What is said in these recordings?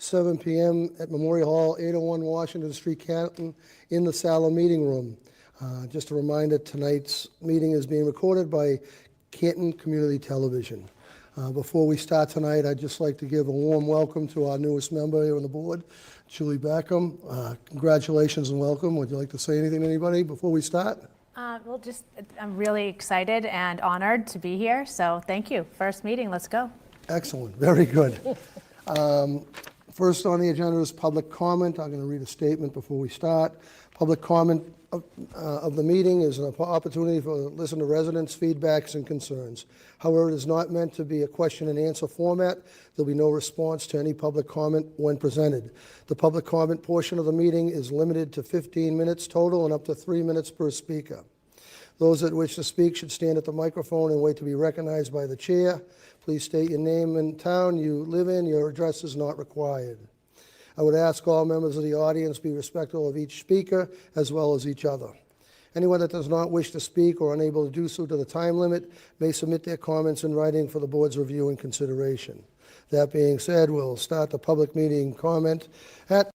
7 p.m. at Memorial Hall, 801 Washington Street, Canton, in the Sala Meeting Room. Just a reminder, tonight's meeting is being recorded by Canton Community Television. Before we start tonight, I'd just like to give a warm welcome to our newest member here on the board, Julie Beckham. Congratulations and welcome. Would you like to say anything to anybody before we start? I'm really excited and honored to be here, so thank you. First meeting, let's go. Excellent, very good. First on the agenda is public comment. I'm going to read a statement before we start. Public comment of the meeting is an opportunity to listen to residents' feedbacks and concerns. However, it is not meant to be a question and answer format. There'll be no response to any public comment when presented. The public comment portion of the meeting is limited to 15 minutes total and up to 3 minutes per speaker. Those that wish to speak should stand at the microphone and wait to be recognized by the chair. Please state your name and town you live in. Your address is not required. I would ask all members of the audience be respectful of each speaker as well as each other. Anyone that does not wish to speak or unable to do so to the time limit may submit their comments in writing for the board's review and consideration. That being said, we'll start the public meeting comment at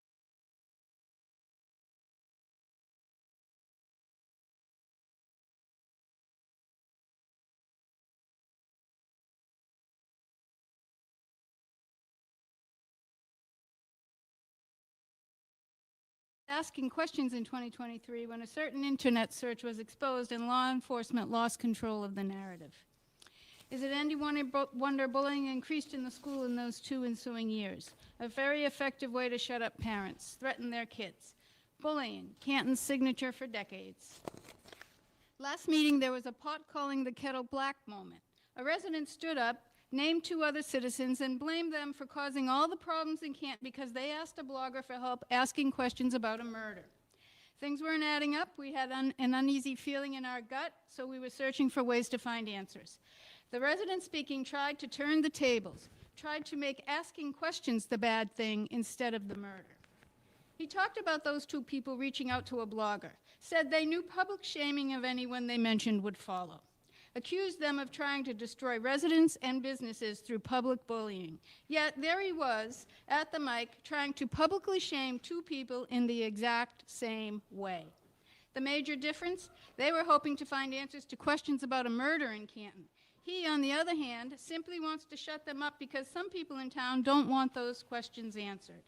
asking questions in 2023 when a certain internet search was exposed and law enforcement lost control of the narrative. Is it any wonder bullying increased in the school in those 2 ensuing years? A very effective way to shut up parents, threaten their kids. Bullying, Canton's signature for decades. Last meeting, there was a pot calling the kettle black moment. A resident stood up, named 2 other citizens, and blamed them for causing all the problems in Canton because they asked a blogger for help asking questions about a murder. Things weren't adding up. We had an uneasy feeling in our gut, so we were searching for ways to find answers. The resident speaking tried to turn the tables, tried to make asking questions the bad thing instead of the murder. He talked about those 2 people reaching out to a blogger, said they knew public shaming of anyone they mentioned would follow. Accused them of trying to destroy residents and businesses through public bullying. Yet there he was at the mic trying to publicly shame 2 people in the exact same way. The major difference? They were hoping to find answers to questions about a murder in Canton. He, on the other hand, simply wants to shut them up because some people in town don't want those questions answered.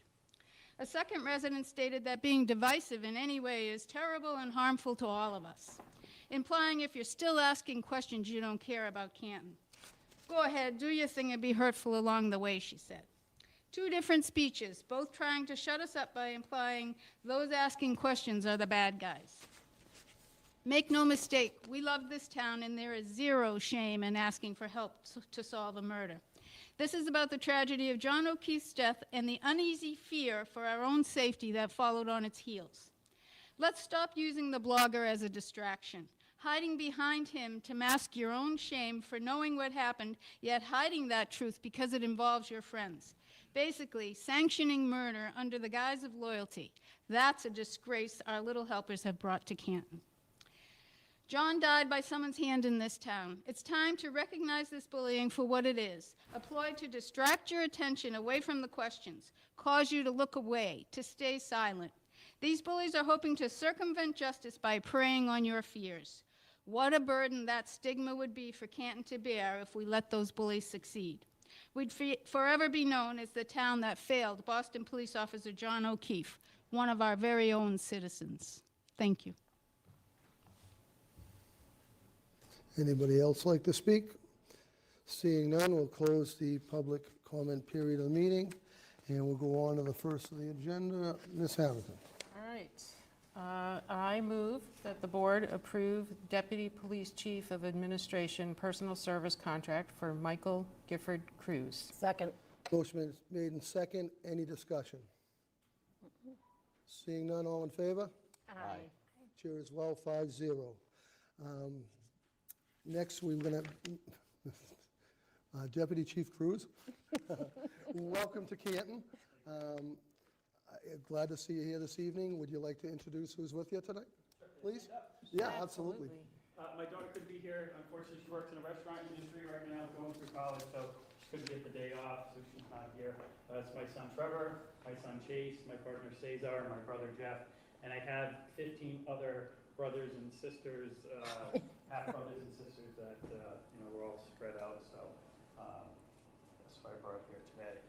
A second resident stated that being divisive in any way is terrible and harmful to all of us, implying if you're still asking questions, you don't care about Canton. Go ahead, do your thing and be hurtful along the way, she said. 2 different speeches, both trying to shut us up by implying those asking questions are the bad guys. Make no mistake, we love this town and there is 0 shame in asking for help to solve a murder. This is about the tragedy of John O'Keefe's death and the uneasy fear for our own safety that followed on its heels. Let's stop using the blogger as a distraction, hiding behind him to mask your own shame for knowing what happened, yet hiding that truth because it involves your friends. Basically, sanctioning murder under the guise of loyalty. That's a disgrace our little helpers have brought to Canton. John died by someone's hand in this town. It's time to recognize this bullying for what it is, a ploy to distract your attention away from the questions, cause you to look away, to stay silent. These bullies are hoping to circumvent justice by preying on your fears. What a burden that stigma would be for Canton to bear if we let those bullies succeed. We'd forever be known as the town that failed Boston police officer John O'Keefe, one of our very own citizens. Thank you. Anybody else like to speak? Seeing none, we'll close the public comment period of the meeting, and we'll go on to the first of the agenda. Ms. Hamilton. All right. I move that the board approve Deputy Police Chief of Administration personal service contract for Michael Gifford Cruz. Second. Motion is made in second. Any discussion? Seeing none, all in favor? Aye. Chair as well, 5-0. Next, we're going to Deputy Chief Cruz. Welcome to Canton. Glad to see you here this evening. Would you like to introduce who's with you tonight, please? Yeah, absolutely. My daughter could be here. Unfortunately, she works in the restaurant industry right now, going through college, so she's couldn't get the day off, so she's not here. It's my son Trevor, my son Chase, my partner Cesar, my brother Jeff, and I have 15 other brothers and sisters, half brothers and sisters that, we're all spread out, so that's why I brought up here today.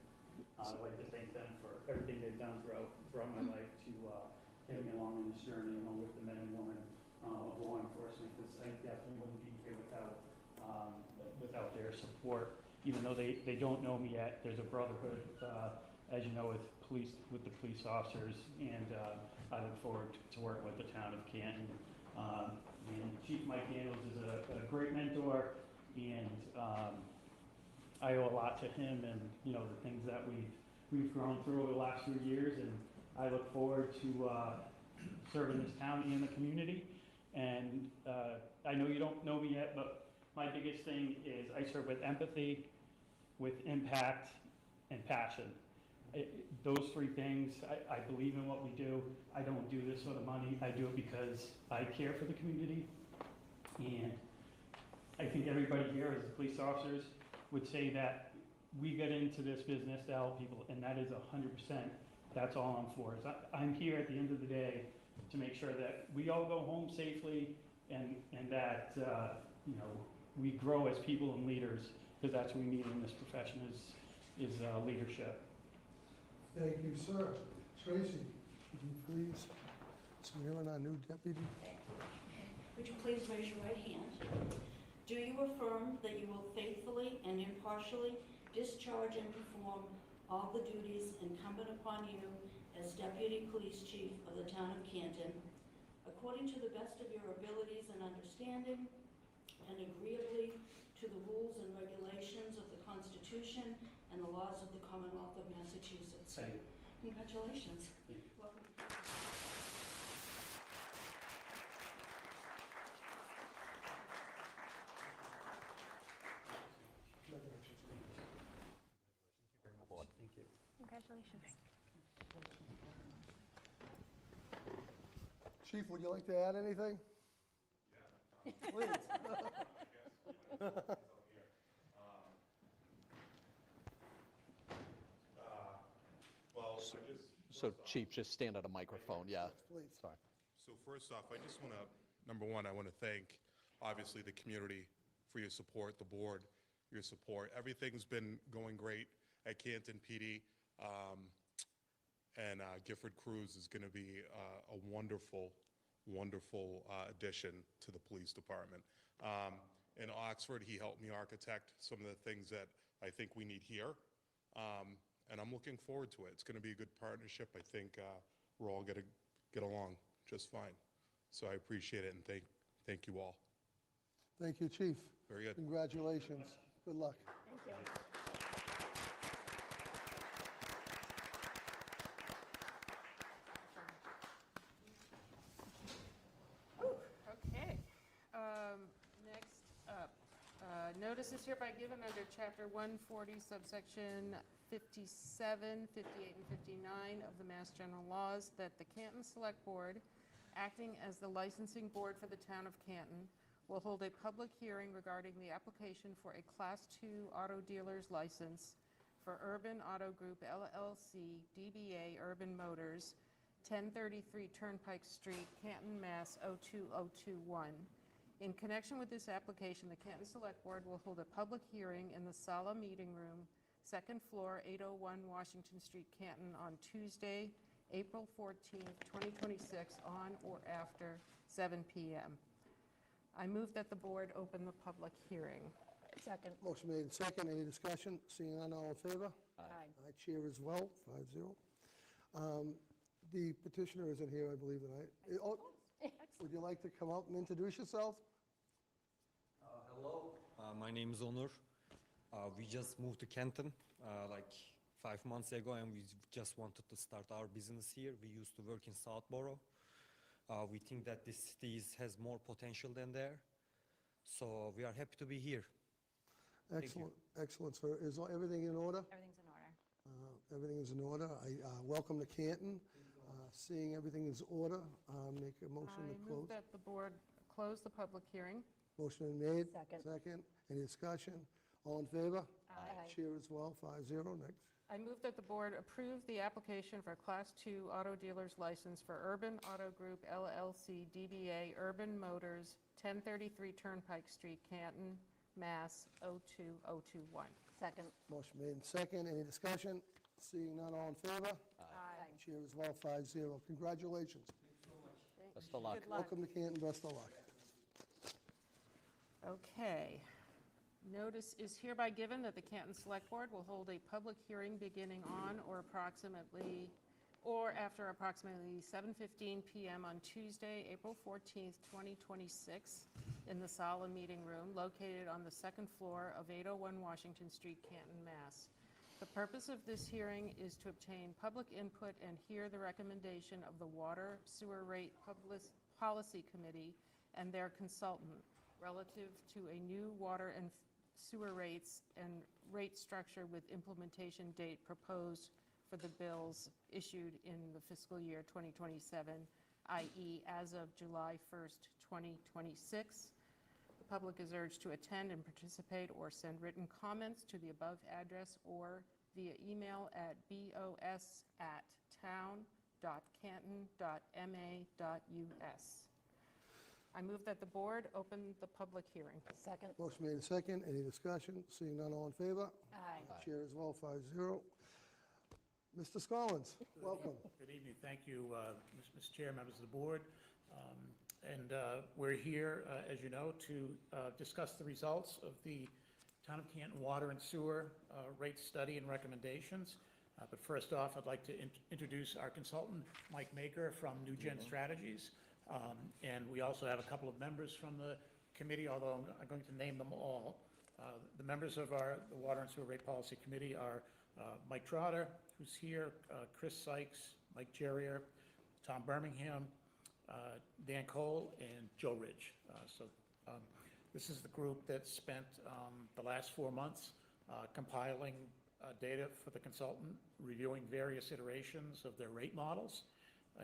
I'd like to thank them for everything they've done throughout my life to get me along in this journey, along with the men and women of law enforcement, because I definitely wouldn't be here without their support. Even though they don't know me yet, there's a brotherhood, as you know, with the police officers, and I look forward to working with the town of Canton. And Chief Mike Daniels is a great mentor, and I owe a lot to him, and the things that we've grown through over the last few years, and I look forward to serving this town and the community. And I know you don't know me yet, but my biggest thing is I serve with empathy, with impact, and passion. Those three things, I believe in what we do. I don't do this for the money. I do it because I care for the community. And I think everybody here as police officers would say that we get into this business to help people, and that is 100%. That's all I'm for. I'm here at the end of the day to make sure that we all go home safely, and that we grow as people and leaders, because that's what we need in this profession is leadership. Thank you, sir. Tracy, would you please swear in our new deputy? Would you please raise your right hand? Do you affirm that you will faithfully and impartially discharge and perform all the duties incumbent upon you as Deputy Police Chief of the Town of Canton, according to the best of your abilities and understanding, and agreeably to the rules and regulations of the Constitution and the laws of the Commonwealth of Massachusetts? Thank you. Congratulations. Thank you. Welcome. Thank you. Congratulations. Chief, would you like to add anything? Yeah. Please. So Chief, just stand at a microphone, yeah. Please. Sorry. So first off, I just want to, number one, I want to thank, obviously, the community for your support, the board, your support. Everything's been going great at Canton PD, and Gifford Cruz is going to be a wonderful, wonderful addition to the police department. In Oxford, he helped me architect some of the things that I think we need here, and I'm looking forward to it. It's going to be a good partnership. I think we're all going to get along just fine. So I appreciate it, and thank you all. Thank you, Chief. Very good. Congratulations. Good luck. Thank you. Okay. Next up, notice is hereby given under Chapter 140, subsection 57, 58, and 59 of the Mass General Laws that the Canton Select Board, acting as the licensing board for the town of Canton, will hold a public hearing regarding the application for a Class II auto dealer's license for Urban Auto Group LLC, DBA Urban Motors, 1033 Turnpike Street, Canton, Mass. 02021. In connection with this application, the Canton Select Board will hold a public hearing in the Sala Meeting Room, second floor, 801 Washington Street, Canton, on Tuesday, April 14th, 2026, on or after 7 p.m. I move that the board open the public hearing. Second. Motion made and second. Any discussion? Seeing none, all in favor? Aye. I chair as well, 5-0. The petitioner isn't here, I believe, tonight. Oh, would you like to come out and introduce yourself? Hello, my name is Onur. We just moved to Canton like 5 months ago, and we just wanted to start our business here. We used to work in Southborough. We think that this city has more potential than there, so we are happy to be here. Excellent, excellent, sir. Is everything in order? Everything's in order. Everything is in order. Welcome to Canton. Seeing everything is order, make a motion I to move close. that the board close the public hearing. Motion made. Second. Second. Any discussion? All in favor? Aye. Chair as well, 5-0. Next. I move that the board approve the application for a Class II auto dealer's license for Urban Auto Group LLC DBA Urban Motors, 1033 Turnpike Street, Canton, Mass. 02021. Second. Motion made and second. Any discussion? Seeing none, all in favor? Aye. Chair as well, 5-0. Congratulations. Best of luck. Good luck. Welcome to Canton, best of luck. Okay. Notice is hereby given that the Canton Select Board will hold a public hearing beginning on or after approximately 7:15 PM on Tuesday, April 14th, 2026, in the Sala Meeting Room located on the second floor of 801 Washington Street, Canton, Mass. The purpose of this hearing is to obtain public input and hear the recommendation of the Water Sewer Rate Policy Committee and their consultant relative to a new water and sewer rates and rate structure with implementation date proposed for the bills issued in the fiscal year 2027, i.e. as of July 1st, 2026. The public is urged to attend and participate or send written comments to the above address or via email at bos@town.canton.ma.us. I move that the board open the public hearing. Second. Motion made and second. Any discussion? Seeing none, all in favor? Aye. Chair as well, 5-0. Mr. Scollins, welcome. Good evening. Thank you, Mr. Chair, members of the board. We're here, as you know, to discuss the results of the Town of Canton Water and Sewer Rate Study and Recommendations. But first off, I'd like to introduce our consultant, Mike Maker from New Gen Strategies. And we also have a couple of members from the committee, although I'm going to name them all. The members of the Water and Sewer Rate Policy Committee are Mike Trotter, who's here, Chris Sykes, Mike Jerrier, Tom Birmingham, Dan Cole, and Joe Ridge. This is the group that spent the last 4 months compiling data for the consultant, reviewing various iterations of their rate models,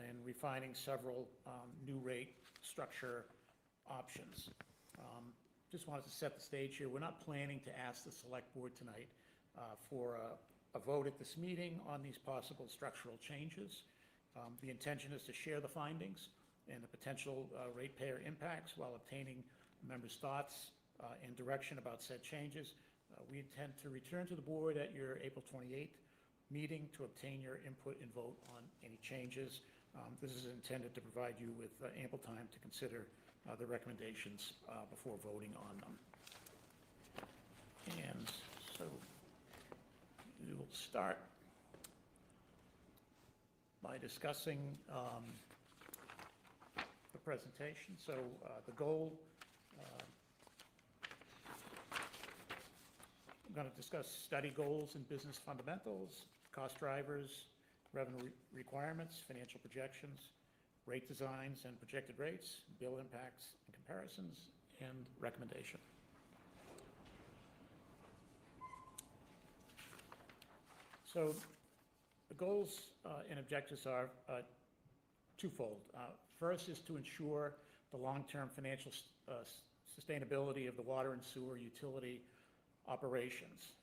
and refining several new rate structure options. Just wanted to set the stage here. We're not planning to ask the select board tonight for a vote at this meeting on these possible structural changes. The intention is to share the findings and the potential ratepayer impacts while obtaining members' thoughts and direction about said changes. We intend to return to the board at your April 28th meeting to obtain your input and vote on any changes. This is intended to provide you with ample time to consider the recommendations before voting on them. And so we will start by discussing the presentation. So the goal, I'm going to discuss study goals and business fundamentals, cost drivers, revenue requirements, financial projections, rate designs and projected rates, bill impacts and comparisons, and recommendation. So the goals and objectives are twofold. First is to ensure the long-term financial sustainability of the water and sewer utility operations.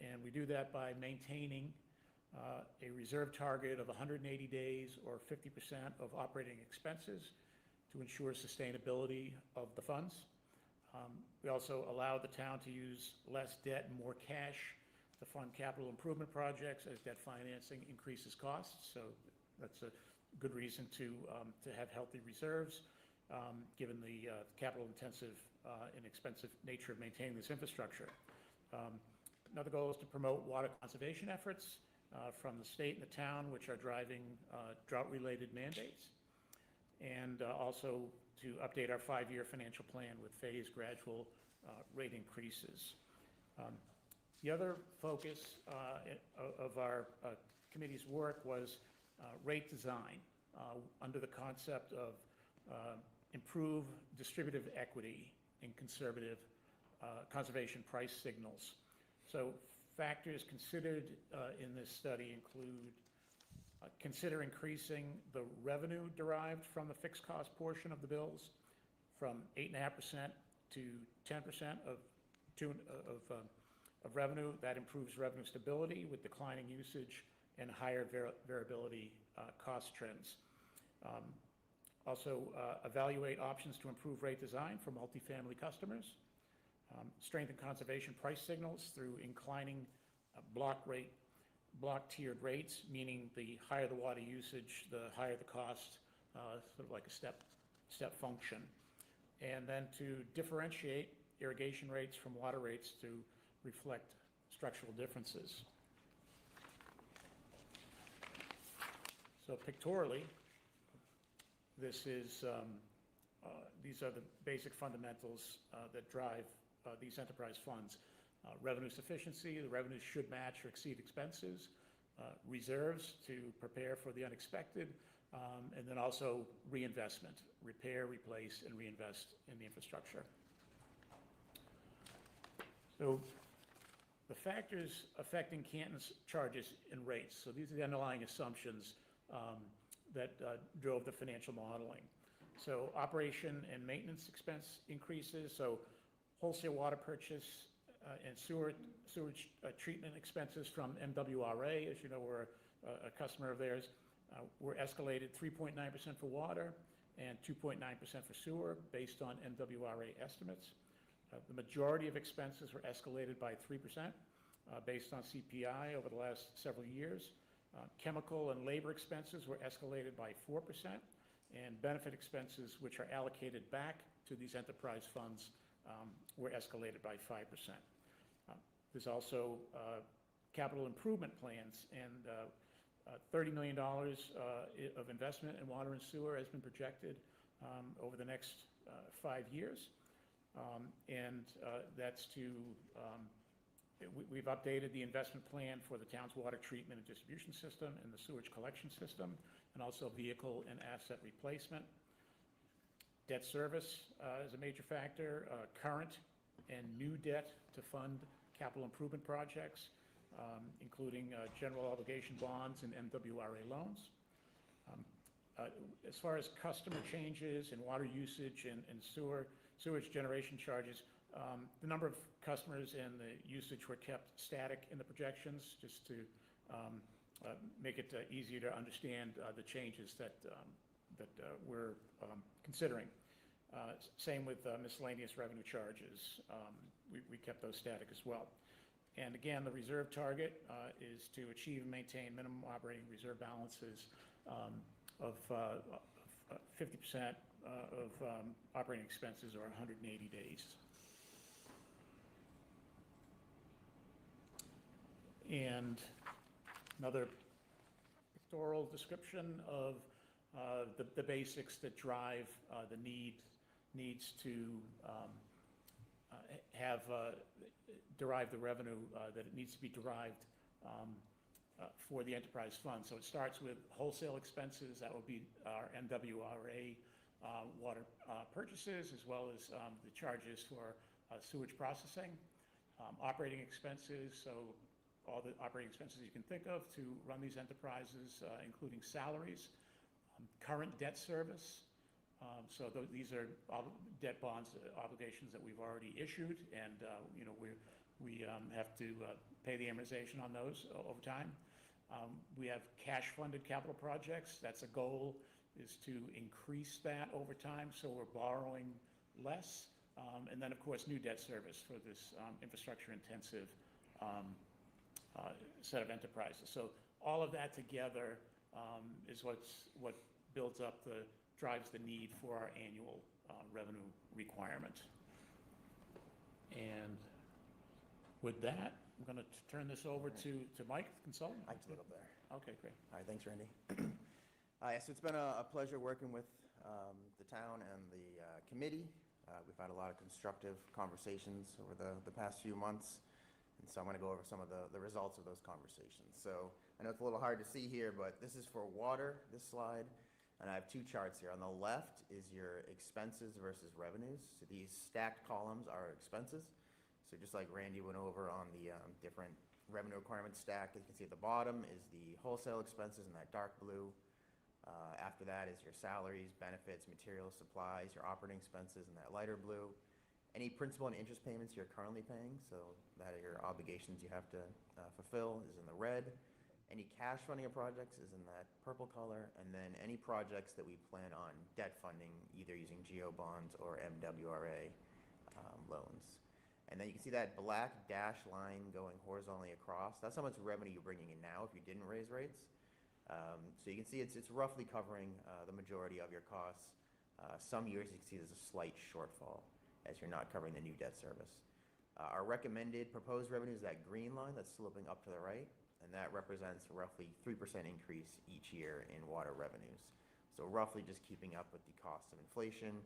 And we do that by maintaining a reserve target of 180 days or 50% of operating expenses to ensure sustainability of the funds. We also allow the town to use less debt and more cash to fund capital improvement projects as debt financing increases costs. So that's a good reason to have healthy reserves, given the capital intensive and expensive nature of maintaining this infrastructure. Another goal is to promote water conservation efforts from the state and the town, which are driving drought-related mandates, and also to update our 5-year financial plan with phased gradual rate increases. The other focus of our committee's work was rate design under the concept of improve distributive equity and conservation price signals. So factors considered in this study include consider increasing the revenue derived from the fixed cost portion of the bills from 8.5% to 10% of of revenue. That improves revenue stability with declining usage and higher variability cost trends. Also, evaluate options to improve rate design for multifamily customers. Strengthen conservation price signals through inclining block tiered rates, meaning the higher the water usage, the higher the cost, sort of like a step function. And then to differentiate irrigation rates from water rates to reflect structural differences. So pictorially, this is, these are the basic fundamentals that drive these enterprise funds. Revenue sufficiency, the revenues should match or exceed expenses. Reserves to prepare for the unexpected, and then also reinvestment, repair, replace, and reinvest in the infrastructure. So the factors affecting Canton's charges and rates. So these are the underlying assumptions that drove the financial modeling. So operation and maintenance expense increases. So wholesale water purchase and sewage treatment expenses from MWRA, as you know, we're a customer of theirs, were escalated 3.9% for water and 2.9% for sewer based on MWRA estimates. The majority of expenses were escalated by 3% based on CPI over the last several years. Chemical and labor expenses were escalated by 4%, and benefit expenses, which are allocated back to these enterprise funds, were escalated by 5%. There's also capital improvement plans, and $30 million of investment in water and sewer has been projected over the next 5 years. That's to, we've updated the investment plan for the town's water treatment and distribution system and the sewage collection system, and also vehicle and asset replacement. Debt service is a major factor, current and new debt to fund capital improvement projects, including general obligation bonds and MWRA loans. As far as customer changes in water usage and sewage generation charges, the number of customers and the usage were kept static in the projections, just to make it easier to understand the changes that we're considering. Same with miscellaneous revenue charges. We kept those static as well. And again, the reserve target is to achieve and maintain minimum operating reserve balances of 50% of operating expenses or 180 days. And another pictorial description of the basics that drive the needs to derive the revenue that it needs to be derived for the enterprise fund. So it starts with wholesale expenses. That will be our MWRA water purchases, as well as the charges for sewage processing. Operating expenses, so all the operating expenses you can think of to run these enterprises, including salaries. Current debt service, so these are debt bonds, obligations that we've already issued, and you know, we have to pay the amortization on those over time. We have cash-funded capital projects. That's a goal, is to increase that over time, so we're borrowing less. And then, of course, new debt service for this infrastructure-intensive set of enterprises. So all of that together is what drives the need for our annual revenue requirement. And with that, I'm going to turn this over to Mike, consultant. I can sit up there. Okay, great. All right, thanks, Randy. So it's been a pleasure working with the town and the committee. We've had a lot of constructive conversations over the past few months, and so I'm going to go over some of the results of those conversations. So I know it's a little hard to see here, but this is for water, this slide, and I have two charts here. On the left is your expenses versus revenues. So these stacked columns are expenses. So just like Randy went over on the different revenue requirement stack, you can see at the bottom is the wholesale expenses in that dark blue. After that is your salaries, benefits, materials, supplies, your operating expenses in that lighter blue. Any principal and interest payments you're currently paying, so that are your obligations you have to fulfill, is in the red. Any cash funding of projects is in that purple color, and then any projects that we plan on debt funding, either using GO bonds or MWRA loans. And then you can see that black dashed line going horizontally across. That's how much revenue you're bringing in now if you didn't raise rates. So you can see it's roughly covering the majority of your costs. Some years you can see there's a slight shortfall as you're not covering the new debt service. Our recommended proposed revenue is that green line that's sloping up to the right, and that represents roughly 3% increase each year in water revenues. So roughly just keeping up with the cost of inflation,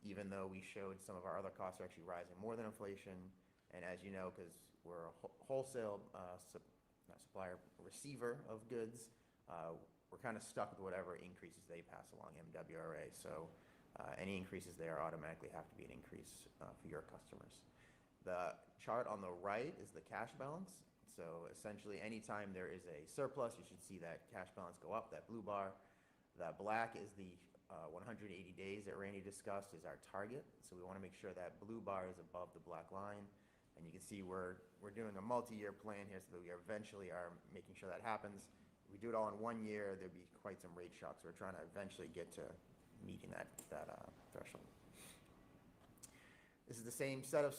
even though we showed some of our other costs are actually rising more than inflation. And as you know, because we're a wholesale not supplier, receiver of goods, we're kind of stuck with whatever increases they pass along MWRA. So any increases there automatically have to be an increase for your customers. The chart on the right is the cash balance. So essentially, anytime there is a surplus, you should see that cash balance go up, that blue bar. That black is the 180 days that Randy discussed is our target. So we want to make sure that blue bar is above the black line. And you can see we're doing a multi-year plan here so that we eventually are making sure that happens. If we do it all in 1 year, there'd be quite some rate shocks. We're trying to eventually get to meeting that threshold. This is the same set of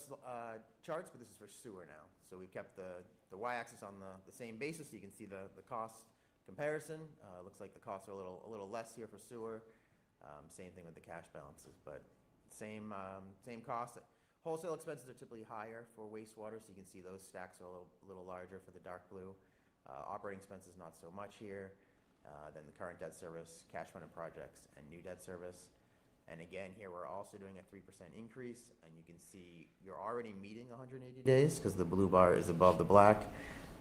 charts, but this is for sewer now. So we've kept the y-axis on the same basis, so you can see the cost comparison. Looks like the costs are a little less here for sewer. Same thing with the cash balances, but same cost. Wholesale expenses are typically higher for wastewater, so you can see those stacks are a little larger for the dark blue. Operating expenses not so much here. Then the current debt service, cash funded projects, and new debt service. And again, here we're also doing a 3% increase, and you can see you're already meeting 180 days because the blue bar is above the black.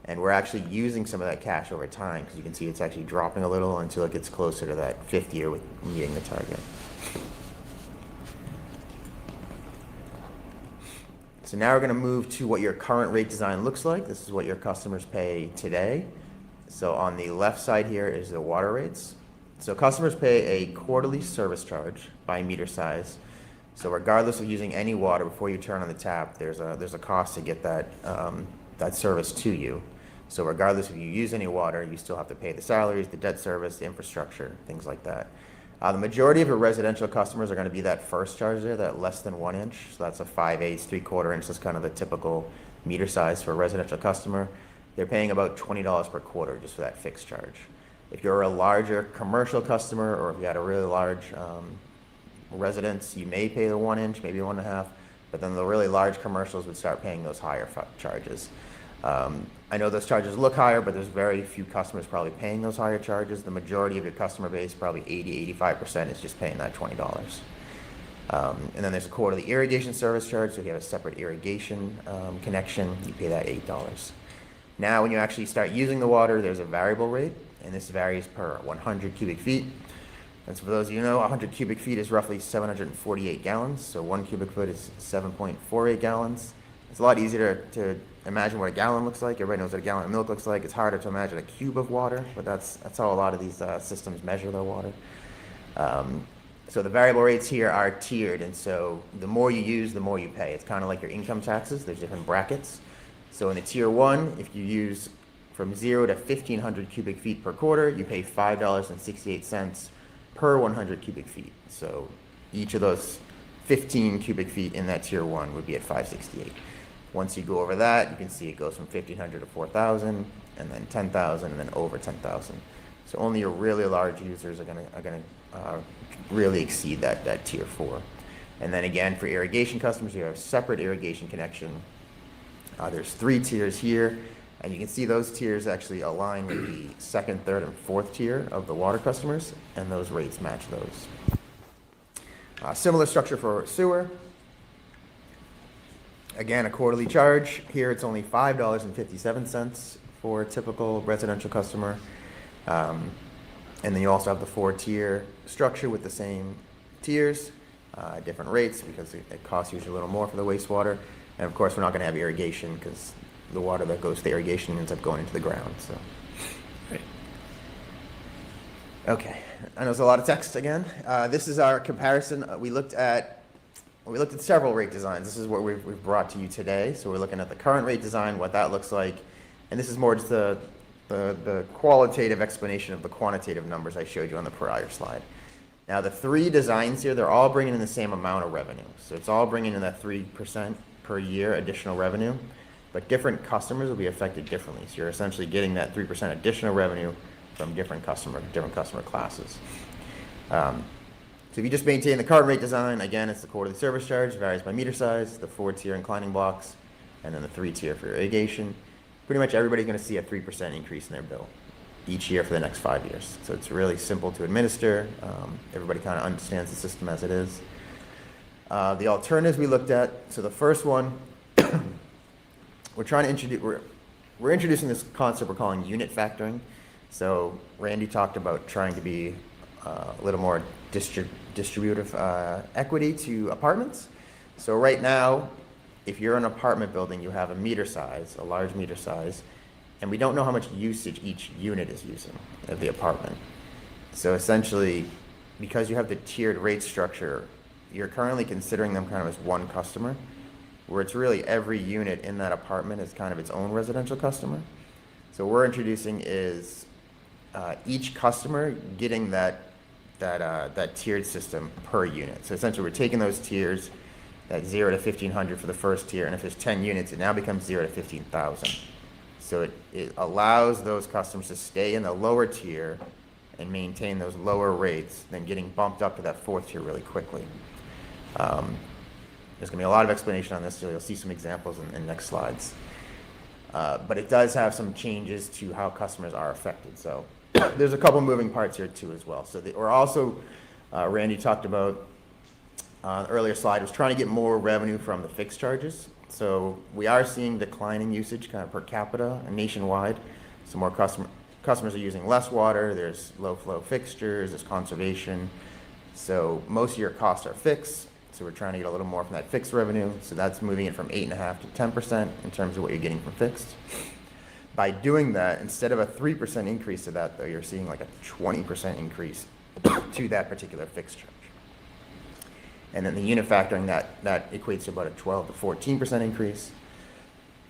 And we're actually using some of that cash over time because you can see it's actually dropping a little until it gets closer to that 5th year with meeting the target. So now we're going to move to what your current rate design looks like. This is what your customers pay today. So on the left side here is the water rates. So customers pay a quarterly service charge by meter size. So regardless of using any water before you turn on the tap, there's a cost to get that service to you. So regardless if you use any water, you still have to pay the salaries, the debt service, the infrastructure, things like that. The majority of your residential customers are going to be that first charge there, that less than 1 inch. So that's a 5/8, 3/4 inch. That's kind of the typical meter size for a residential customer. They're paying about $20 per quarter just for that fixed charge. If you're a larger commercial customer, or if you had a really large residence, you may pay the 1 inch, maybe 1.5, but then the really large commercials would start paying those higher charges. I know those charges look higher, but there's very few customers probably paying those higher charges. The majority of your customer base, probably 80-85%, is just paying that $20. And then there's a quarterly irrigation service charge, so if you have a separate irrigation connection, you pay that $8. Now, when you actually start using the water, there's a variable rate, and this varies per 100 cubic feet. And so for those of you who know, 100 cubic feet is roughly 748 gallons, so 1 cubic foot is 7.48 gallons. It's a lot easier to imagine what a gallon looks like. Everybody knows what a gallon of milk looks like. It's harder to imagine a cube of water, but that's how a lot of these systems measure their water. So the variable rates here are tiered, and so the more you use, the more you pay. It's kind of like your income taxes. There's different brackets. So in the tier 1, if you use from 0 to 1,500 cubic feet per quarter, you pay $5.68 per 100 cubic feet. So each of those 15 cubic feet in that tier 1 would be at $5.68. Once you go over that, you can see it goes from 1,500 to 4,000, and then 10,000, and then over 10,000. So only your really large users are going to really exceed that tier 4. And then again, for irrigation customers, you have a separate irrigation connection. There's 3 tiers here, and you can see those tiers actually align with the 2nd, 3rd, and 4th tier of the water customers, and those rates match those. Similar structure for sewer. Again, a quarterly charge. Here it's only $5.57 for a typical residential customer. And then you also have the 4-tier structure with the same tiers, different rates because it costs usually a little more for the wastewater. And of course, we're not going to have irrigation because the water that goes to irrigation ends up going into the ground. So, okay, I know it's a lot of text again. This is our comparison. We looked at we looked at several rate designs. This is what we've brought to you today. So we're looking at the current rate design, what that looks like, and this is more just the qualitative explanation of the quantitative numbers I showed you on the prior slide. Now the three designs here, they're all bringing in the same amount of revenue. So it's all bringing in that 3% per year additional revenue, but different customers will be affected differently. So you're essentially getting that 3% additional revenue from different customer classes. So if you just maintain the current rate design, again, it's the quarterly service charge, varies by meter size, the 4-tier inclining blocks, and then the 3-tier for irrigation. Pretty much everybody's going to see a 3% increase in their bill each year for the next 5 years. So it's really simple to administer. Everybody kind of understands the system as it is. The alternatives we looked at, so the first one, we're introducing this concept we're calling unit factoring. So Randy talked about trying to be a little more distributive equity to apartments. So right now, if you're an apartment building, you have a meter size, a large meter size, and we don't know how much usage each unit is using of the apartment. So essentially, because you have the tiered rate structure, you're currently considering them kind of as one customer, where it's really every unit in that apartment is kind of its own residential customer. So what we're introducing is each customer getting that tiered system per unit. So essentially, we're taking those tiers, that 0 to 1,500 for the first tier, and if there's 10 units, it now becomes 0 to 15,000. So it allows those customers to stay in the lower tier and maintain those lower rates than getting bumped up to that 4th tier really quickly. There's going to be a lot of explanation on this, so you'll see some examples in next slides. But it does have some changes to how customers are affected. So there's a couple moving parts here too as well. So we're also, Randy talked about on the earlier slide, was trying to get more revenue from the fixed charges. So we are seeing declining usage kind of per capita and nationwide. So more customers are using less water, there's low flow fixtures, there's conservation. So most of your costs are fixed. So we're trying to get a little more from that fixed revenue. So that's moving it from 8.5% to 10% in terms of what you're getting from fixed. By doing that, instead of a 3% increase to that, though, you're seeing like a 20% increase to that particular fixed charge. And then the unit factoring, that equates to about a 12 to 14% increase,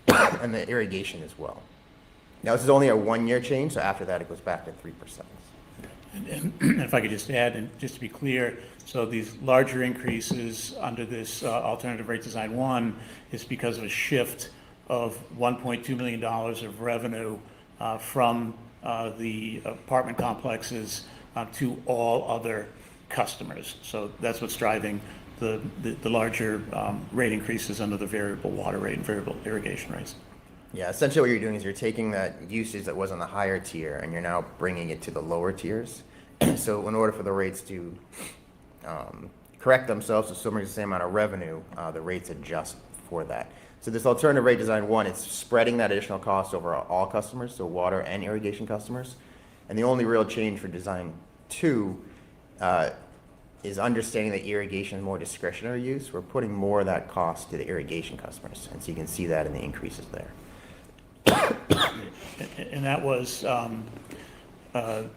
and the irrigation as well. Now, this is only a 1-year change, so after that, it goes back to 3%. And if I could just add, and just to be clear, so these larger increases under this alternative rate design 1 is because of a shift of $1.2 million of revenue from the apartment complexes to all other customers. So that's what's driving the larger rate increases under the variable water rate and variable irrigation rates. Yeah, essentially what you're doing is you're taking that usage that was on the higher tier and you're now bringing it to the lower tiers. So in order for the rates to correct themselves to still bring the same amount of revenue, the rates adjust for that. So this alternative rate design 1, it's spreading that additional cost over all customers, so water and irrigation customers. And the only real change for design 2 is understanding that irrigation is more discretionary use. We're putting more of that cost to the irrigation customers, and so you can see that in the increases there. And that was a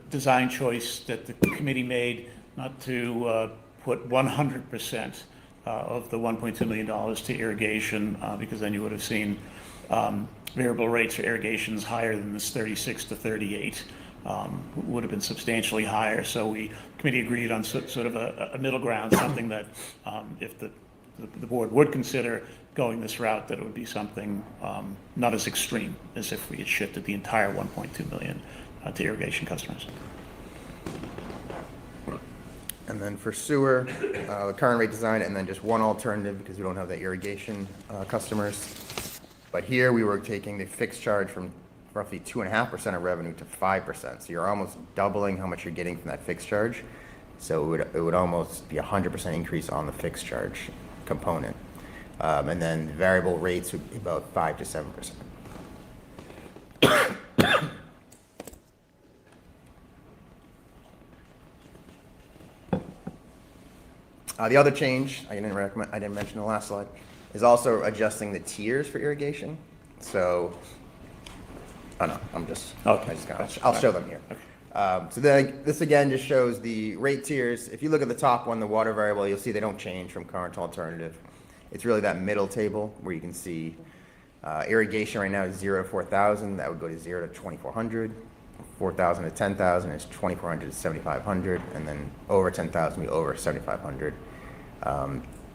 design choice that the committee made, not to put 100% of the $1.2 million to irrigation, because then you would have seen variable rates for irrigations higher than this 36 to 38. Would have been substantially higher. So the committee agreed on sort of a middle ground, something that if the board would consider going this route, that it would be something not as extreme as if we had shifted the entire 1.2 million to irrigation customers. And then for sewer, the current rate design, and then just one alternative because we don't have the irrigation customers. But here we were taking the fixed charge from roughly 2.5% of revenue to 5%. So you're almost doubling how much you're getting from that fixed charge. So it would almost be a 100% increase on the fixed charge component. And then the variable rates would be about 5 to 7%. The other change I didn't mention in the last slide is also adjusting the tiers for irrigation. So, oh no, I'll show them here. So then, this again just shows the rate tiers. If you look at the top one, the water variable, you'll see they don't change from current to alternative. It's really that middle table where you can see irrigation right now is 0 to 4,000. That would go to 0 to 2,400. 4,000 to 10,000 is 2,400 to 7,500, and then over 10,000 would be over 7,500.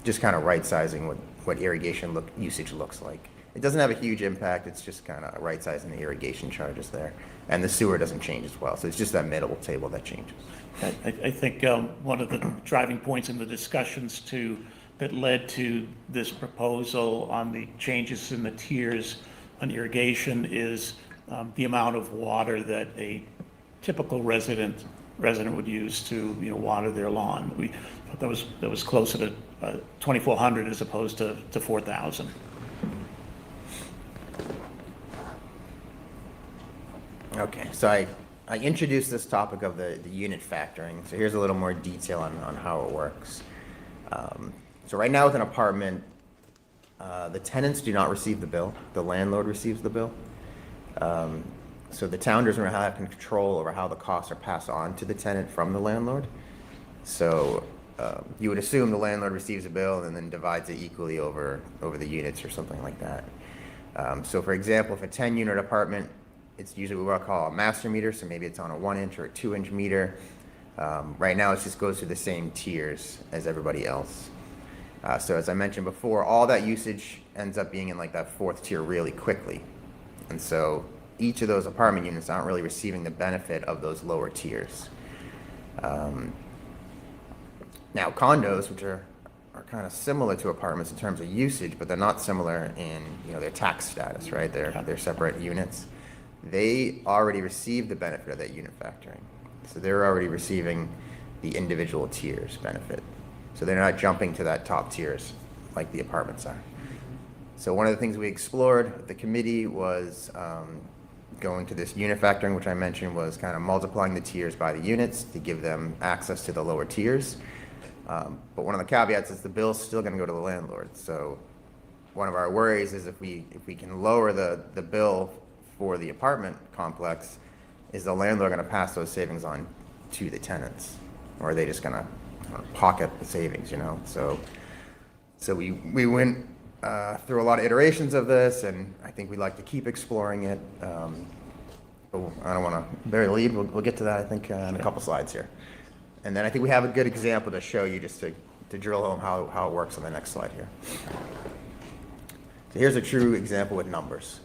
Just kind of right sizing what irrigation usage looks like. It doesn't have a huge impact. It's just kind of right sizing the irrigation charges there. And the sewer doesn't change as well. So it's just that middle table that changes. I think one of the driving points in the discussions that led to this proposal on the changes in the tiers on irrigation is the amount of water that a typical resident would use to water their lawn. We thought that was closer to 2,400 as opposed to 4,000. Okay, so I introduced this topic of the unit factoring. So here's a little more detail on how it works. So right now with an apartment, the tenants do not receive the bill. The landlord receives the bill. So the town doesn't have control over how the costs are passed on to the tenant from the landlord. So you would assume the landlord receives a bill and then divides it equally over the units or something like that. So for example, if a 10-unit apartment, it's usually what I call a master meter, so maybe it's on a 1-inch or a 2-inch meter. Right now, it just goes through the same tiers as everybody else. So as I mentioned before, all that usage ends up being in like that 4th tier really quickly. And so each of those apartment units aren't really receiving the benefit of those lower tiers. Now condos, which are kind of similar to apartments in terms of usage, but they're not similar in their tax status, right? They're separate units. They already receive the benefit of that unit factoring. So they're already receiving the individual tiers benefit. So they're not jumping to that top tiers like the apartments are. So one of the things we explored with the committee was going to this unit factoring, which I mentioned was kind of multiplying the tiers by the units to give them access to the lower tiers. But one of the caveats is the bill's still going to go to the landlord. So one of our worries is if we can lower the bill for the apartment complex, is the landlord going to pass those savings on to the tenants, or are they just going to pocket the savings? So we went through a lot of iterations of this, and I think we'd like to keep exploring it. But I don't want to bury the lead. We'll get to that, I think, in a couple slides here. And then I think we have a good example to show you, just to drill home how it works on the next slide here. So here's a true example with numbers.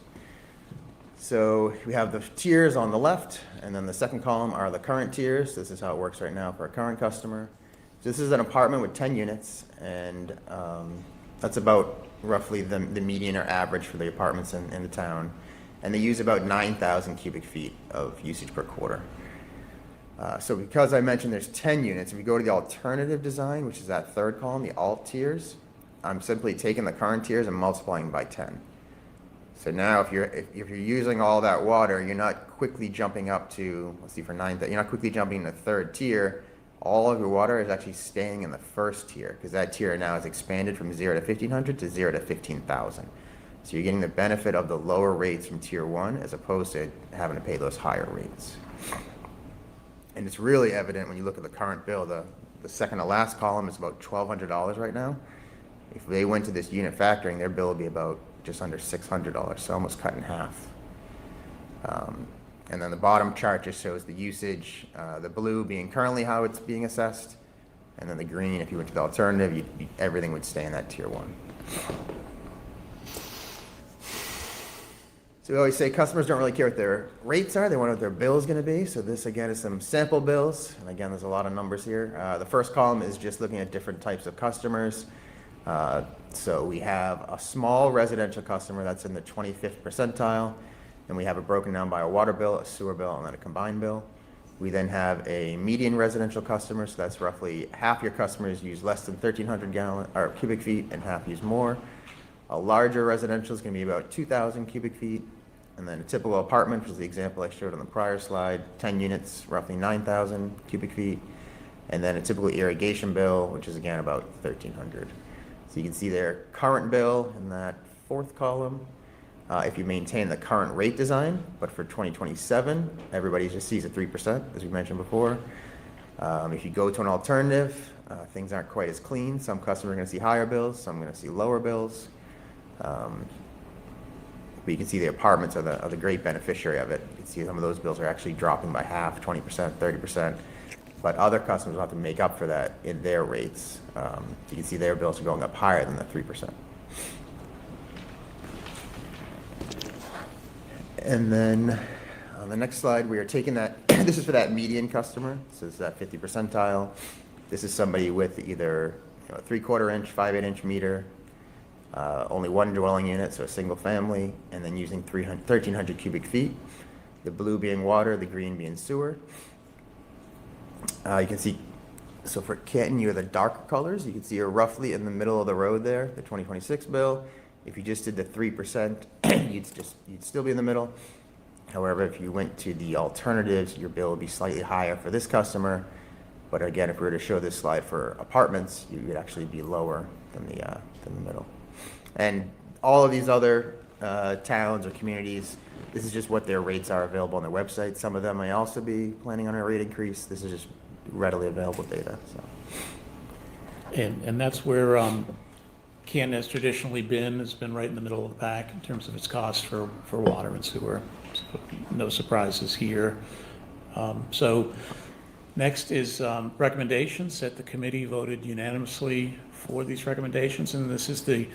So we have the tiers on the left, and then the second column are the current tiers. This is how it works right now for a current customer. So this is an apartment with 10 units, and that's about roughly the median or average for the apartments in the town. And they use about 9,000 cubic feet of usage per quarter. So because I mentioned there's 10 units, if you go to the alternative design, which is that third column, the alt tiers, I'm simply taking the current tiers and multiplying by 10. So now if you're using all that water, you're not quickly jumping up to, let's see, for 9,000, you're not quickly jumping to third tier. All of your water is actually staying in the first tier, because that tier now is expanded from 0 to 1,500 to 0 to 15,000. So you're getting the benefit of the lower rates from tier 1 as opposed to having to pay those higher rates. And it's really evident when you look at the current bill. The second to last column is about $1,200 right now. If they went to this unit factoring, their bill would be about just under $600, so almost cut in half. And then the bottom chart just shows the usage, the blue being currently how it's being assessed, and then the green, if you went to the alternative, everything would stay in that tier 1. So we always say customers don't really care what their rates are, they want what their bill is going to be. So this again is some sample bills, and again there's a lot of numbers here. The first column is just looking at different types of customers. So we have a small residential customer that's in the 25th percentile, and we have it broken down by a water bill, a sewer bill, and then a combined bill. We then have a median residential customer, so that's roughly half your customers use less than 1,300 cubic feet and half use more. A larger residential is going to be about 2,000 cubic feet, and then a typical apartment, which is the example I showed on the prior slide, 10 units, roughly 9,000 cubic feet, and then a typical irrigation bill, which is again about 1,300. So you can see their current bill in that fourth column. if you maintain the current rate design, but for 2027, everybody just sees a 3%, as we mentioned before. If you go to an alternative, things aren't quite as clean. Some customers are going to see higher bills, some are going to see lower bills. But you can see the apartments are the great beneficiary of it. You can see some of those bills are actually dropping by half, 20%, 30%. But other customers will have to make up for that in their rates. You can see their bills are going up higher than the 3%. And then on the next slide, we are taking that, this is for that median customer. This is that 50 percentile. This is somebody with either a 3/4 inch, 5/8 inch meter, only one dwelling unit, so a single family, and then using 1,300 cubic feet. The blue being water, the green being sewer. You can see, so for Canton, you're the darker colors. You can see you're roughly in the middle of the road there, the 2026 bill. If you just did the 3%, you'd still be in the middle. However, if you went to the alternatives, your bill would be slightly higher for this customer. But again, if we were to show this slide for apartments, you would actually be lower than the middle. And all of these other towns or communities, this is just what their rates are available on their website. Some of them may also be planning on a rate increase. This is just readily available data. So. And that's where Canton has traditionally been. It's been right in the middle of the pack in terms of its cost for water and sewer. So no surprises here. So next is recommendations that the committee voted unanimously for these recommendations. And this is the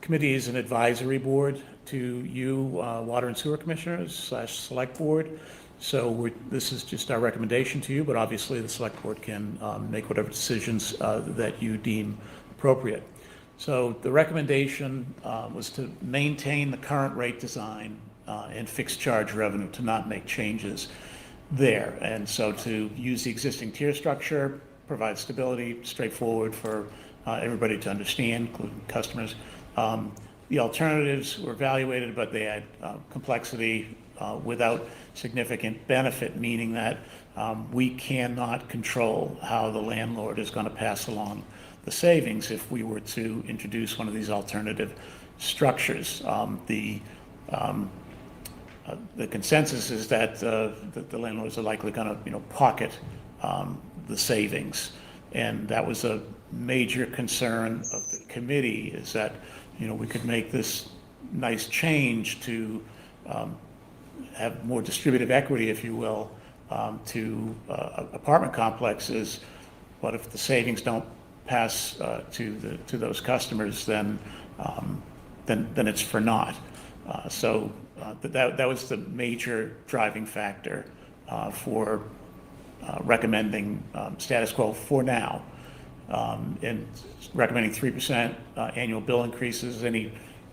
committee is an advisory board to you, water and sewer commissioners / select board. So this is just our recommendation to you, but obviously the select board can make whatever decisions that you deem appropriate. So the recommendation was to maintain the current rate design and fixed charge revenue, to not make changes there. And so to use the existing tier structure, provide stability, straightforward for everybody to understand, including customers. The alternatives were evaluated, but they had complexity without significant benefit, meaning that we cannot control how the landlord is going to pass along the savings if we were to introduce one of these alternative structures. The consensus is that the landlords are likely going to, pocket the savings, and that was a major concern of the committee. Is that we could make this nice change to have more distributive equity, if you will, to apartment complexes, but if the savings don't pass to those customers, then it's for naught. So that was the major driving factor for recommending status quo for now, and recommending 3% annual bill increases.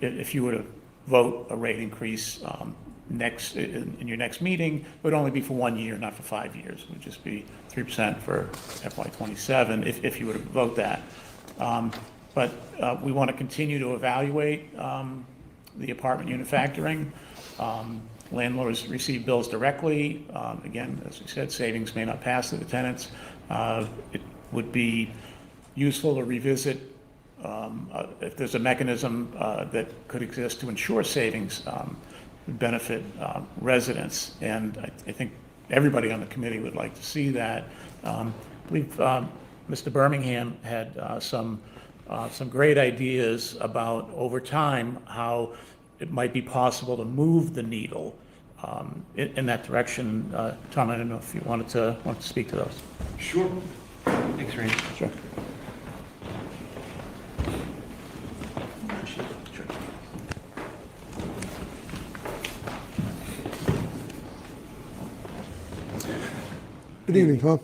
If you were to vote a rate increase in your next meeting, it would only be for 1 year, not for 5 years. It would just be 3% for FY27 if you were to vote that. But we want to continue to evaluate the apartment unit factoring. Landlords receive bills directly. Again, as we said, savings may not pass to the tenants. It would be useful to revisit if there's a mechanism that could exist to ensure savings benefit residents. And I think everybody on the committee would like to see that. I believe Mr. Birmingham had some great ideas about, over time, how it might be possible to move the needle in that direction. Tom, I don't know if you wanted to speak to those. Sure. Thanks, Randy. Sure. Good evening, Tom.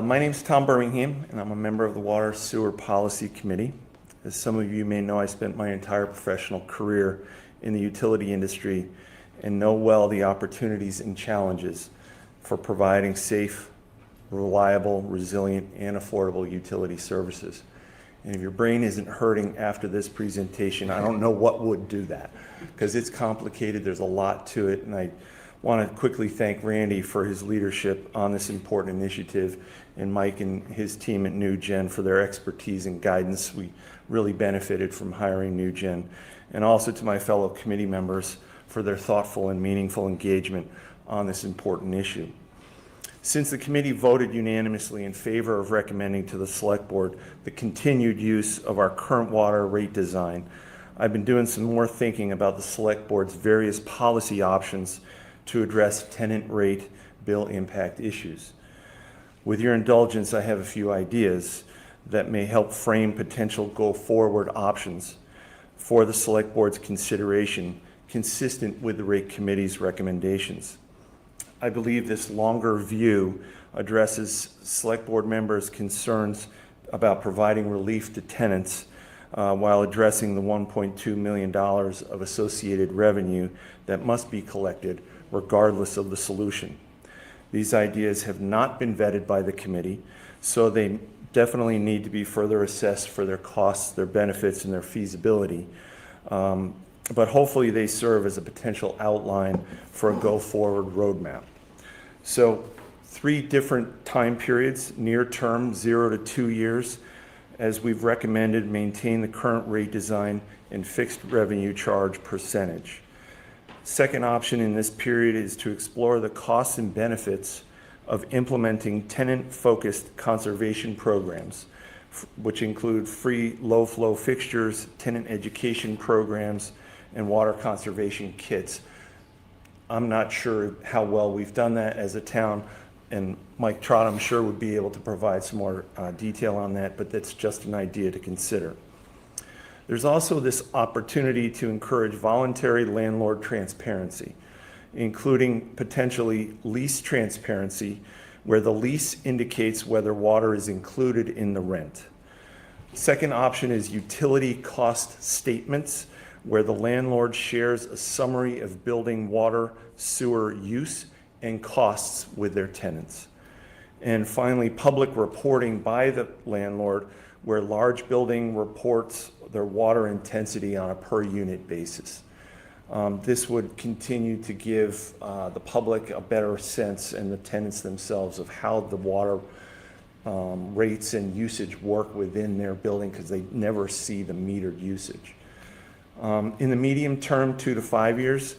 My name's Tom Birmingham, and I'm a member of the Water Sewer Policy Committee. As some of you may know, I spent my entire professional career in the utility industry and know well the opportunities and challenges for providing safe, reliable, resilient, and affordable utility services. And if your brain isn't hurting after this presentation, I don't know what would do that, because it's complicated, there's a lot to it, and I want to quickly thank Randy for his leadership on this important initiative, and Mike and his team at NewGen for their expertise and guidance. We really benefited from hiring NewGen. And also to my fellow committee members for their thoughtful and meaningful engagement on this important issue. Since the committee voted unanimously in favor of recommending to the Select Board the continued use of our current water rate design, I've been doing some more thinking about the Select Board's various policy options to address tenant rate bill impact issues. With your indulgence, I have a few ideas that may help frame potential go-forward options for the Select Board's consideration, consistent with the Rate Committee's recommendations. I believe this longer view addresses Select Board members' concerns about providing relief to tenants while addressing the $1.2 million of associated revenue that must be collected regardless of the solution. These ideas have not been vetted by the committee, so they definitely need to be further assessed for their costs, their benefits, and their feasibility. But hopefully they serve as a potential outline for a go-forward roadmap. So 3 different time periods, near term, 0 to 2 years, as we've recommended, maintain the current rate design and fixed revenue charge percentage. Second option in this period is to explore the costs and benefits of implementing tenant-focused conservation programs, which include free low-flow fixtures, tenant education programs, and water conservation kits. I'm not sure how well we've done that as a town, and Mike Trott, I'm sure, would be able to provide some more detail on that, but that's just an idea to consider. There's also this opportunity to encourage voluntary landlord transparency, including potentially lease transparency, where the lease indicates whether water is included in the rent. Second option is utility cost statements, where the landlord shares a summary of building water, sewer use, and costs with their tenants. And finally, public reporting by the landlord, where large building reports their water intensity on a per unit basis. This would continue to give the public a better sense, and the tenants themselves, of how the water rates and usage work within their building, because they never see the metered usage. In the medium term, 2 to 5 years,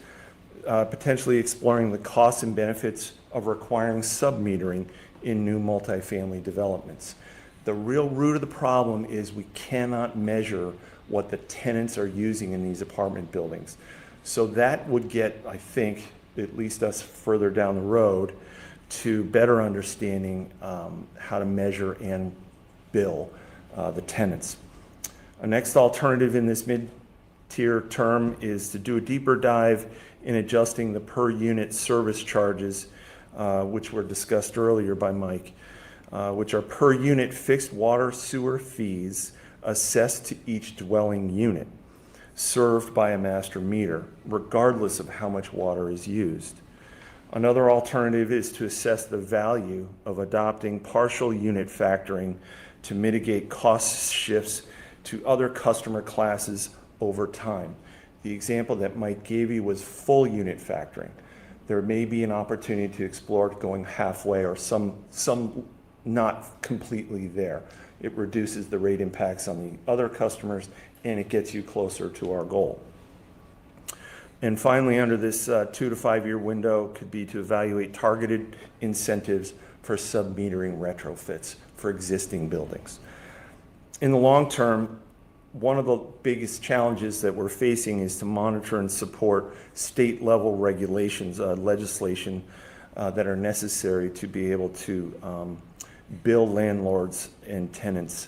potentially exploring the costs and benefits of requiring sub-metering in new multifamily developments. The real root of the problem is we cannot measure what the tenants are using in these apartment buildings. So that would get, I think, at least us further down the road to better understanding how to measure and bill the tenants. A next alternative in this mid-tier term is to do a deeper dive in adjusting the per unit service charges, which were discussed earlier by Mike, which are per unit fixed water sewer fees assessed to each dwelling unit served by a master meter, regardless of how much water is used. Another alternative is to assess the value of adopting partial unit factoring to mitigate cost shifts to other customer classes over time. The example that Mike gave you was full unit factoring. There may be an opportunity to explore going halfway, or some not completely there. It reduces the rate impacts on the other customers, and it gets you closer to our goal. And finally, under this 2 to 5 year window, could be to evaluate targeted incentives for sub-metering retrofits for existing buildings. In the long term, one of the biggest challenges that we're facing is to monitor and support state-level regulations, legislation that are necessary to be able to bill landlords and tenants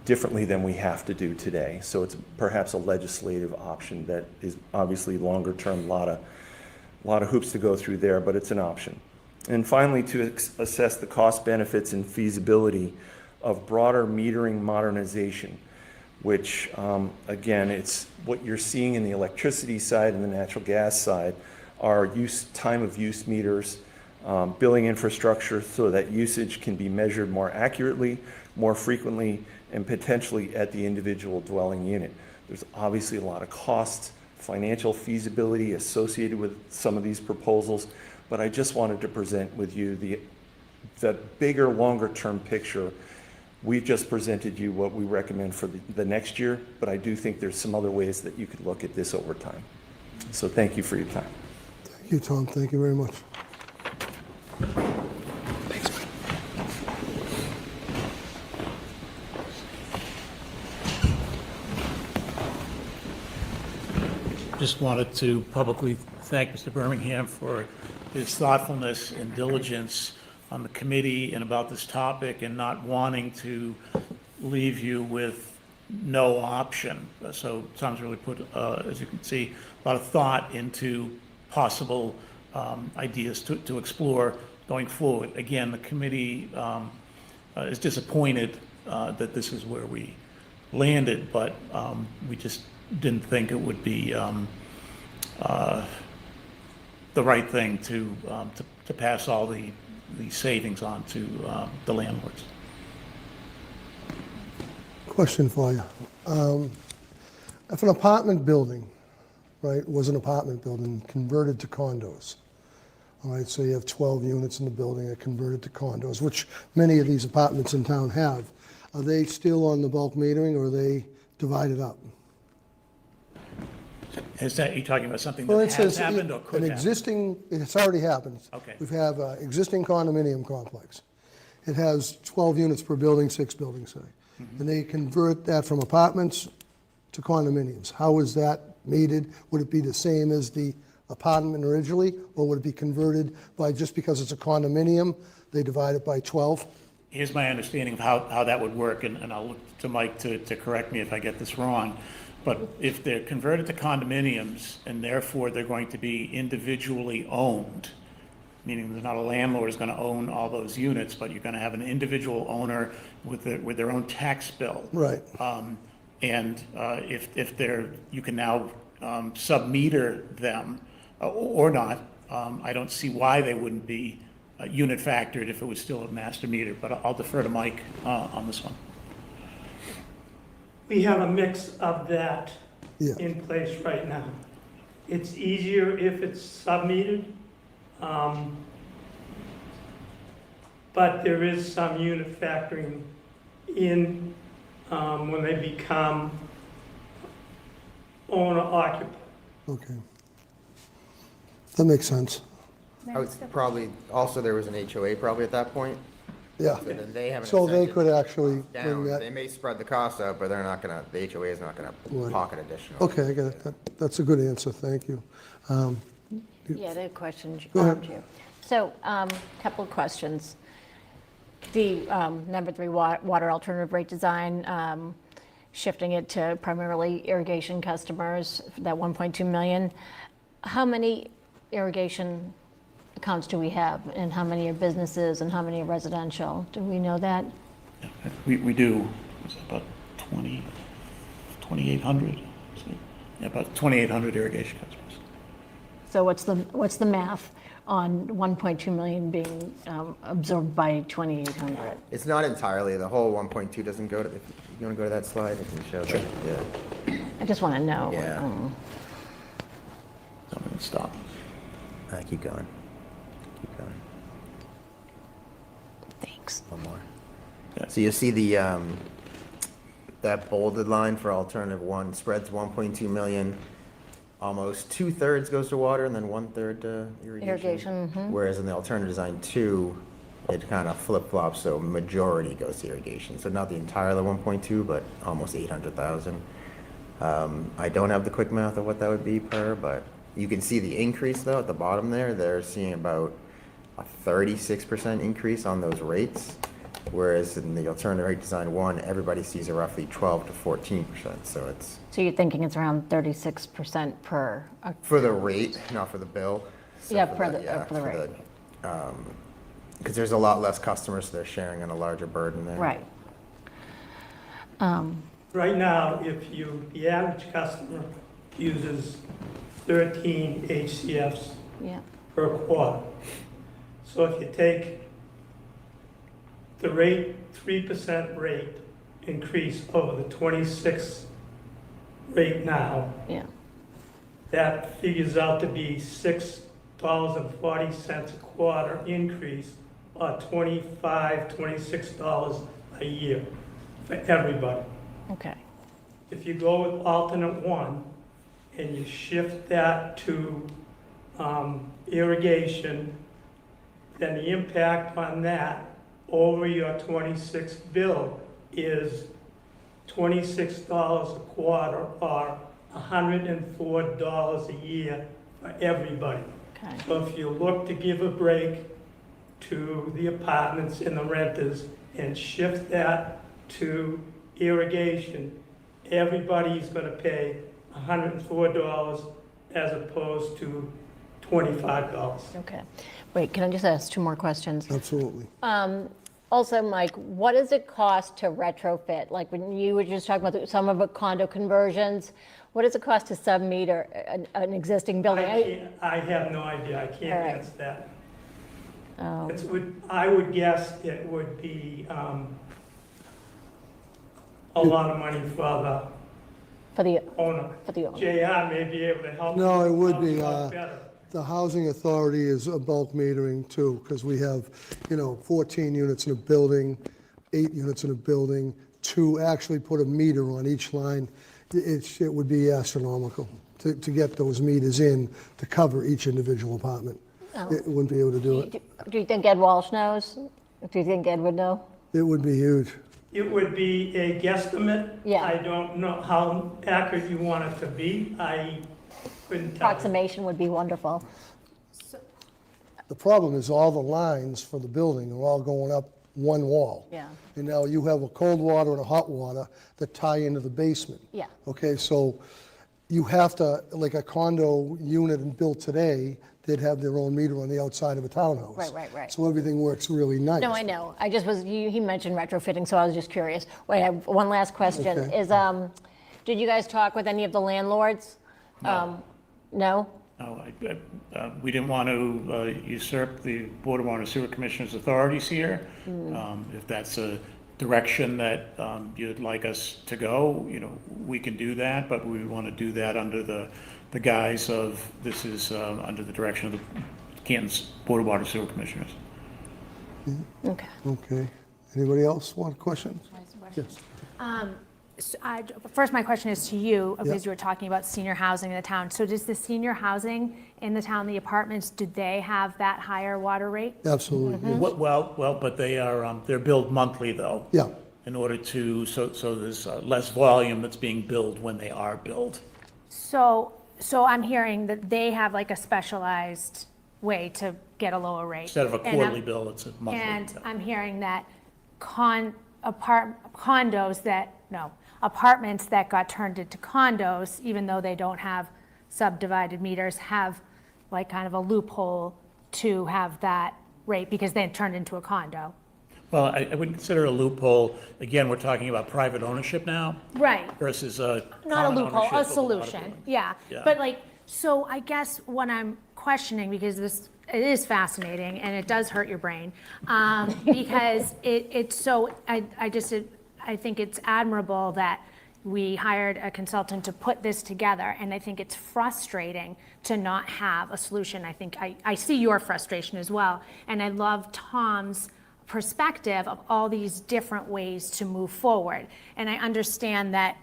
differently than we have to do today. So it's perhaps a legislative option that is obviously longer term, a lot of hoops to go through there, but it's an option. And finally, to assess the cost benefits and feasibility of broader metering modernization, which again, it's what you're seeing in the electricity side and the natural gas side are time of use meters, billing infrastructure so that usage can be measured more accurately, more frequently, and potentially at the individual dwelling unit. There's obviously a lot of costs financial feasibility associated with some of these proposals, but I just wanted to present with you the bigger, longer-term picture. We've just presented you what we recommend for the next year, but I do think there's some other ways that you could look at this over time. So thank you for your time. Thank you, Tom. Thank you very much. Just wanted to publicly thank Mr. Birmingham for his thoughtfulness and diligence on the committee and about this topic, and not wanting to leave you with no option. So Tom's really put, as you can see, a lot of thought into possible ideas to explore going forward. Again, the committee is disappointed that this is where we landed, but we just didn't think it would be the right thing to pass all the savings on to the landlords. Question for you. If an apartment building, right, was an apartment building converted to condos, all right, so you have 12 units in the building that converted to condos, which many of these apartments in town have, are they still on the bulk metering, or are they divided up? Is that, you talking about something For that has instance, happened or could an happen? existing, it's already happened. Okay. We have an existing condominium complex. It has 12 units per building, 6 buildings, say. Mm-hmm. And they convert that from apartments to condominiums. How is that meted? Would it be the same as the apartment originally, or would it be converted by, just because it's a condominium, they divide it by 12? Here's my understanding of how that would work, and I'll look to Mike to correct me if I get this wrong. But if they're converted to condominiums, and therefore they're going to be individually owned, meaning there's not a landlord is going to own all those units, but you're going to have an individual owner with their own tax bill. Right. And if they're, you can now sub-meter them or not. I don't see why they wouldn't be unit factored if it was still a master meter, but I'll defer to Mike on this one. We have a mix of that Yeah. in place right now. It's easier if it's sub-metered, but there is some unit factoring in when they become owner-occupied. Okay. That makes sense. I would probably, also there was an HOA probably at that point. Yeah. So then they have an So they incentive could actually bring down. They that. may spread the cost out, but they're not gonna, the HOA is not gonna Right. pocket additional. Okay, I get it. That's a good answer. Thank you. Yeah, the question, Go ahead. Chair. So, couple of questions. The number 3 water alternative rate design, shifting it to primarily irrigation customers, that 1.2 million. How many irrigation accounts do we have, and how many are businesses, and how many are residential? Do we know that? We do, it's about 2,800, yeah, about 2,800 irrigation customers. So what's the math on 1.2 million being absorbed by 2,800? It's not entirely, the whole 1.2 doesn't go to, if you wanna go to that slide, I can show that, yeah. I just want to know. Yeah. So I'm gonna stop. Keep going. Keep going. Thanks. One more. Yeah. So you see the, that bolded line for alternative 1 spreads 1.2 million. Almost 2/3 goes to water and then 1/3 to irrigation. Irrigation, mhm. Whereas in the alternative design 2, it kind of flip-flops, so majority goes to irrigation. So not the entire 1.2, but almost 800,000. I don't have the quick math of what that would be per, but you can see the increase though at the bottom there. They're seeing about a 36% increase on those rates. Whereas in the alternative rate design 1, everybody sees a roughly 12 to 14%. So it's So you're thinking it's around 36% per? for the rate, not for the bill. So Yeah, for for that, the- for the rate. Because there's a lot less customers, so they're sharing on a larger burden there. Right. Right now, the average customer uses 13 HCFs Yeah. per quarter. So if you take the rate, 3% rate increase over the 26 rate now, Yeah. that figures out to be $6.40 a quarter increase, or $26 a year for everybody. Okay. If you go with alternate one and you shift that to irrigation, then the impact on that over your 26 bill is $26 a quarter, or $104 a year for everybody. Okay. So if you look to give a break to the apartments and the renters and shift that to irrigation, everybody's gonna pay $104 as opposed to $25. Okay. Wait, can I just ask 2 more questions? Absolutely. Also, Mike, what does it cost to retrofit? Like when you were just talking about some of the condo conversions, what does it cost to sub-meter an existing building? I have no idea, I can't All right. answer that. Oh, I would guess it would be a lot of money for for the the owner. owner. JR may be able to help. No, it would help be, you out better. The housing authority is a bulk metering too, because we have, 14 units in a building, 8 units in a building, to actually put a meter on each line. It would be astronomical to get those meters in to cover each individual apartment. It wouldn't be able to do it. Do you think Ed Walsh knows? Do you think Ed would know? It would be huge. It would be a guesstimate. Yeah. I don't know how accurate you want it to be. I couldn't tell you. Approximation would be wonderful. The problem is all the lines for the building are all going up one wall. Yeah. And now you have a cold water and a hot water that tie into the basement. Yeah. Okay, so you have to, like a condo unit built today, they'd have their own meter on the outside of a townhouse. Right. So everything works really nice. No, I know. I just was, he mentioned retrofitting, so I was just curious. Wait, I have one last question. Okay. Is, did you guys talk with any of the landlords? No. No? No, we didn't want to usurp the Board of Water and Sewer Commissioners' authorities here. If that's a direction that you'd like us to go, we can do that, but we want to do that under the guise of, this is under the direction of the Canton's Board of Water and Sewer Commissioners. Okay. Okay. Anybody else want a question? Yes. So first, my question is to you, because Yep. you were talking about senior housing in the town. So does the senior housing in the town, the apartments, do they have that higher water rate? Absolutely. yes. Well, but they are, they're billed monthly, though. Yeah. In order to, so there's less volume that's being billed when they are billed. So I'm hearing that they have like a specialized way to get a lower rate. Instead of a And I'm- quarterly bill, it's a monthly. And I'm hearing that apartments that got turned into condos, even though they don't have subdivided meters, have like kind of a loophole to have that rate because they turned into a condo. Well, I wouldn't consider a loophole. Again, we're talking about private ownership now Right. versus Not a common loophole, ownership a of lot of solution, buildings. yeah. Yeah. But like, so I guess what I'm questioning, because it is fascinating and it does hurt your brain, because it's so, I think it's admirable that we hired a consultant to put this together, and I think it's frustrating to not have a solution. I think I see your frustration as well, and I love Tom's perspective of all these different ways to move forward. And I understand that,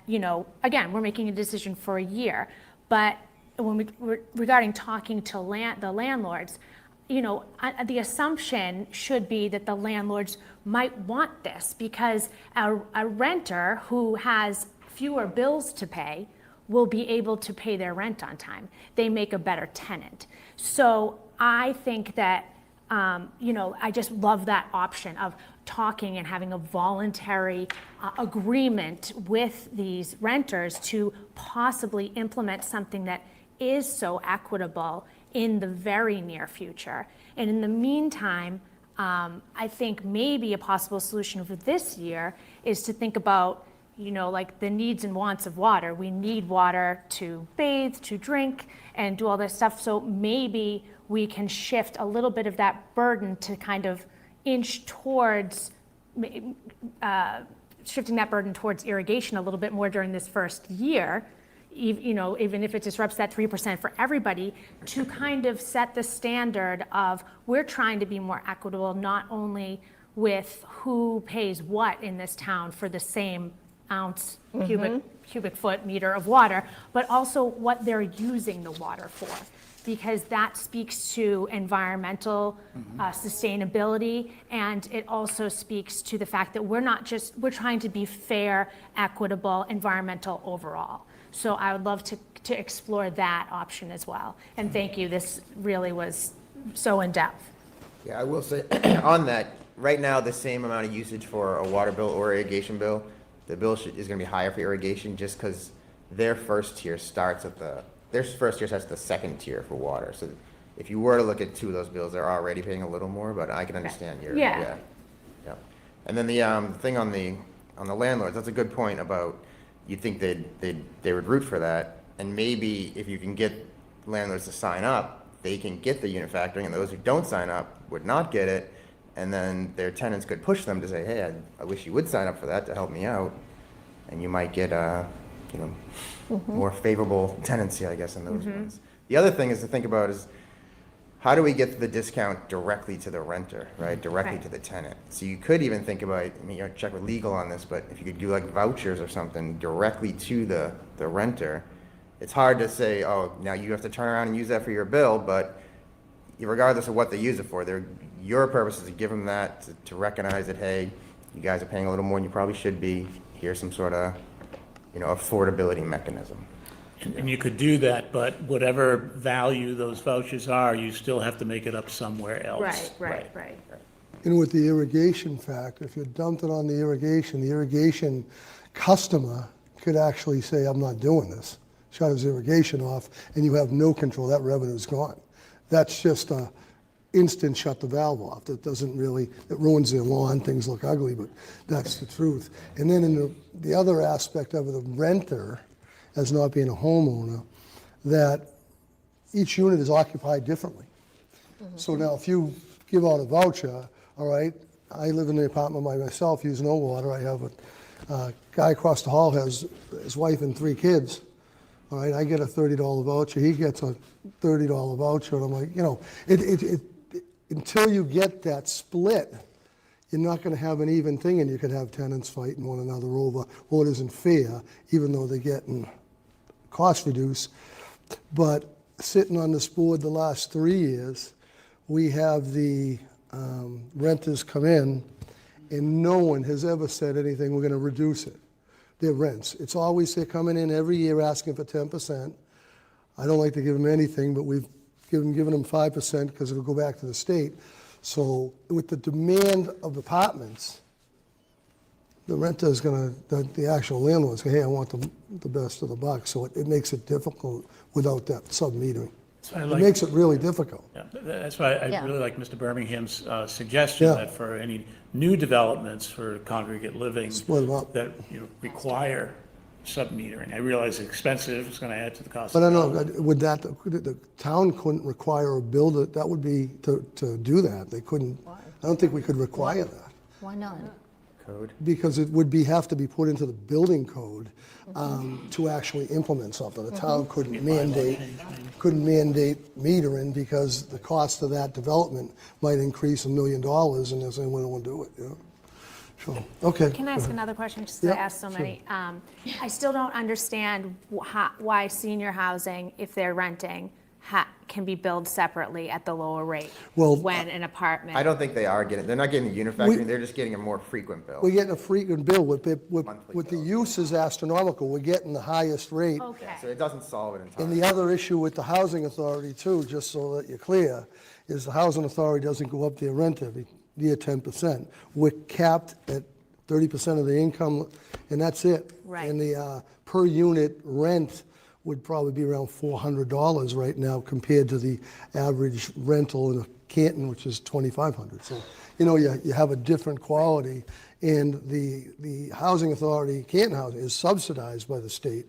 again, we're making a decision for a year, but regarding talking to the landlords, the assumption should be that the landlords might want this, because a renter who has fewer bills to pay will be able to pay their rent on time. They make a better tenant. So I think that, I just love that option of talking and having a voluntary agreement with these renters to possibly implement something that is so equitable in the very near future. And in the meantime, I think maybe a possible solution for this year is to think about, like the needs and wants of water. We need water to bathe, to drink, and do all this stuff. So maybe we can shift a little bit of that burden to kind of inch towards, shifting that burden towards irrigation a little bit more during this first year, even if it disrupts that 3% for everybody, to kind of set the standard of we're trying to be more equitable, not only with who pays what in this town for the same ounce, cubic foot meter of water, but also what they're using the water for. Because that speaks to environmental sustainability, and it also speaks to the fact that we're trying to be fair, equitable, environmental overall. So I would love to explore that option as well. And thank you, this really was so in-depth. Yeah, I will say on that, right now, the same amount of usage for a water bill or irrigation bill, the bill is gonna be higher for irrigation just because their first tier starts at their first tier starts at the second tier for water. So if you were to look at two of those bills, they're already paying a little more, but I can understand your, Yeah. Yeah. And then the thing on the landlords, that's a good point about, you'd think they would root for that. And maybe if you can get landlords to sign up, they can get the unit factoring, and those who don't sign up would not get it. And then their tenants could push them to say, hey, I wish you would sign up for that to help me out. And you might get more favorable tenancy, I guess, in those ones. The other thing is to think about is, how do we get the discount directly to the renter, right? Directly to the tenant. So you could even think about, I mean, you have to check with legal on this, but if you could do like vouchers or something directly to the renter, it's hard to say, oh, now you have to turn around and use that for your bill, but regardless of what they use it for, your purpose is to give them that, to recognize that, hey, you guys are paying a little more than you probably should be. Here's some sort of, affordability mechanism. And you could do that, but whatever value those vouchers are, you still have to make it up somewhere else. Right. And with the irrigation factor, if you dumped it on the irrigation customer could actually say, I'm not doing this, shut his irrigation off, and you have no control, that revenue's gone. That's just a instant shut the valve off. That doesn't really, it ruins their lawn, things look ugly, but that's the truth. And then in the other aspect of it, the renter, as not being a homeowner, that each unit is occupied differently. So now if you give out a voucher, all right, I live in the apartment by myself, use no water, I have a guy across the hall has his wife and 3 kids, all right, I get a $30 voucher, he gets a $30 voucher, and I'm like, until you get that split, you're not going to have an even thing, and you could have tenants fighting one another over, well, it isn't fair, even though they're getting cost reduced. But sitting on this board the last 3 years, we have the renters come in, and no one has ever said anything, we're going to reduce it, their rents. It's always they're coming in every year asking for 10%. I don't like to give them anything, but we've given them 5% because it'll go back to the state. So with the demand of apartments, the renter is going to, the actual landlord is going to, hey, I want the best of the buck. So it makes it difficult without that sub-metering. It makes it really difficult. Yeah, that's why I Yeah. really like Mr. Birmingham's suggestion Yeah. that for any new developments for congregate living, Split 'em up. that require sub-metering. I realize it's expensive, it's going to add to the cost. But I of know, development. would the town couldn't require a builder, that would be to do that. They couldn't, I don't think we could require that. Why not? Code. Because it would have to be put into the building code to actually implement something. The town couldn't mandate metering because the cost of that development might increase $1 million, and they're saying, we don't want to do it, So, okay. Can I ask another question, just Yeah, to ask so sure. many? I still don't understand why senior housing, if they're renting, can be billed separately at the lower rate Well, when an apartment. I don't think they're not getting the unit factoring, they're just getting a more frequent bill. We're getting a frequent bill with the Monthly use is astronomical. We're getting the highest rate. Okay. So it doesn't solve it entirely. And the other issue with the housing authority too, just so that you're clear, is the housing authority doesn't go up their rent every year 10%. We're capped at 30% of the income, and that's it. Right. And the per unit rent would probably be around $400 right now compared to the average rental in a Canton, which is $2,500. So, you have a different quality, and the housing authority, Canton Housing, is subsidized by the state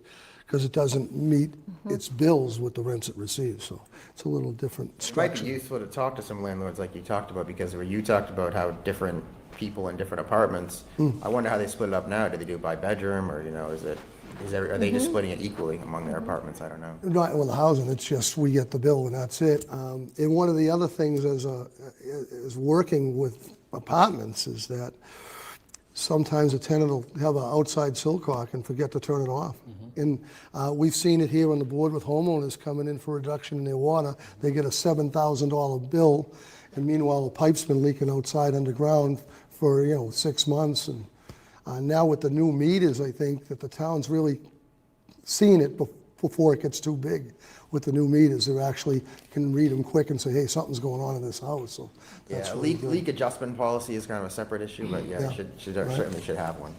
because it doesn't meet its bills with the rents it receives. So it's a little different It might be structure. useful to talk to some landlords like you talked about, because where you talked about how different people in different apartments, I wonder how they split it up now. Do they do it by bedroom, or, is it Are they just splitting it equally among their apartments? I don't know. Not with the housing, it's just we get the bill and that's it. And one of the other things is working with apartments is that sometimes a tenant will have an outside silcock and forget to turn it off. And we've seen it here on the board with homeowners coming in for reduction in their water. They get a $7,000 bill, and meanwhile the pipe's been leaking outside underground for 6 months. And now with the new meters, I think that the town's really seen it before it gets too big. With the new meters, they actually can read them quick and say, hey, something's going on in this house. So that's Yeah, really good. leak adjustment policy is kind of a separate issue, but yeah, Yeah. certainly should have one.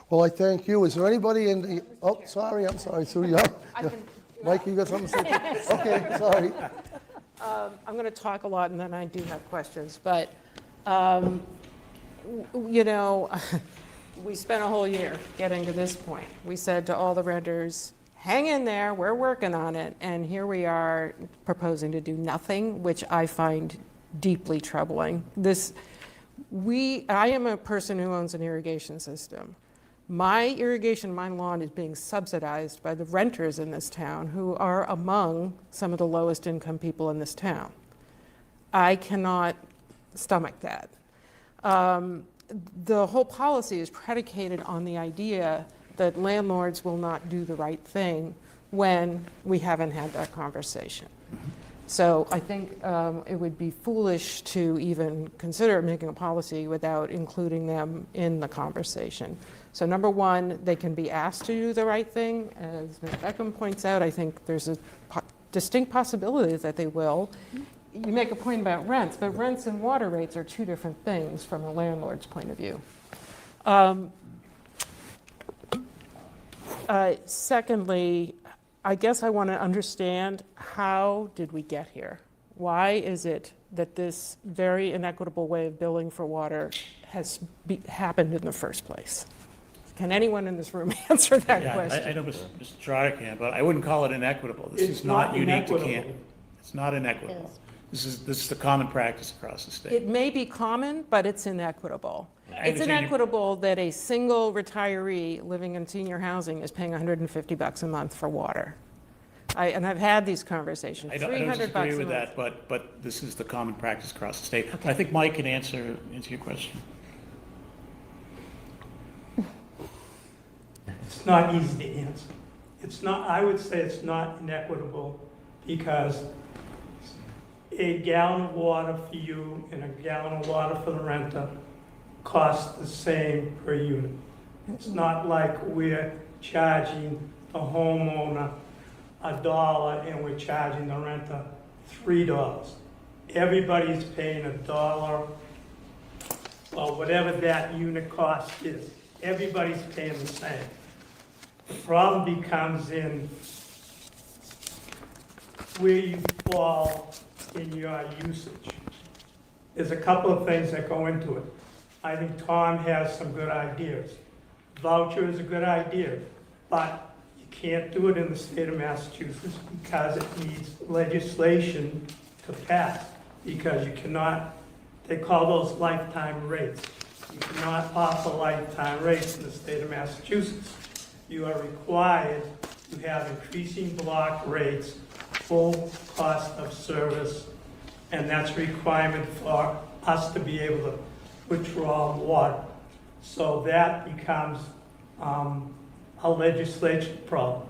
Well, I thank you. Is there anybody in the, oh, sorry, I'm sorry, Sue, Mike, you got something to say? Okay, sorry. I'm going to talk a lot, and then I do have questions, but, we spent a whole year getting to this point. We said to all the renters, hang in there, we're working on it, and here we are proposing to do nothing, which I find deeply troubling. I am a person who owns an irrigation system. My irrigation, my lawn is being subsidized by the renters in this town, who are among some of the lowest income people in this town. I cannot stomach that. The whole policy is predicated on the idea that landlords will not do the right thing when we haven't had that conversation. So I think it would be foolish to even consider making a policy without including them in the conversation. So number one, they can be asked to do the right thing. As Ms. Beckham points out, I think there's a distinct possibility that they will. You make a point about rents, but rents and water rates are two different things from a landlord's point of view. Secondly, I guess I want to understand, how did we get here? Why is it that this very inequitable way of billing for water has happened in the first place? Can anyone in this room answer that question? I know Mr. Trotter can, but I wouldn't call it inequitable. This is not unique to Canton. It's not inequitable. This is the common practice across the state. It may be common, but it's inequitable. I It's understand you- inequitable that a single retiree living in senior housing is paying $150 a month for water. And I've had these conversations. I don't $300 disagree a with month. that, but this is the common practice across the state. I think Mike can answer your question. It's not easy to answer. It's not, I would say it's not inequitable because a gallon of water for you and a gallon of water for the renter cost the same per unit. It's not like we're charging the homeowner $1 and we're charging the renter $3. Everybody's paying $1, or whatever that unit cost is. Everybody's paying the same. The problem becomes in where you fall in your usage. There's a couple of things that go into it. I think Tom has some good ideas. Voucher is a good idea, but you can't do it in the state of Massachusetts because it needs legislation to pass, because you cannot, they call those lifetime rates. You cannot offer lifetime rates in the state of Massachusetts. You are required to have increasing block rates, full cost of service, and that's a requirement for us to be able to withdraw water. So that becomes a legislation problem.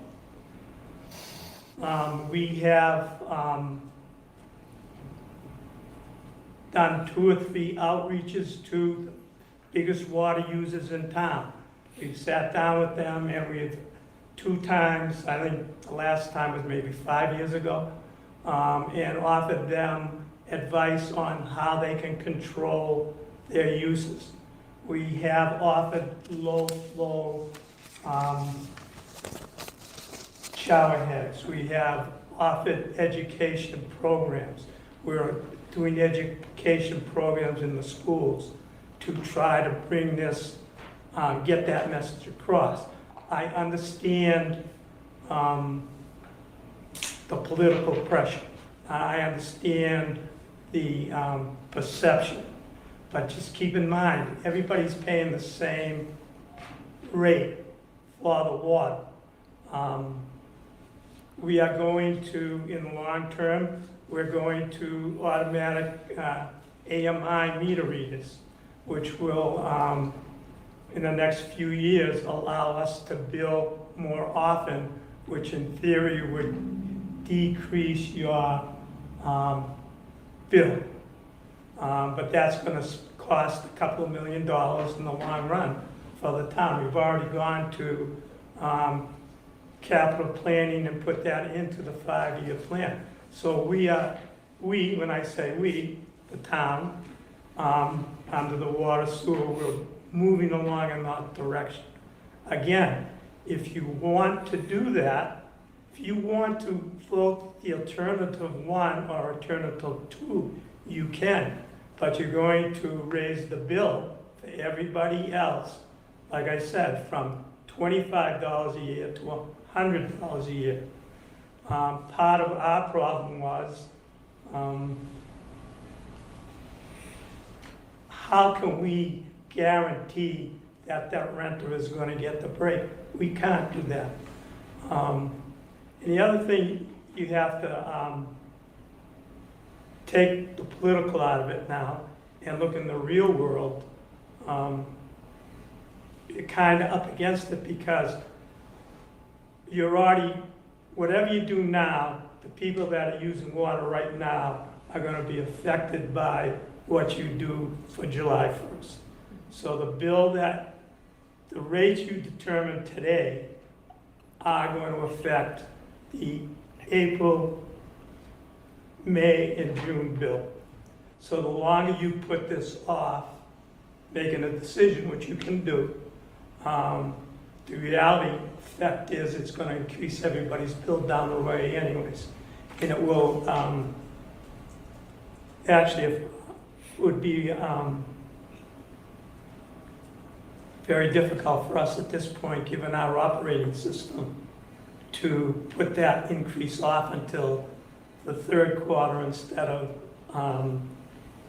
We have done 2 or 3 outreaches to the biggest water users in town. We've sat down with them and we've 2 times, I think the last time was maybe 5 years ago, and offered them advice on how they can control their uses. We have offered low flow shower heads. We have offered education programs. We're doing education programs in the schools to try to bring this, get that message across. I understand the political pressure. I understand the perception. But just keep in mind, everybody's paying the same rate for the water. We are going to, in the long term, we're going to automatic AMI meter readers, which will, in the next few years, allow us to bill more often, which in theory would decrease your bill. But that's going to cost a couple of $1 million in the long run for the town. We've already gone to capital planning and put that into the 5-year plan. So when I say we, the town, under the water sewer, we're moving along in that direction. Again, if you want to do that, if you want to vote the alternative 1 or alternative 2, you can, but you're going to raise the bill for everybody else, like I said, from $25 a year to $100 a year. Part of our problem was, how can we guarantee that that renter is going to get the break? We can't do that. And the other thing, you have to take the political out of it now and look in the real world. You're kind of up against it because you're already, whatever you do now, the people that are using water right now are going to be affected by what you do for July 1st. So the bill that, the rates you determine today are going to affect the April, May, and June bill. So the longer you put this off, making a decision, which you can do, the reality effect is it's going to increase everybody's bill down the way anyways. And it will, actually, it would be very difficult for us at this point, given our operating system, to put that increase off until the 3rd quarter instead of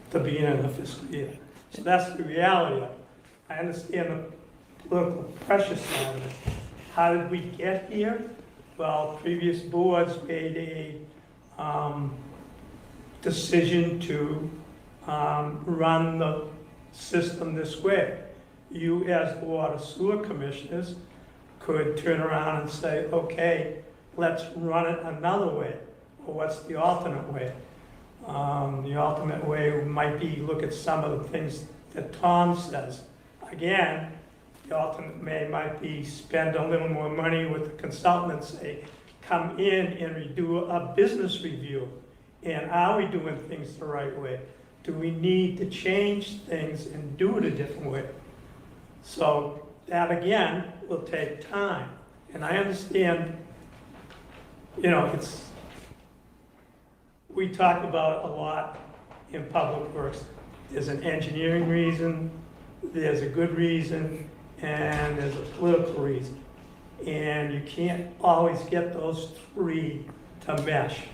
the beginning of the fiscal year. So that's the reality of it. I understand the political pressure side of it. How did we get here? Well, previous boards made a decision to run the system this way. You, as the water sewer commissioners, could turn around and say, okay, let's run it another way. Well, what's the alternate way? The alternate way might be look at some of the things that Tom says. Again, the alternate way might be spend a little more money with the consultant and say, come in and do a business review. And are we doing things the right way? Do we need to change things and do it a different way? So that, again, will take time. And I understand, you know, we talk about a lot in public works. There's an engineering reason, there's a good reason, and there's a political reason. And you can't always get those 3 to mesh.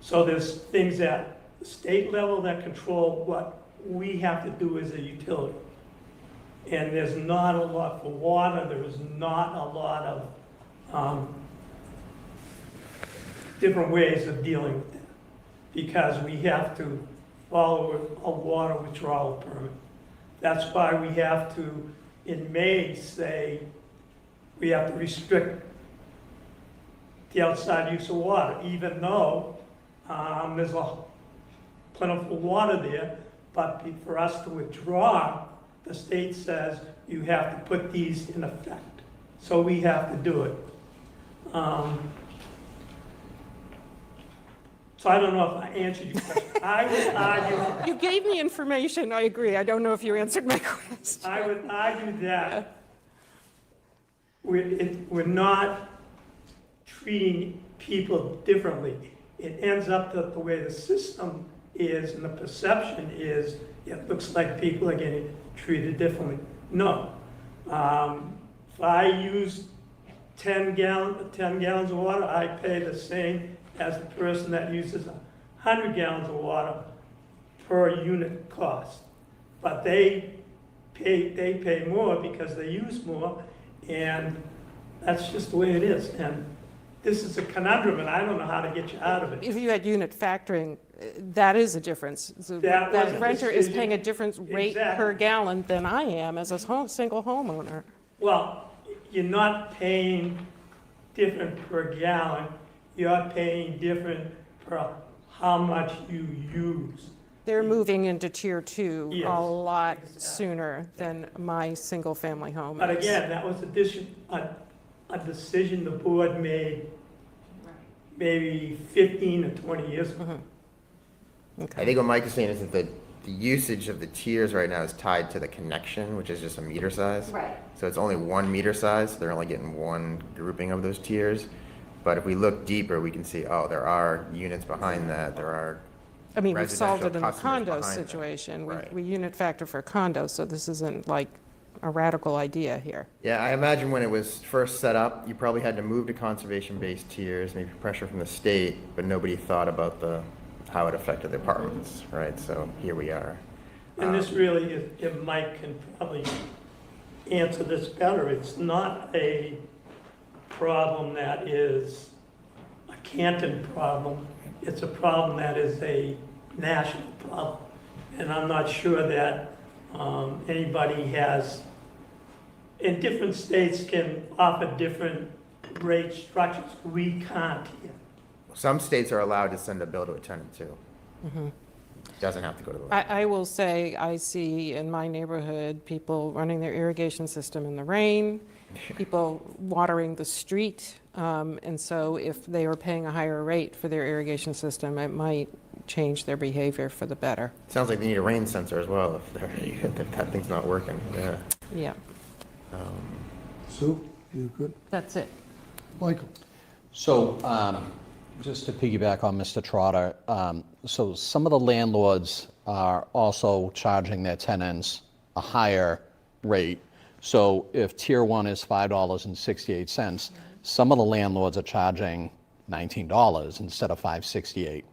So there's things at the state level that control what we have to do as a utility. And there's not a lot for water, there is not a lot of different ways of dealing with that. Because we have to follow a water withdrawal permit. That's why we have to, in May, say we have to restrict the outside use of water, even though there's a plentiful water there. But for us to withdraw, the state says you have to put these in effect. So we have to do it. So I don't know if I answered your question. I would argue. You gave me information, I agree. I don't know if you answered my question. I would argue that we're not treating people differently. It ends up that the way the system is and the perception is, it looks like people are getting treated differently. No. If I use 10 gallons of water, I pay the same as the person that uses 100 gallons of water per unit cost. But they they pay more because they use more, and that's just the way it is. And this is a conundrum, and I don't know how to get you out of it. If you had unit factoring, that is a difference. So That was a that renter is decision. paying a different rate per Exactly. gallon than I am as a single homeowner. Well, you're not paying different per gallon, you're paying different per how much you use. They're moving into tier 2 Yes, a lot sooner than my single-family home But is. again, that was a decision the board made maybe 15 or 20 years ago. I think what Mike is saying is that the usage of the tiers right now is tied to the connection, which is just a meter size. Right. So it's only one meter size, so they're only getting one grouping of those tiers. But if we look deeper, we can see, oh, there are units behind that, there are I mean, we've solved it in the residential condo customers behind that. situation. Right. We unit factor for condos, so this isn't like a radical idea here. Yeah, I imagine when it was first set up, you probably had to move to conservation-based tiers, maybe pressure from the state, but nobody thought about how it affected the apartments, right? So here we are. And this really is, if Mike can probably answer this better, it's not a problem that is a Canton problem. It's a problem that is a national problem. And I'm not sure that anybody has, and different states can offer different rate structures. We can't here. Some states are allowed to send a bill to a tenant too. Doesn't have to go to the. I will say, I see in my neighborhood, people running their irrigation system in the rain, people watering the street. And so if they are paying a higher rate for their irrigation system, it might change their behavior for the better. Sounds like they need a rain sensor as well if that thing's not working, yeah. Yeah, Sue, you good? that's it. Michael? So, just to piggyback on Mr. Trotter, so some of the landlords are also charging their tenants a higher rate. So if tier 1 is $5.68, some of the landlords are charging $19 instead of $5.68.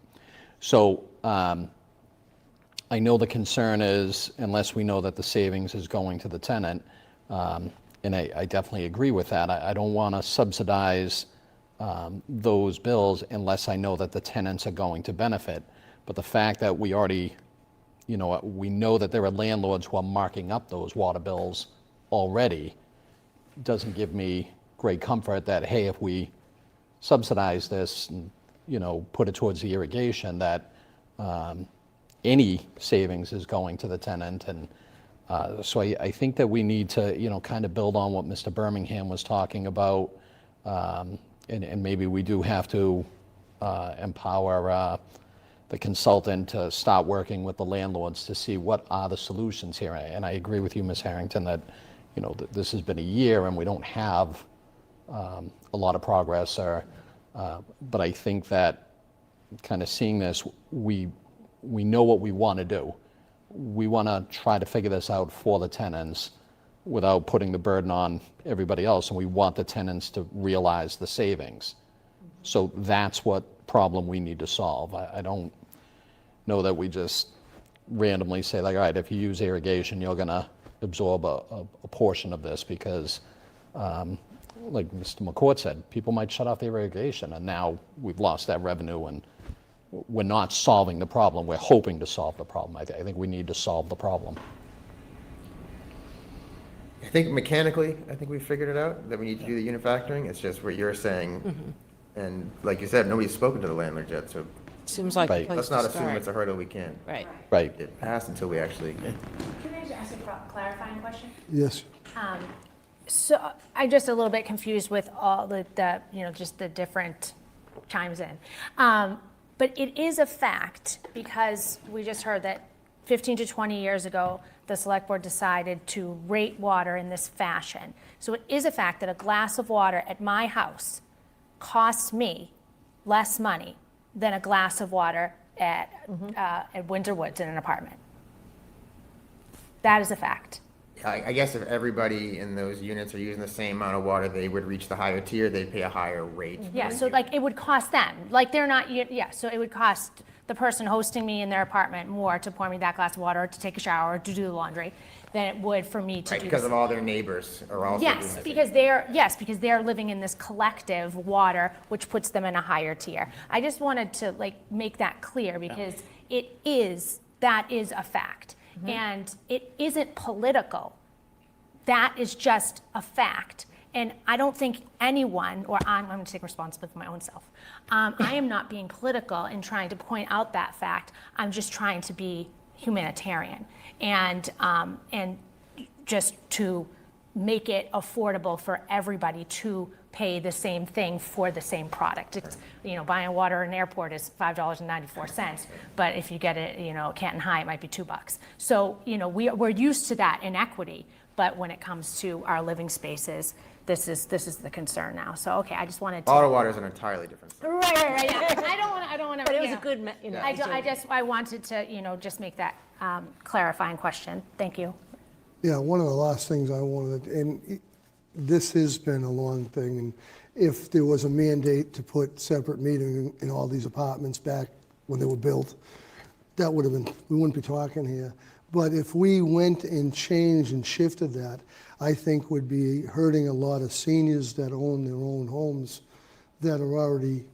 So I know the concern is, unless we know that the savings is going to the tenant, and I definitely agree with that. I don't want to subsidize those bills unless I know that the tenants are going to benefit. But the fact that we already, we know that there are landlords who are marking up those water bills already doesn't give me great comfort that, hey, if we subsidize this and, put it towards the irrigation, that any savings is going to the tenant. And so I think that we need to, kind of build on what Mr. Birmingham was talking about. And maybe we do have to empower the consultant to start working with the landlords to see what are the solutions here. And I agree with you, Ms. Harrington, that that this has been a year and we don't have a lot of progress. But I think that kind of seeing this, we know what we want to do. We want to try to figure this out for the tenants without putting the burden on everybody else, and we want the tenants to realize the savings. So that's what problem we need to solve. I don't know that we just randomly say, like, all right, if you use irrigation, you're going to absorb a portion of this, because like Mr. McCourt said, people might shut off their irrigation, and now we've lost that revenue, and we're not solving the problem. We're hoping to solve the problem. I think we need to solve the problem. I think mechanically, we figured it out, that we need to do the unit factoring. It's just what you're saying. And like you said, nobody's spoken to the landlord yet, so Seems like Right. a place let's to not assume start. it's a hurdle we can't Right. Right. get past until we actually. Can I just ask a clarifying question? Yes. So I'm just a little bit confused with all the just the different chimes in. But it is a fact, because we just heard that 15 to 20 years ago, the select board decided to rate water in this fashion. So it is a fact that a glass of water at my house costs me less money than a glass of water at Windsor Woods in an apartment. That is a fact. I guess if everybody in those units are using the same amount of water, they would reach the higher tier, they'd pay a higher rate. Yeah, so like it would cost them, like they're not, yeah, so it would cost the person hosting me in their apartment more to pour me that glass of water, to take a shower, to do the laundry, than it would for me to Right, do because this. of all their neighbors are also doing Yes, that. because they're living in this collective water, which puts them in a higher tier. I just wanted to like make that clear because that is a fact. And it isn't political. That is just a fact. And I don't think anyone, or I'm going to take responsibility for my own self. I am not being political in trying to point out that fact. I'm just trying to be humanitarian and just to make it affordable for everybody to pay the same thing for the same product. It's, buying water in an airport is $5.94, but if you get it, Canton High, it might be $2. So, we're used to that inequity, but when it comes to our living spaces, this is the concern now. So, okay, I just wanted to. Bottled water is an entirely different story. Right, yeah. I don't want to. But it was a good, I wanted to, just make that clarifying question. Thank you. Yeah, one of the last things I wanted, and this has been a long thing, and if there was a mandate to put separate metering in all these apartments back when they were built, that would have been, we wouldn't be talking here. But if we went and changed and shifted that, I think would be hurting a lot of seniors that own their own homes that are already,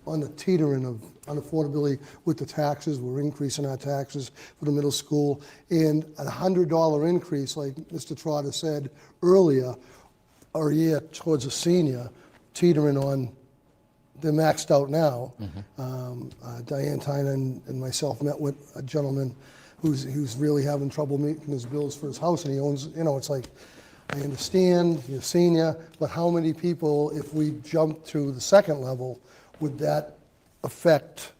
on the teetering of unaffordability with the taxes. We're increasing our taxes for the middle school. And a $100 increase, like Mr. Trotter said earlier, a year towards a senior, teetering on, they're maxed out now. Diane Tynan and myself met with a gentleman who's really having trouble making his bills for his house, and he owns, it's like, I understand you're a senior, but how many people, if we jump to the second level, would that affect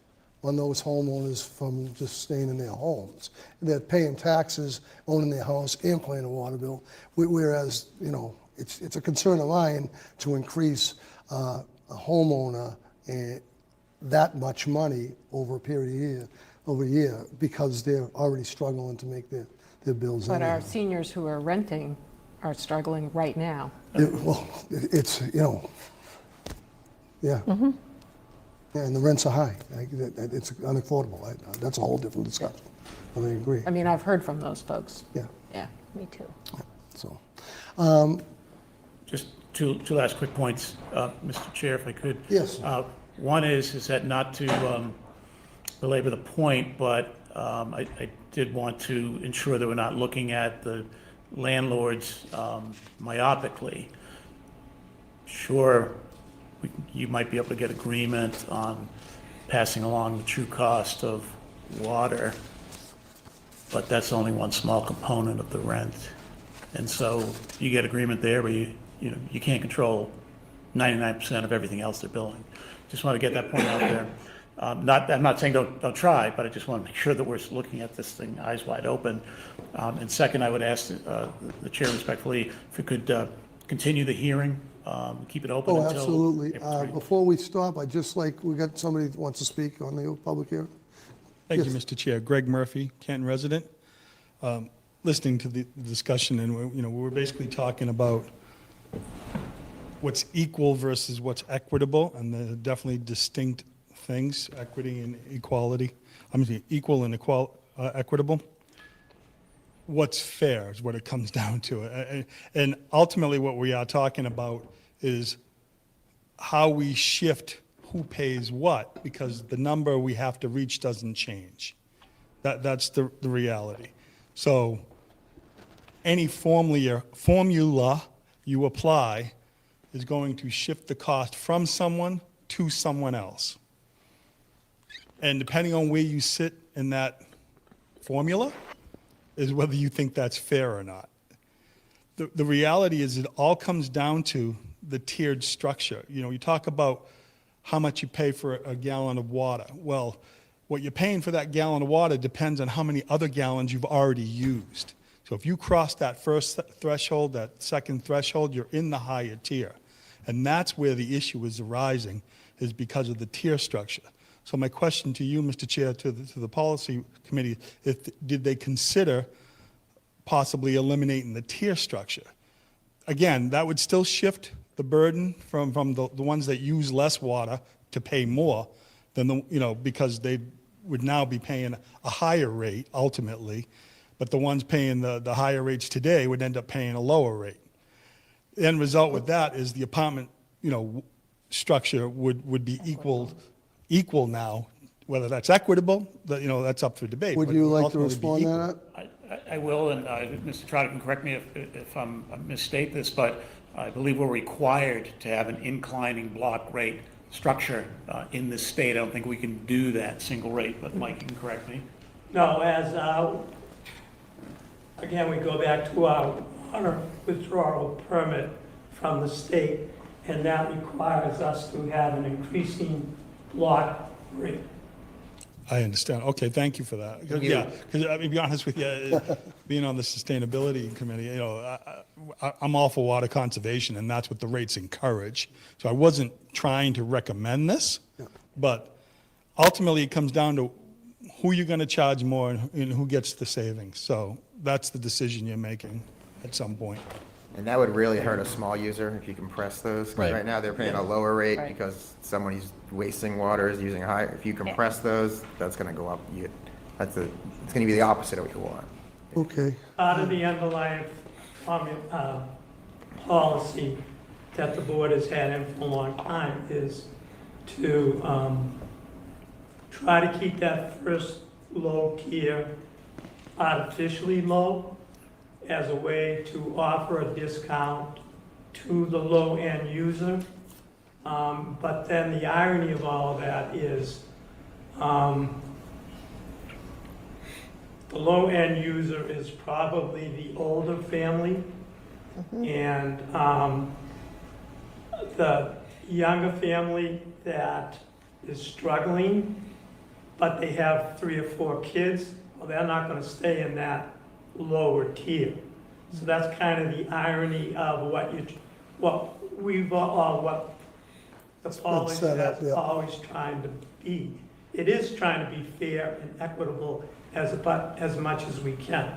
on those homeowners from just staying in their homes? They're paying taxes, owning their house, and paying a water bill, whereas, it's a concern of mine to increase a homeowner that much money over a period of a year, because they're already struggling to make their bills. But anyhow. our seniors who are renting are struggling right now. It's, yeah. Yeah, and the rents are high. It's unaffordable. That's a whole different discussion. I agree. I mean, I've heard from those folks. Yeah. Yeah. Me too. So, Just two last quick points, Mr. Chair, if I could. Yes. One is that not to belabor the point, but I did want to ensure that we're not looking at the landlords myopically. Sure, you might be able to get agreement on passing along the true cost of water, but that's only one small component of the rent. And so you get agreement there, but you can't control 99% of everything else they're billing. Just want to get that point out there. I'm not saying don't try, but I just want to make sure that we're looking at this thing eyes wide open. And second, I would ask the chair respectfully if we could continue the hearing, keep it open oh, until. absolutely. April 20th. Before we stop, we got somebody that wants to speak on the public hearing. Thank you, Yes. Mr. Chair. Greg Murphy, Canton resident. Listening to the discussion, and we're basically talking about what's equal versus what's equitable, and they're definitely distinct things, equity and equality. Equal and equitable. What's fair is what it comes down to. And ultimately, what we are talking about is how we shift who pays what, because the number we have to reach doesn't change. That's the reality. So any formula you apply is going to shift the cost from someone to someone else. And depending on where you sit in that formula is whether you think that's fair or not. The reality is it all comes down to the tiered structure. You talk about how much you pay for a gallon of water. Well, what you're paying for that gallon of water depends on how many other gallons you've already used. So if you cross that first threshold, that second threshold, you're in the higher tier. And that's where the issue is arising, is because of the tier structure. So my question to you, Mr. Chair, to the policy committee, did they consider possibly eliminating the tier structure. Again, that would still shift the burden from the ones that use less water to pay more than because they would now be paying a higher rate ultimately, but the ones paying the higher rates today would end up paying a lower rate. The end result with that is the apartment, structure would be equal now. Whether that's equitable, that's up for debate. Would but you it would like to ultimately be respond equal. to that? I will, and Mr. Trotter can correct me if I misstate this, but I believe we're required to have an inclining block rate structure in this state. I don't think we can do that single rate, but Mike, you can correct me. No, again, we go back to our water withdrawal permit from the state, and that requires us to have an increasing block rate. I understand. Okay, thank you for that. Yeah, because to be honest with you, being on the sustainability committee, I'm all for water conservation, and that's what the rates encourage. So I wasn't trying to recommend this, but ultimately it comes down to who you're going to charge more and who gets the savings. So that's the decision you're making at some point. And that would really hurt a small user if you compress those. 'Cause Right. Right now, they're paying a lower rate Right. because someone who's wasting water is using higher. If you compress those, that's gonna go up. It's gonna be the opposite of what you want. Okay. Part of the underlying policy that the board has had in for a long time is to try to keep that first low tier artificially low as a way to offer a discount to the low-end user. But then the irony of all of that is the low-end user is probably the older family, and the younger family that is struggling, but they have 3 or 4 kids, well, they're not going to stay in that lower tier. So that's kind of the irony of what the policy set up, that's yeah. always trying to be. It is trying to be fair and equitable as much as we can.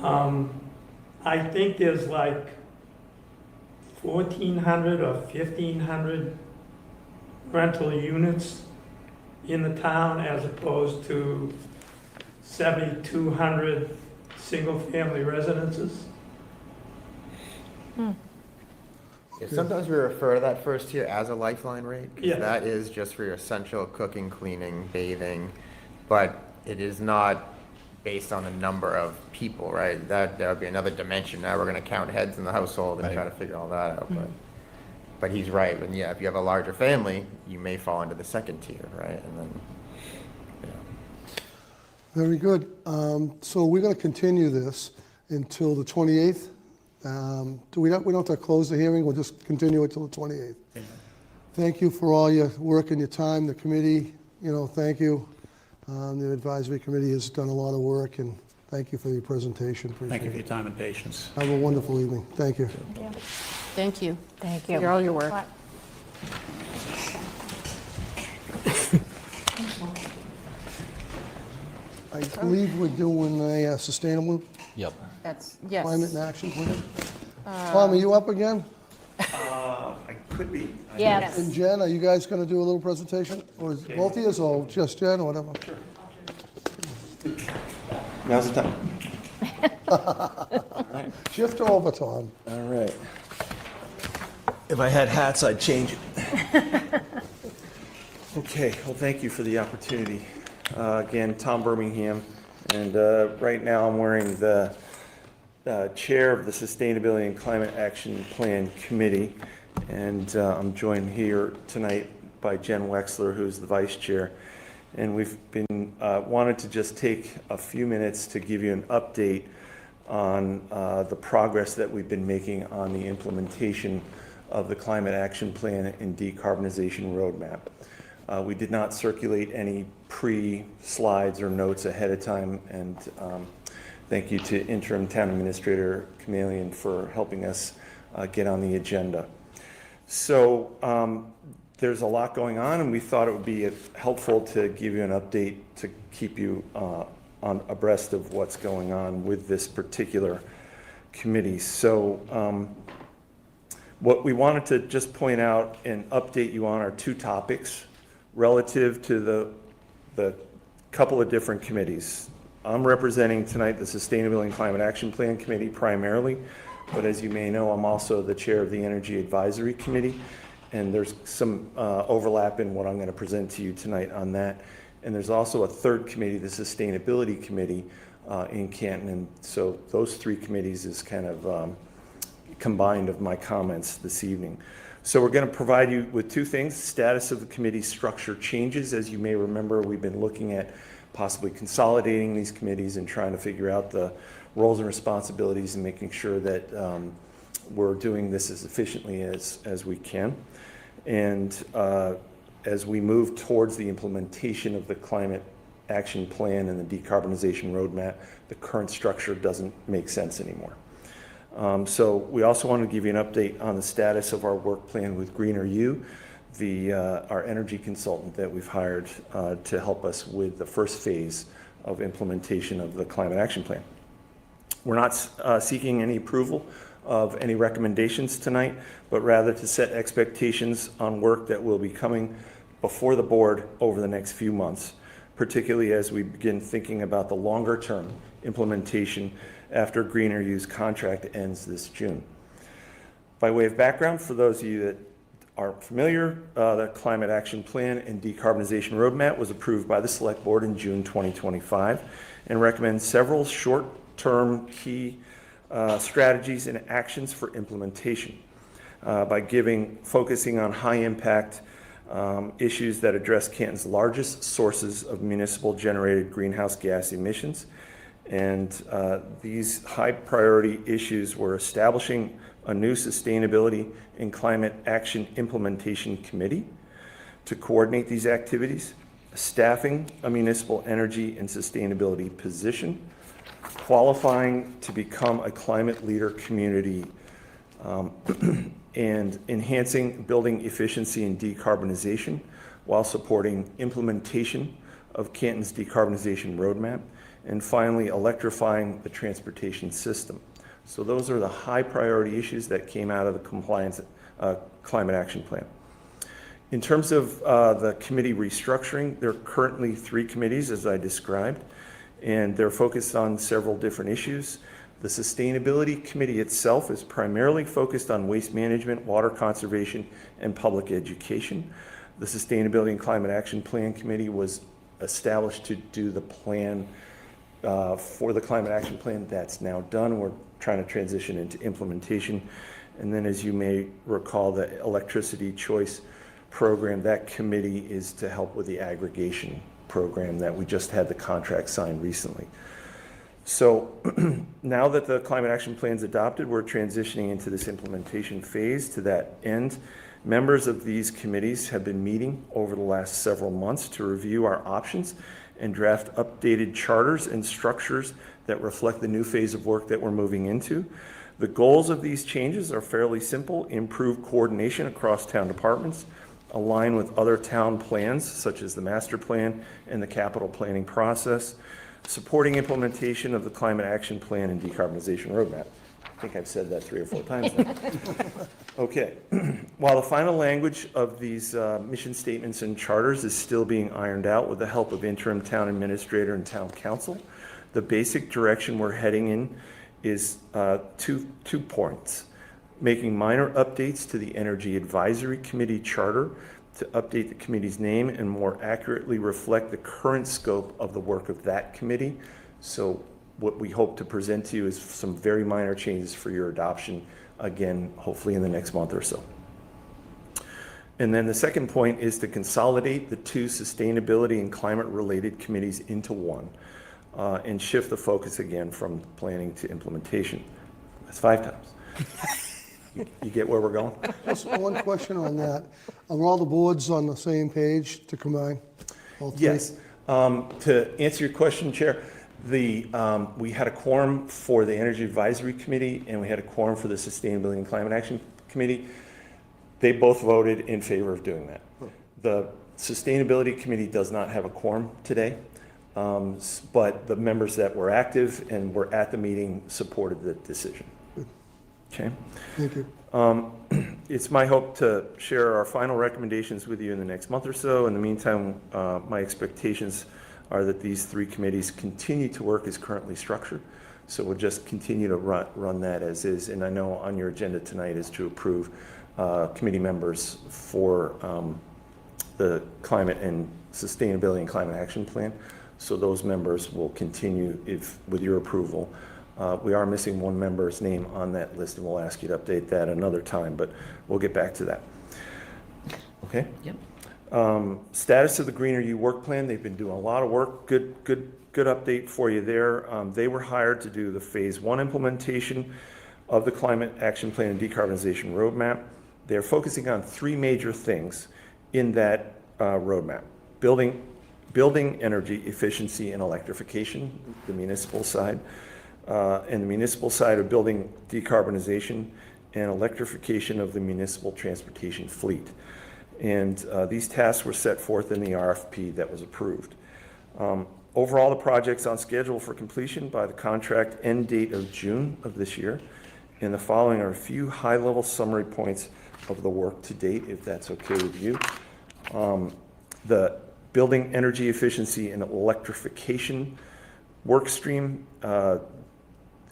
I think there's like 1,400 or 1,500 rental units in the town as opposed to 7,200 single-family residences. Yeah, sometimes we refer to that first tier as a lifeline rate. 'Cause Yes. that is just for your essential cooking, cleaning, bathing, but it is not based on the number of people, right? That would be another dimension. Now we're gonna count heads in the household and try to figure all that out, but he's right. If you have a larger family, you may fall into the second tier, right? And then, Very good. So we're going to continue this until the 28th. We don't have to close the hearing, we'll just continue it till the 28th. Thank you for all your work and your time, the committee, thank you. The advisory committee has done a lot of work, and thank you for your presentation. Thank you for Appreciate your time and patience. it. Have a wonderful evening. Thank you. Thank you Thank you. for all your work. I believe we're doing a sustainable Yep. That's, yes. climate and action plan. Tom, are you up again? I could be. Yes. And Jen, are you guys going to do a little presentation? Or is both of you, or just Jen, or whatever? Now's the time. Shift over, Tom. All right. If I had hats, I'd change it. Okay, well, thank you for the opportunity. Again, Tom Birmingham, and right now I'm wearing the chair of the Sustainability and Climate Action Plan Committee, and I'm joined here tonight by Jen Wexler, who's the vice chair. And we've been wanted to just take a few minutes to give you an update on the progress that we've been making on the implementation of the Climate Action Plan and Decarbonization Roadmap. We did not circulate any pre-slides or notes ahead of time, and thank you to Interim Town Administrator Kamalian for helping us get on the agenda. So there's a lot going on, and we thought it would be helpful to give you an update to keep you abreast of what's going on with this particular committee. So what we wanted to just point out and update you on are two topics relative to the couple of different committees. I'm representing tonight the Sustainability and Climate Action Plan Committee primarily, but as you may know, I'm also the chair of the Energy Advisory Committee, and there's some overlap in what I'm going to present to you tonight on that. And there's also a third committee, the Sustainability Committee in Canton, and so those three committees is kind of combined of my comments this evening. So we're going to provide you with two things: status of the committee structure changes. As you may remember, we've been looking at possibly consolidating these committees and trying to figure out the roles and responsibilities and making sure that we're doing this as efficiently as we can. And as we move towards the implementation of the Climate Action Plan and the Decarbonization Roadmap, the current structure doesn't make sense anymore. So we also want to give you an update on the status of our work plan with Greener You, our energy consultant that we've hired to help us with the first phase of implementation of the Climate Action Plan. We're not seeking any approval of any recommendations tonight, but rather to set expectations on work that will be coming before the board over the next few months, particularly as we begin thinking about the longer term implementation after Greener You's contract ends this June. By way of background, for those of you that aren't familiar, the Climate Action Plan and Decarbonization Roadmap was approved by the Select Board in June 2025 and recommends several short-term key strategies and actions for implementation by focusing on high-impact issues that address Canton's largest sources of municipal generated greenhouse gas emissions. And these high priority issues were establishing a new Sustainability and Climate Action Implementation Committee to coordinate these activities, staffing a municipal energy and sustainability position, qualifying to become a climate leader community, and enhancing building efficiency and decarbonization while supporting implementation of Canton's decarbonization roadmap, and finally electrifying the transportation system. So those are the high priority issues that came out of the Climate Action Plan. In terms of the committee restructuring, there are currently 3 committees, as I described, and they're focused on several different issues. The Sustainability Committee itself is primarily focused on waste management, water conservation, and public education. The Sustainability and Climate Action Plan Committee was established to do the plan for the Climate Action Plan. That's now done. We're trying to transition into implementation. And then, as you may recall, the Electricity Choice Program, that committee is to help with the aggregation program that we just had the contract signed recently. So now that the Climate Action Plan is adopted, we're transitioning into this implementation phase. To that end, members of these committees have been meeting over the last several months to review our options and draft updated charters and structures that reflect the new phase of work that we're moving into. The goals of these changes are fairly simple: improve coordination across town departments, align with other town plans, such as the master plan and the capital planning process, supporting implementation of the Climate Action Plan and Decarbonization Roadmap. I think I've said that 3 or 4 times now. Okay. While the final language of these mission statements and charters is still being ironed out with the help of interim town administrator and town council, the basic direction we're heading in is two points: making minor updates to the Energy Advisory Committee charter to update the committee's name and more accurately reflect the current scope of the work of that committee. So what we hope to present to you is some very minor changes for your adoption, again, hopefully in the next month or so. And then the second point is to consolidate the 2 sustainability and climate-related committees into one, and shift the focus again from planning to implementation. That's 5 times. You get where we're going? Just one question on that. Are all the boards on the same page to combine? All 3? Yes. To answer your question, Chair, we had a quorum for the Energy Advisory Committee and we had a quorum for the Sustainability and Climate Action Committee. They both voted in favor of doing that. The Sustainability Committee does not have a quorum today. But the members that were active and were at the meeting supported the decision. Okay? Thank you. It's my hope to share our final recommendations with you in the next month or so. In the meantime, my expectations are that these three committees continue to work as currently structured. So we'll just continue to run that as is. And I know on your agenda tonight is to approve committee members for the Climate and Sustainability and Climate Action Plan. So those members will continue with your approval. We are missing one member's name on that list, and we'll ask you to update that another time, but we'll get back to that. Okay? Yep. Status of the Greener U work plan. They've been doing a lot of work. Good update for you there. They were hired to do the phase 1 implementation of the Climate Action Plan and Decarbonization Roadmap. They're focusing on 3 major things in that roadmap. Building energy efficiency and electrification, the municipal side, and the municipal side of building decarbonization and electrification of the municipal transportation fleet. And these tasks were set forth in the RFP that was approved. Overall, the project's on schedule for completion by the contract end date of June of this year. And the following are a few high-level summary points of the work to date, if that's okay with you. The building energy efficiency and electrification work stream,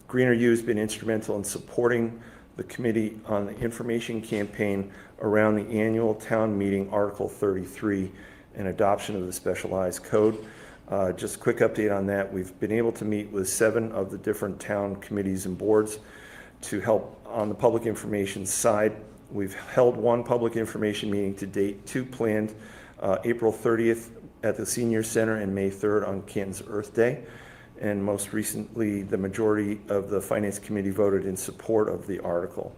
Greener U has been instrumental in supporting the committee on the information campaign around the annual town meeting Article 33 and adoption of the specialized code. Just a quick update on that. We've been able to meet with 7 of the different town committees and boards to help on the public information side. We've held 1 public information meeting to date, 2 planned, April 30th at the Senior Center and May 3rd on Canton's Earth Day. And most recently, the majority of the Finance Committee voted in support of the article.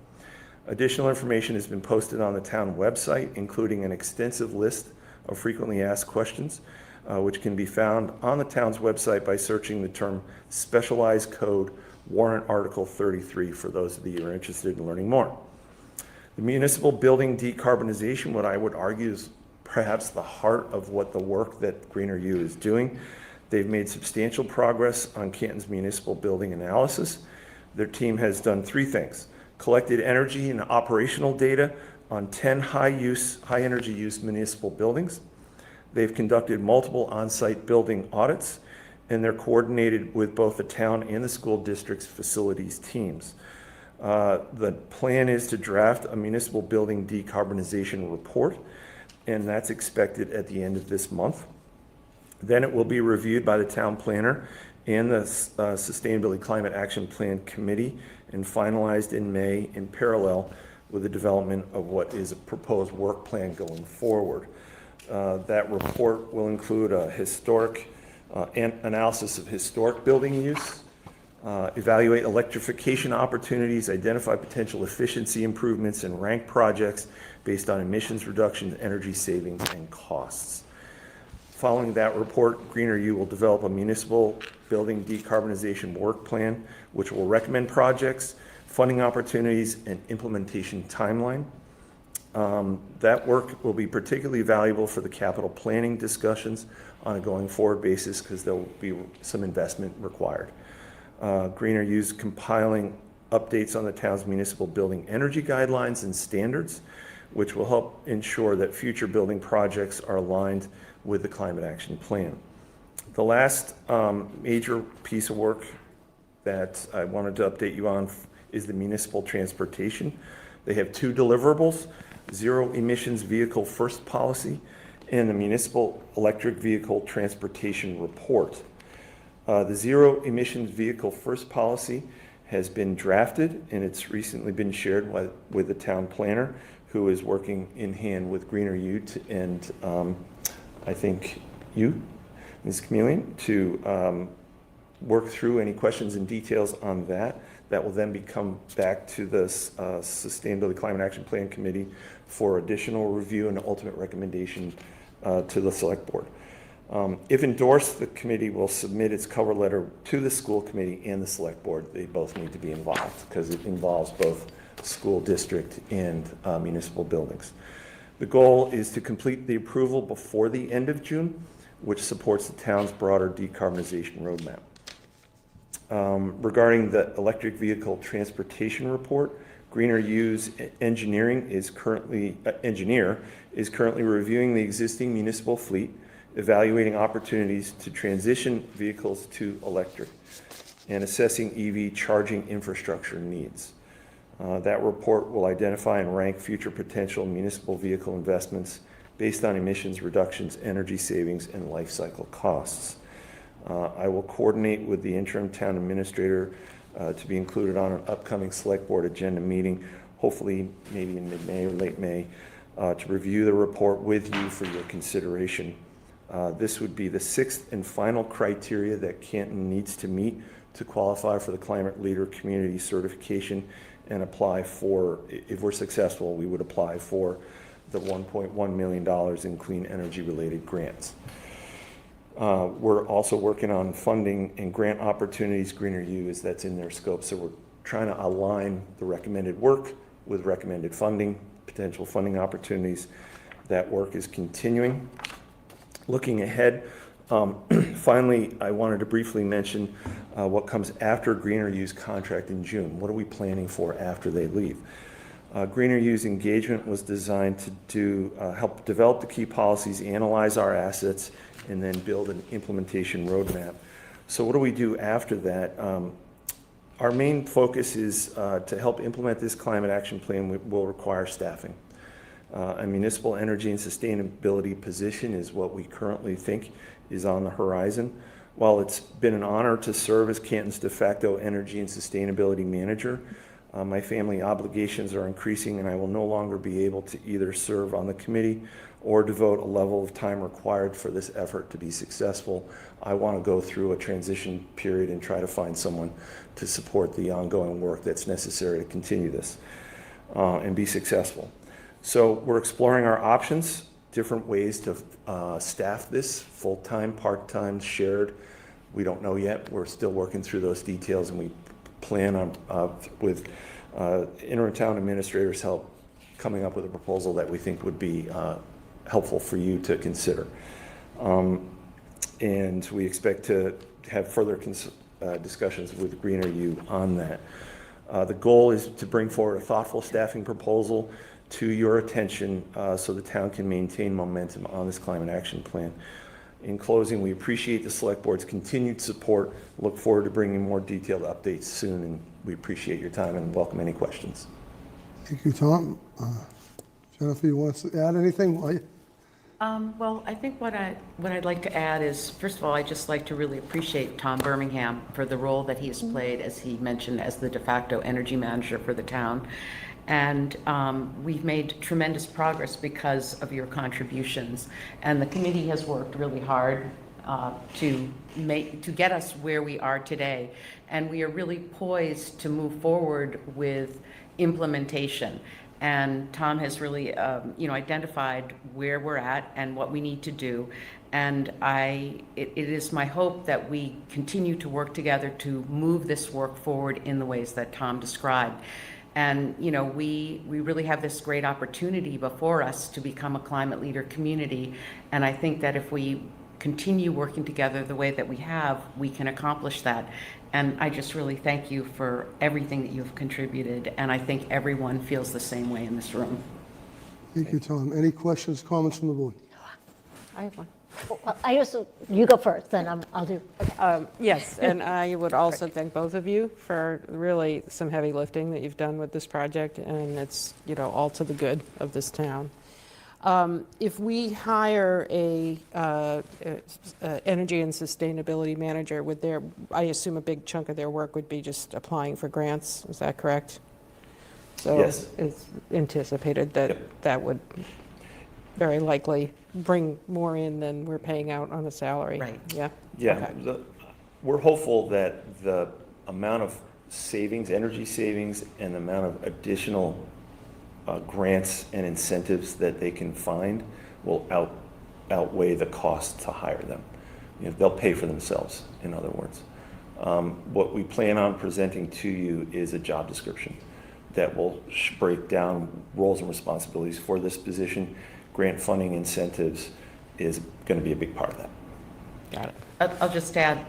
Additional information has been posted on the town website, including an extensive list of frequently asked questions, which can be found on the town's website by searching the term Specialized Code Warrant Article 33 for those of you who are interested in learning more. The municipal building decarbonization, what I would argue is perhaps the heart of what the work that Greener U is doing. They've made substantial progress on Canton's municipal building analysis. Their team has done 3 things: collected energy and operational data on 10 high energy use municipal buildings. They've conducted multiple on-site building audits, and they're coordinated with both the town and the school district's facilities teams. The plan is to draft a municipal building decarbonization report, and that's expected at the end of this month. Then it will be reviewed by the town planner and the Sustainability Climate Action Plan Committee and finalized in May in parallel with the development of what is a proposed work plan going forward. That report will include a analysis of historic building use, evaluate electrification opportunities, identify potential efficiency improvements, and rank projects based on emissions reduction, energy savings, and costs. Following that report, Greener U will develop a municipal building decarbonization work plan, which will recommend projects, funding opportunities, and implementation timeline. That work will be particularly valuable for the capital planning discussions on a going forward basis because there will be some investment required. Greener U is compiling updates on the town's municipal building energy guidelines and standards, which will help ensure that future building projects are aligned with the Climate Action Plan. The last major piece of work that I wanted to update you on is the municipal transportation. They have 2 deliverables: zero emissions vehicle first policy and the municipal electric vehicle transportation report. The zero emissions vehicle first policy has been drafted, and it's recently been shared with the town planner, who is working in hand with Greener U and I think you, Ms. Chameleon, to work through any questions and details on that. That will then come back to the Sustainability Climate Action Plan Committee for additional review and ultimate recommendation to the Select Board. If endorsed, the committee will submit its cover letter to the school committee and the Select Board. They both need to be involved because it involves both school district and municipal buildings. The goal is to complete the approval before the end of June which supports the town's broader decarbonization roadmap. Regarding the electric vehicle transportation report, Greener U's engineer is currently reviewing the existing municipal fleet, evaluating opportunities to transition vehicles to electric, and assessing EV charging infrastructure needs. That report will identify and rank future potential municipal vehicle investments based on emissions reductions, energy savings, and life cycle costs. I will coordinate with the interim town administrator to be included on an upcoming select board agenda meeting, hopefully maybe in mid-May or late May, to review the report with you for your consideration. This would be the 6th and final criteria that Canton needs to meet to qualify for the Climate Leader Community Certification and apply for, if we're successful, we would apply for the $1.1 million in clean energy related grants. We're also working on funding and grant opportunities. Greener U that's in their scope. So we're trying to align the recommended work with recommended funding, potential funding opportunities. That work is continuing. Looking ahead, finally, I wanted to briefly mention what comes after Greener U's contract in June. What are we planning for after they leave? Greener U's engagement was designed to help develop the key policies, analyze our assets, and then build an implementation roadmap. So what do we do after that? Our main focus is to help implement this climate action plan will require staffing. A municipal energy and sustainability position is what we currently think is on the horizon. While it's been an honor to serve as Canton's de facto energy and sustainability manager, my family obligations are increasing and I will no longer be able to either serve on the committee or devote a level of time required for this effort to be successful. I want to go through a transition period and try to find someone to support the ongoing work that's necessary to continue this and be successful. So we're exploring our options, different ways to staff this, full-time, part-time, shared. We don't know yet. We're still working through those details, and we plan on, with interim town administrators' help, coming up with a proposal that we think would be helpful for you to consider. And we expect to have further discussions with Greener U on that. The goal is to bring forward a thoughtful staffing proposal to your attention so the town can maintain momentum on this climate action plan. In closing, we appreciate the select board's continued support. Look forward to bringing more detailed updates soon, and we appreciate your time and welcome any questions. Thank you, Tom. Jennifer, you want to add anything? Well, I think what I'd like to add is, first of all, I'd just like to really appreciate Tom Birmingham for the role that he has played, as he mentioned, as the de facto energy manager for the town. And we've made tremendous progress because of your contributions. And the committee has worked really hard to get us where we are today. And we are really poised to move forward with implementation. And Tom has really, identified where we're at and what we need to do. And it is my hope that we continue to work together to move this work forward in the ways that Tom described. And, we really have this great opportunity before us to become a climate leader community. And I think that if we continue working together the way that we have, we can accomplish that. And I just really thank you for everything that you've contributed. And I think everyone feels the same way in this room. Thank you, Tom. Any questions, comments from the board? I have one. You go first, then I'll do. Yes, and I would also thank both of you for really some heavy lifting that you've done with this project, and it's, all to the good of this town. If we hire a energy and sustainability manager, I assume a big chunk of their work would be just applying for grants, is that correct? So yes. It's anticipated that that would very likely bring more in than we're paying out on the salary. Right. Yeah? Yeah, Okay. we're hopeful that the amount of savings, energy savings, and the amount of additional grants and incentives that they can find will outweigh the cost to hire them. They'll pay for themselves, in other words. What we plan on presenting to you is a job description that will break down roles and responsibilities for this position. Grant funding incentives is going to be a big part of that. Got it. I'll just add,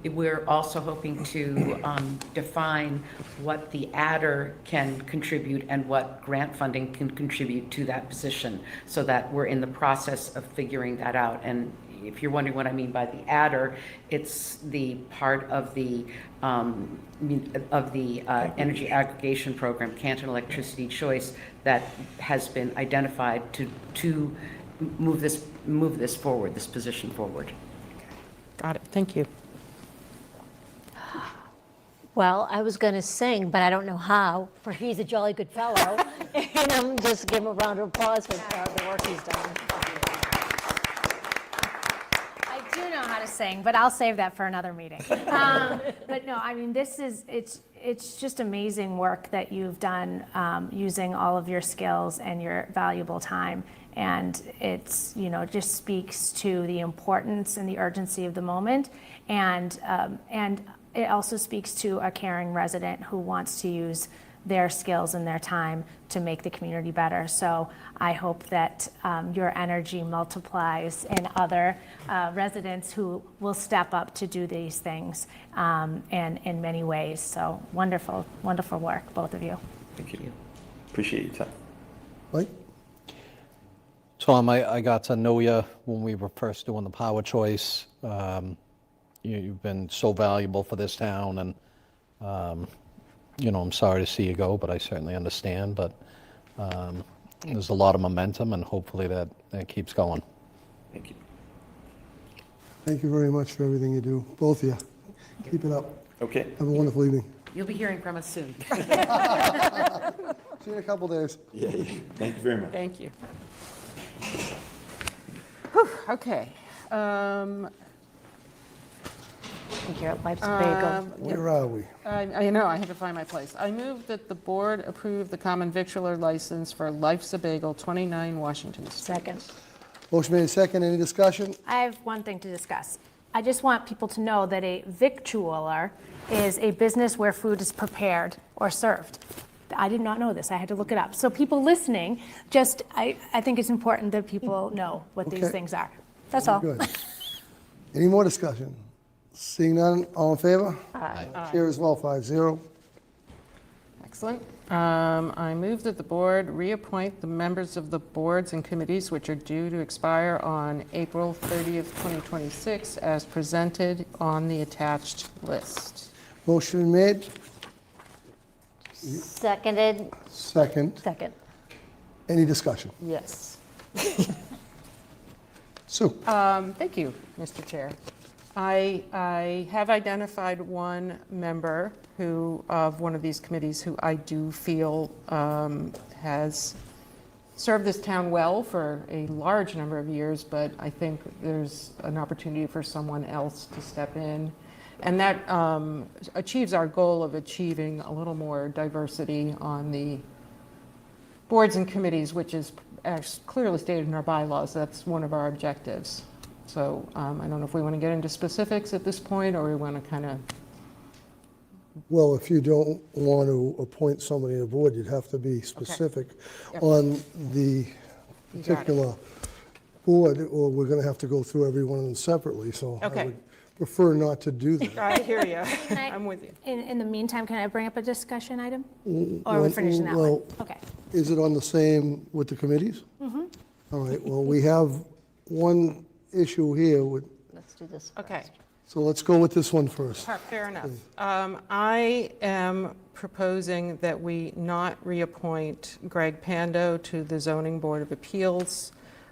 we're also hoping to define what the adder can contribute and what grant funding can contribute to that position, so that we're in the process of figuring that out. And if you're wondering what I mean by the adder, it's the part of the energy aggregation program, Canton Electricity Choice, that has been identified to move this forward, this position forward. Got it, thank you. Well, I was going to sing, but I don't know how, for he's a jolly good fellow. And I'm just give him a round of applause for the work he's done. I do know how to sing, but I'll save that for another meeting. But no, I mean, it's just amazing work that you've done using all of your skills and your valuable time. And it's, just speaks to the importance and the urgency of the moment. And it also speaks to a caring resident who wants to use their skills and their time to make the community better. So I hope that your energy multiplies in other residents who will step up to do these things and in many ways. So wonderful, wonderful work, both of you. Thank you. Appreciate your time. Mike? Tom, I got to know you when we were first doing the power choice. You've been so valuable for this town, and I'm sorry to see you go, but I certainly understand. But there's a lot of momentum, and hopefully that keeps going. Thank you. Thank you very much for everything you do, both of you. Keep it up. Okay. Have a wonderful evening. You'll be hearing from us soon. See you in a couple days. Yeah. Thank you very much. Thank you. Whew, okay. I think you're at Life's Bagel. Where are we? I know, I had to find my place. I move that the board approve the common victualler license for Life's a Bagel, 29 Washington Street. Second. Motion made second. Any discussion? I have one thing to discuss. I just want people to know that a victualler is a business where food is prepared or served. I did not know this. I had to look it up. So people listening, I think it's important that people know what these Okay. things are. That's all. Good. Any more discussion? Seeing none, all in favor? Aye. Chair as well, 5-0. Excellent. I move that the board reappoint the members of the boards and committees which are due to expire on April 30th, 2026, as presented on the attached list. Motion made, Seconded. second. Second. Any discussion? Yes. Sue? Thank you, Mr. Chair. I have identified one member of one of these committees who I do feel has served this town well for a large number of years, but I think there's an opportunity for someone else to step in. And that achieves our goal of achieving a little more diversity on the boards and committees, which is clearly stated in our bylaws. That's one of our objectives. So I don't know if we want to get into specifics at this point, or we want to kind of... Well, if you don't want to appoint somebody to the board, you'd have to be specific Yep. on the You got it. particular board, or we're going to have to go through every one of them separately, so I Okay. would prefer not to do that. I hear you. Can I- I'm with you. In the meantime, can I bring up a discussion item? Or are we finishing that Well, one? Okay. Is it on the same with the committees? Mm-hmm. All right, well, we have one issue here, Let's do this. Okay. so let's go with this one first. Fair enough. I am proposing that we not reappoint Greg Pando to the Zoning Board of Appeals.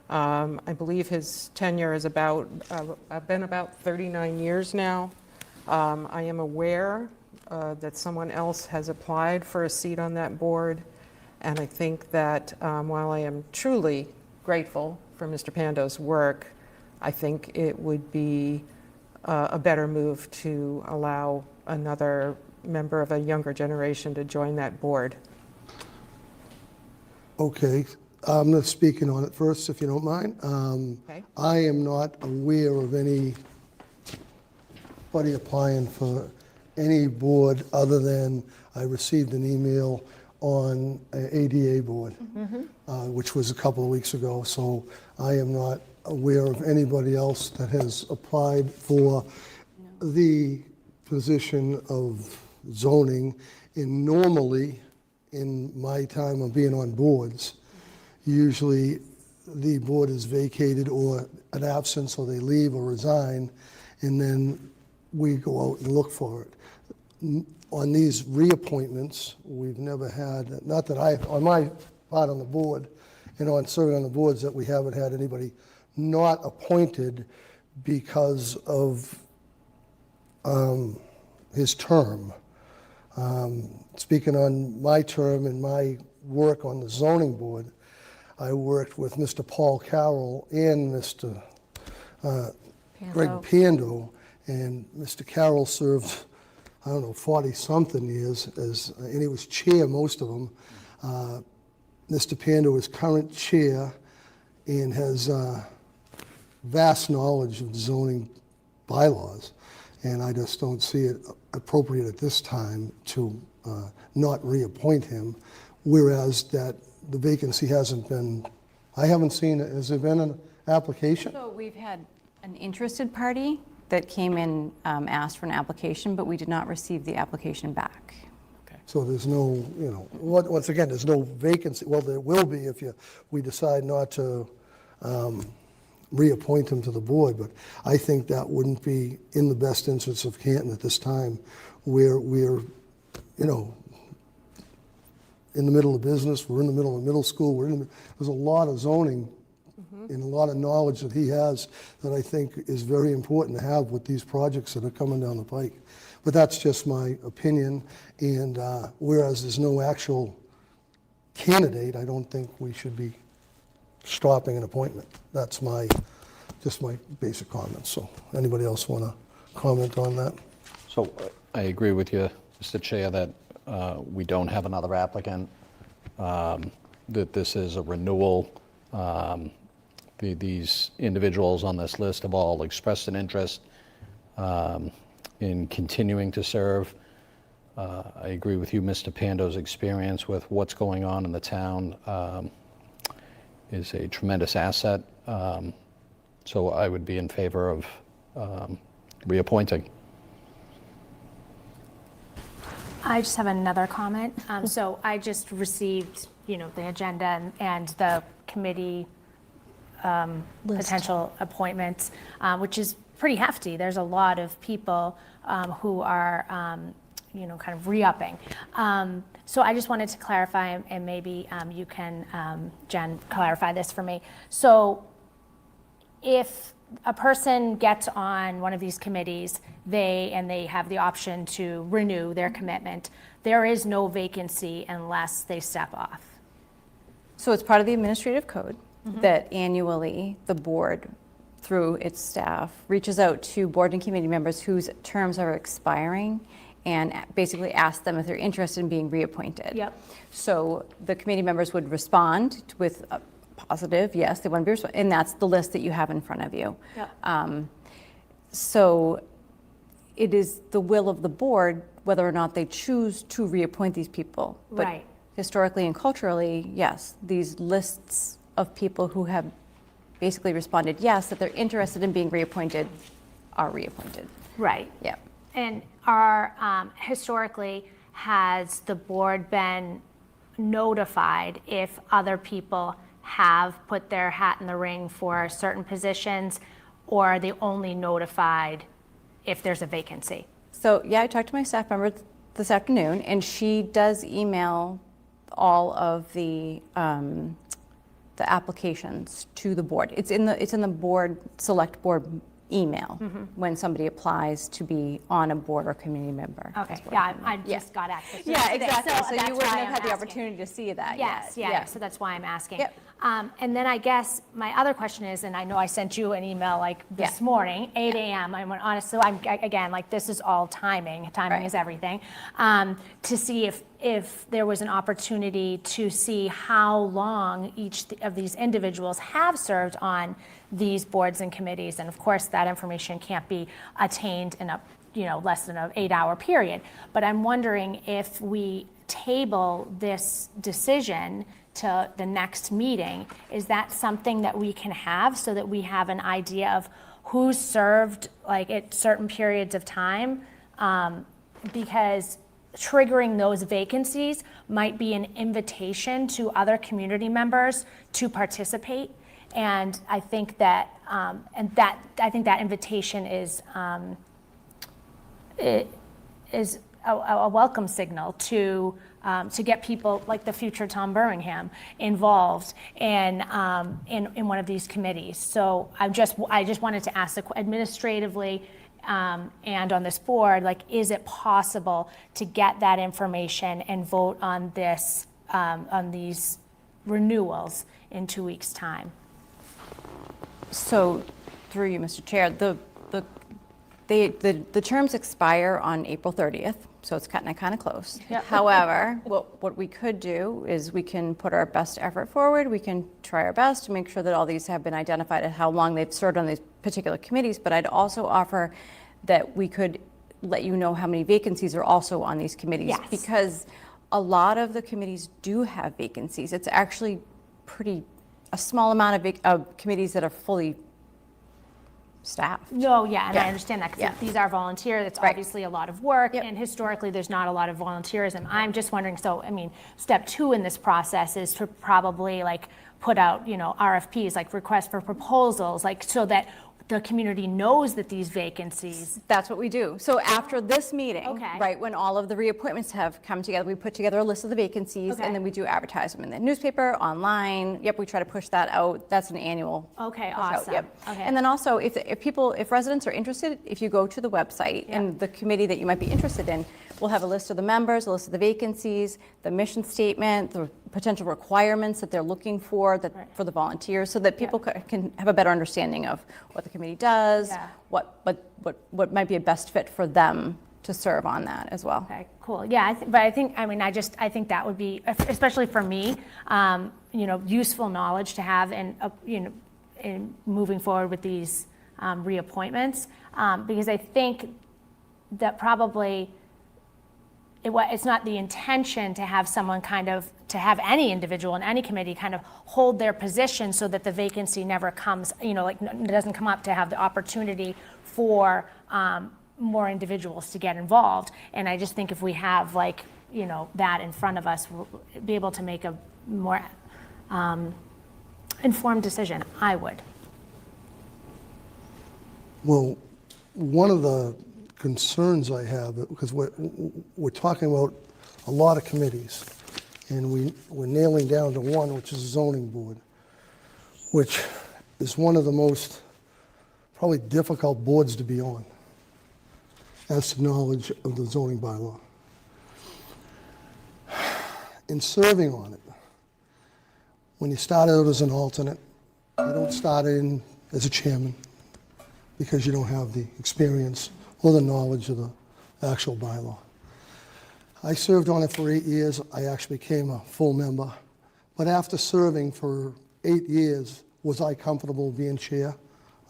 I believe his tenure is been about 39 years now. I am aware that someone else has applied for a seat on that board, and I think that while I am truly grateful for Mr. Pando's work, I think it would be a better move to allow another member of a younger generation to join that board. Okay, I'm not speaking on it first, if you don't mind. Okay. I am not aware of anybody applying for any board other than I received an email on an ADA board, which was a couple of weeks ago, so I am not aware of anybody else that has applied for the position of zoning. And normally, in my time of being on boards, usually the board is vacated or an absence, or they leave or resign, and then we go out and look for it. On these reappointments, we've never had, not that I, on my part on the board, and on serving on the boards, that we haven't had anybody not appointed because of his term. Speaking on my term and my work on the zoning board, I worked with Mr. Paul Carroll and Mr. Greg Pando, and Mr. Carroll served, I don't know, 40-something years, and he was chair most of them. Mr. Pando is current chair and has vast knowledge of zoning bylaws, and I just don't see it appropriate at this time to not reappoint him, whereas that the vacancy hasn't been, I haven't seen it. Has there been an application? So we've had an interested party that came in, asked for an application, but we did not receive the application back. So there's no, once again, there's no vacancy. Well, there will be if we decide not to reappoint him to the board, but I think that wouldn't be in the best interest of Canton at this time, where we're, in the middle of business, we're in the middle of middle school, there's a lot of zoning and a lot of knowledge that he has that I think is very important to have with these projects that are coming down the pike. But that's just my opinion, and whereas there's no actual candidate, I don't think we should be stopping an appointment. That's just my basic comments. So anybody else want to comment on that? So I agree with you, Mr. Chair, that we don't have another applicant, that this is a renewal. These individuals on this list have all expressed an interest in continuing to serve. I agree with you, Mr. Pando's experience with what's going on in the town is a tremendous asset. So I would be in favor of reappointing. I just have another comment. So I just received, the agenda and the committee potential appointments, which is pretty hefty. There's a lot of people who are, kind of re-upping. So I just wanted to clarify, and maybe you can, Jen, clarify this for me. So if a person gets on one of these committees, they have the option to renew their commitment, there is no vacancy unless they step off. So it's part of the administrative code that annually the board, through its staff, reaches out to board and committee members whose terms are expiring and basically asks them if they're interested in being reappointed. Yep. So the committee members would respond with a positive, yes, they want to be, and that's the list that you have in front of you. Yep. So it is the will of the board whether or not they choose to reappoint these people. But Right. historically and culturally, yes, these lists of people who have basically responded yes, that they're interested in being reappointed are reappointed. Right. Yeah. And historically, has the board been notified if other people have put their hat in the ring for certain positions, or are they only notified if there's a vacancy? So yeah, I talked to my staff member this afternoon, and she does email all of the applications to the board. It's in the board, select board email when somebody applies to be on a board or community member. Okay, yeah, I just got access to it Yeah, today, exactly. So that's you wouldn't why have I'm had the asking. opportunity to see that Yes, yet. yeah, so that's why I'm asking. Yep. And then I guess my other question is, and I know I sent you an email like this morning, 8 a.m. I went, honestly, again, this is all timing. Timing is everything. To see if there was an opportunity to see how long each of these individuals have served on these boards and committees. And of course, that information can't be attained in a less than an 8-hour period. But I'm wondering if we table this decision to the next meeting. Is that something that we can have so that we have an idea of who's served like at certain periods of time? Because triggering those vacancies might be an invitation to other community members to participate. And I think that, that invitation is a welcome signal to get people like the future Tom Birmingham involved in one of these committees. So I just wanted to ask administratively and on this board, like, is it possible to get that information and vote on this on these renewals in 2 weeks' time? So, through you, Mr. Chair, the terms expire on April 30th, so it's kind of close. Yep. However, what we could do is we can put our best effort forward. We can try our best to make sure that all these have been identified and how long they've served on these particular committees. But I'd also offer that we could let you know how many vacancies are also on these committees. Yes. Because a lot of the committees do have vacancies. It's actually a small amount of committees that are fully staffed. No, yeah, and Yeah. I understand that, because Yeah. these are volunteer, that's Right. obviously a lot of work, Yep. and historically, there's not a lot of volunteerism. I'm just wondering, so, I mean, step 2 in this process is to probably, like, put out, RFPs, like requests for proposals, like, so that the community knows that these vacancies. That's what we do. So after this meeting, Okay. right, when all of the reappointments have come together, we put together a list of the vacancies, Okay. and then we do advertise them in the newspaper, online. Yep, we try to push that out. That's an annual. Okay, push out, awesome. Yep. Okay. And then also, if residents are interested, if you go to the website and the committee that you might be interested in, we'll have a list of the members, a list of the vacancies, the mission statement, the potential requirements that they're looking for for the volunteers, so that people can have a better understanding of what the committee does, Yeah. what might be a best fit for them to serve on that as well. Okay, cool. Yeah, I think that would be, especially for me, useful knowledge to have in moving forward with these reappointments, because I think that probably it's not the intention to have someone to have any individual in any committee kind of hold their position so that the vacancy never comes, it doesn't come up, to have the opportunity for more individuals to get involved. And I just think if we have that in front of us, we'll be able to make a more informed decision. I would. Well, one of the concerns I have, because we're talking about a lot of committees, and we're nailing down to one, which is the zoning board, which is one of the most probably difficult boards to be on, as to knowledge of the zoning bylaw. In serving on it, when you start out as an alternate, you don't start in as a chairman, because you don't have the experience or the knowledge of the actual bylaw. I served on it for 8 years. I actually became a full member. But after serving for 8 years, was I comfortable being chair?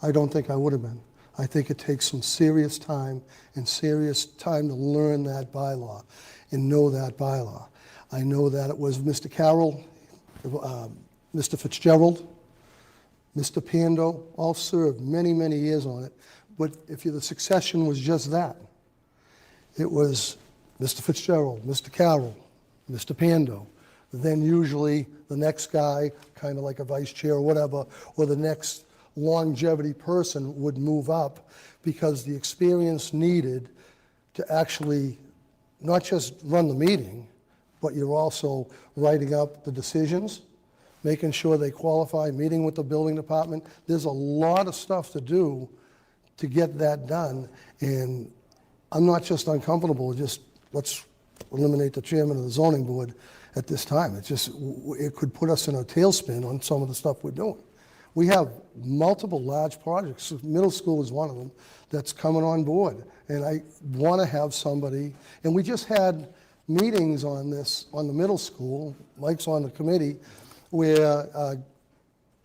I don't think I would have been. I think it takes some serious time to learn that bylaw and know that bylaw. I know that it was Mr. Carroll, Mr. Fitzgerald, Mr. Pando, all served many, many years on it. But if the succession was just that, it was Mr. Fitzgerald, Mr. Carroll, Mr. Pando, then usually the next guy, kind of like a vice chair or whatever, or the next longevity person would move up, because the experience needed to actually not just run the meeting, but you're also writing up the decisions, making sure they qualify, meeting with the building department. There's a lot of stuff to do to get that done, and I'm not just uncomfortable, just let's eliminate the chairman of the zoning board at this time. It could put us in a tailspin on some of the stuff we're doing. We have multiple large projects. Middle school is one of them that's coming on board, and I want to have somebody, and we just had meetings on this, on the middle school, Mike's on the committee, where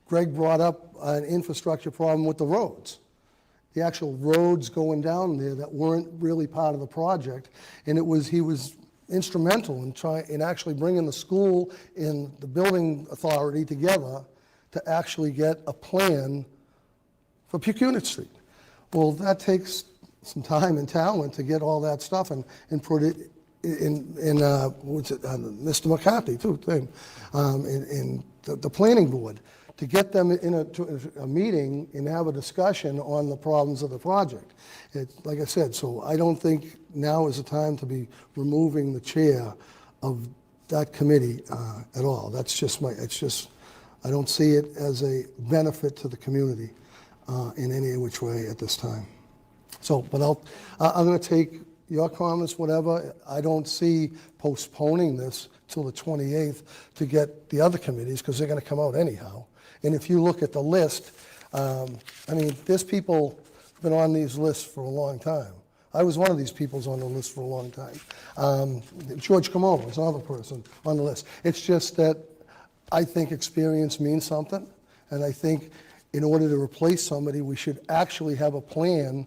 Greg brought up an infrastructure problem with the roads. The actual roads going down there that weren't really part of the project, and he was instrumental in actually bringing the school and the building authority together to actually get a plan for Pecunit Street. Well, that takes some time and talent to get all that stuff and put it in Mr. McCarthy too, in the planning board, to get them in a meeting and have a discussion on the problems of the project. Like I said, so I don't think now is the time to be removing the chair of that committee at all. That's just I don't see it as a benefit to the community in any which way at this time. So, but I'm going to take your comments, whatever. I don't see postponing this till the 28th to get the other committees, because they're going to come out anyhow. And if you look at the list, I mean, there's people been on these lists for a long time. I was one of these people's on the list for a long time. George Camola is another person on the list. It's just that I think experience means something, and I think in order to replace somebody, we should actually have a plan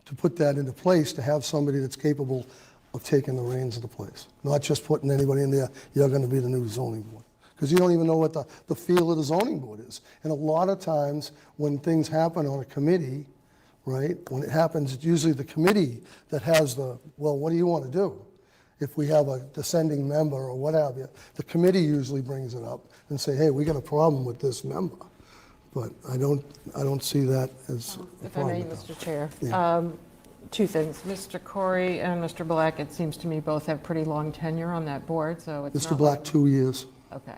to put that into place, to have somebody that's capable of taking the reins of the place, not just putting anybody in there, you're going to be the new zoning board. Because you don't even know what the feel of the zoning board is. And a lot of times when things happen on a committee, right, when it happens, it's usually the committee that has well, what do you want to do? If we have a dissenting member or what have you, the committee usually brings it up and say, hey, we got a problem with this member. But I don't see that as a If I may, problem. Mr. Chair. Yeah. Two things. Mr. Corey and Mr. Black, it seems to me, both have pretty long tenure on that board, so it's Mr. not Black, like- 2 years. Okay.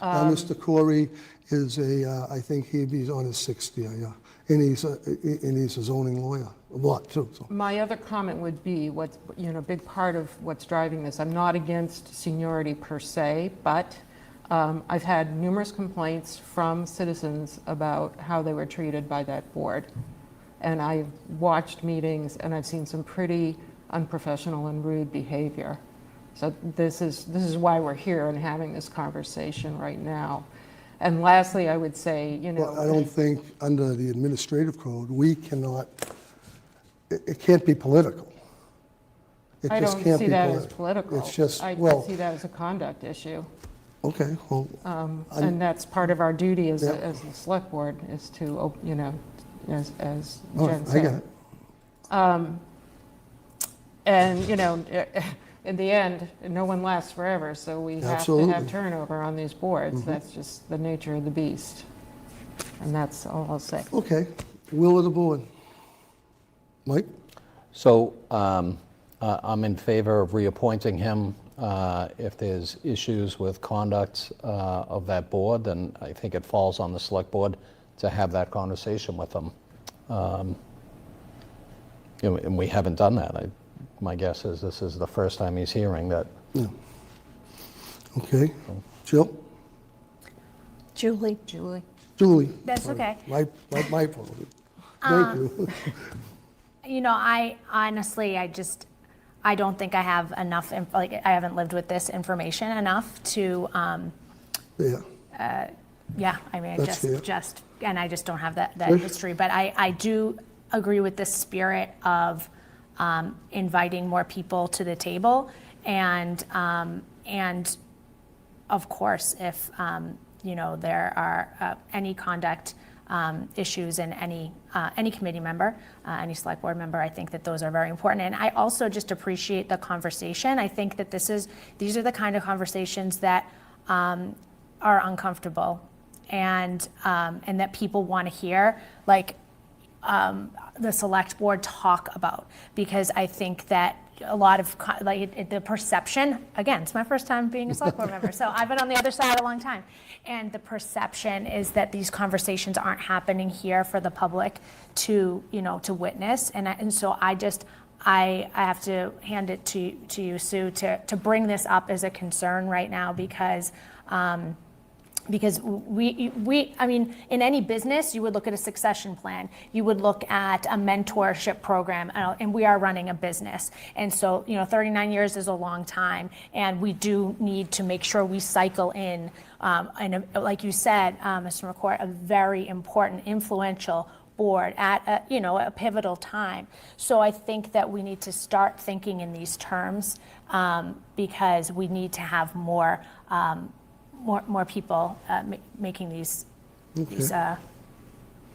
Mr. Corey is I think he's on his 6th year, yeah. And he's a zoning lawyer, a lot too. So. My other comment would be what's, a big part of what's driving this. I'm not against seniority per se, but I've had numerous complaints from citizens about how they were treated by that board. And I've watched meetings and I've seen some pretty unprofessional and rude behavior. So this is why we're here and having this conversation right now. And lastly, I would say, Well, I don't think under the administrative code, we cannot, it can't be political. It I just don't can't see be that as political. It's just, I well, see that as a conduct issue. okay, well. And that's part of our duty as, Yeah. as the select board is to, as Oh, Jen I said. get it. And, in the end, no one lasts forever, so we have to Absolutely. have turnover on these boards. That's just the nature of the beast. And that's all I'll say. Okay, will of the board. Mike? So I'm in favor of reappointing him. If there's issues with conduct of that board, then I think it falls on the select board to have that conversation with them. And we haven't done that. My guess is this is the first time he's hearing that. Yeah. Okay, Jill? Julie. Julie? That's Sorry. okay. My fault. Thank you. I honestly, I don't think I have enough, I haven't lived with this information enough to, Yeah. yeah, I mean, That's fair. and I just don't have that Good. history. But I do agree with the spirit of inviting more people to the table, and of course, if there are any conduct issues in any committee member, any select board member, I think that those are very important. And I also just appreciate the conversation. I think that these are the kind of conversations that are uncomfortable, and that people want to hear, the select board talk about, because I think that a lot of the perception, again, it's my first time being a select board member, so I've been on the other side a long time, and the perception is that these conversations aren't happening here for the public to witness, and so I have to hand it to you, Sue, to bring this up as a concern right now, because I mean, in any business, you would look at a succession plan, you would look at a mentorship program, and we are running a business. And so, 39 years is a long time, and we do need to make sure we cycle in, and like you said, Mr. McCourt, a very important, influential board at a pivotal time. So I think that we need to start thinking in these terms, because we need to have more people making these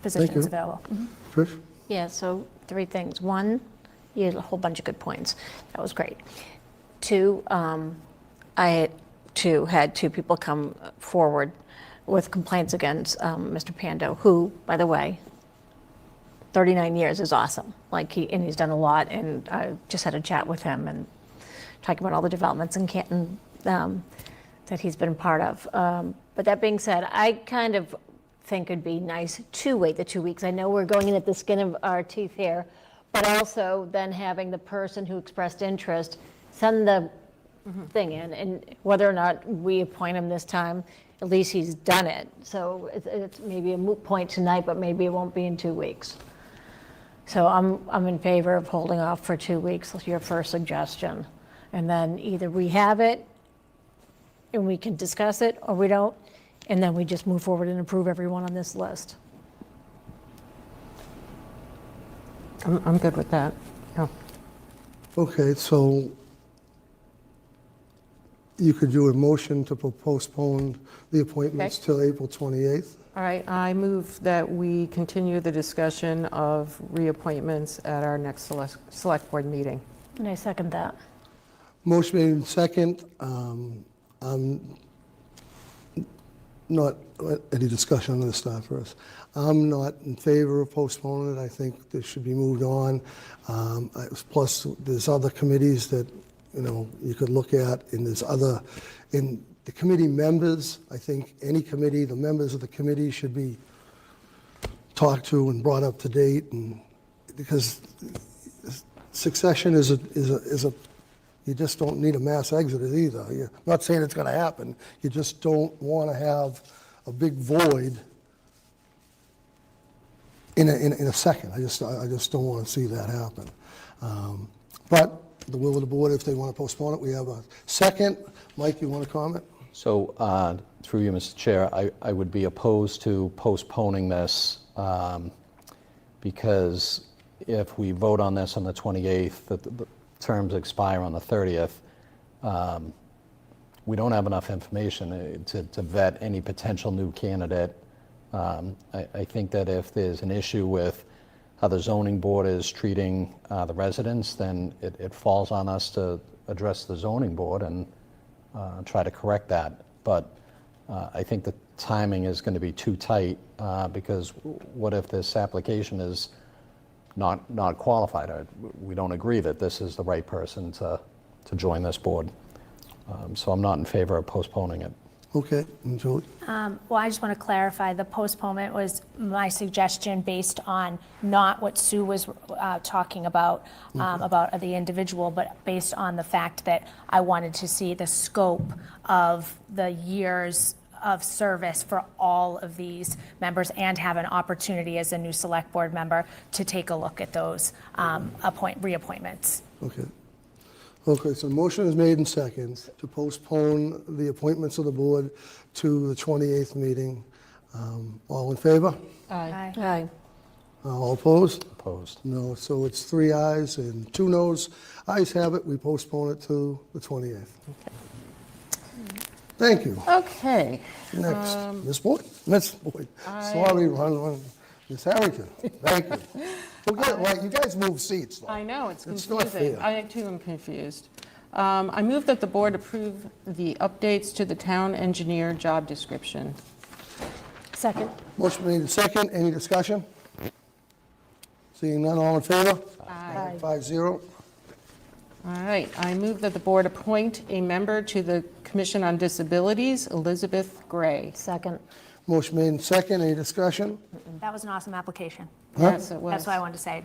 positions available. Trish? Yeah, so 3 things. 1, you had a whole bunch of good points. That was great. 2, I had 2 people come forward with complaints against Mr. Pando, who, by the way, 39 years is awesome. Like he's done a lot, and I just had a chat with him and talking about all the developments in Canton that he's been part of. But that being said, I kind of think it'd be nice to wait the 2 weeks. I know we're going in at the skin of our teeth here, but also then having the person who expressed interest send the thing in, and whether or not we appoint him this time, at least he's done it. So it's maybe a moot point tonight, but maybe it won't be in 2 weeks. So I'm in favor of holding off for 2 weeks, your first suggestion. And then either we have it and we can discuss it, or we don't, and then we just move forward and approve everyone on this list. I'm good with that. Yeah. Okay, so you could do a motion to postpone the appointments till April 28th? All right, I move that we continue the discussion of reappointments at our next select board meeting. And I second that. Motion made in second. Not any discussion on this stuff first. I'm not in favor of postponing it. I think this should be moved on. Plus, there's other committees that you could look at, and there's other in the committee members. I think any committee, the members of the committee should be talked to and brought up to date, and because succession is a you just don't need a mass exodus either. You're not saying it's going to happen. You just don't want to have a big void in a second. I just don't want to see that happen. But the will of the board, if they want to postpone it, we have a second. Mike, you want to comment? So through you, Mr. Chair, I would be opposed to postponing this because if we vote on this on the 28th, the terms expire on the 30th, we don't have enough information to vet any potential new candidate. I think that if there's an issue with how the zoning board is treating the residents, then it falls on us to address the zoning board and try to correct that. But I think the timing is going to be too tight because what if this application is not qualified? We don't agree that this is the right person to join this board. So I'm not in favor of postponing it. Okay, and Julie? Well, I just want to clarify, the postponement was my suggestion based on not what Sue was talking about the individual, but based on the fact that I wanted to see the scope of the years of service for all of these members and have an opportunity as a new select board member to take a look at those reappointments. Okay. Okay, so the motion is made in second to postpone the appointments of the board to the 28th meeting. All in favor? Aye. Aye. All opposed? Opposed. No, so it's 3 ayes and 2 noes. Ayes have it, we postpone it to the 28th. Thank you. Okay. Next, Ms. Boyd? Ms. Boyd. Sorry, Ms. Harrington. Thank you. We'll get it right. You guys move seats, though. I know, it's It's confusing. not fair. I too am confused. I move that the board approve the updates to the town engineer job description. Second. Motion made in second. Any discussion? Seeing none, all in favor? Aye. 5-0. All right, I move that the board appoint a member to the Commission on Disabilities, Elizabeth Gray. Second. Motion made in second. Any discussion? That was an awesome application. Yes, it was. That's what I wanted to say.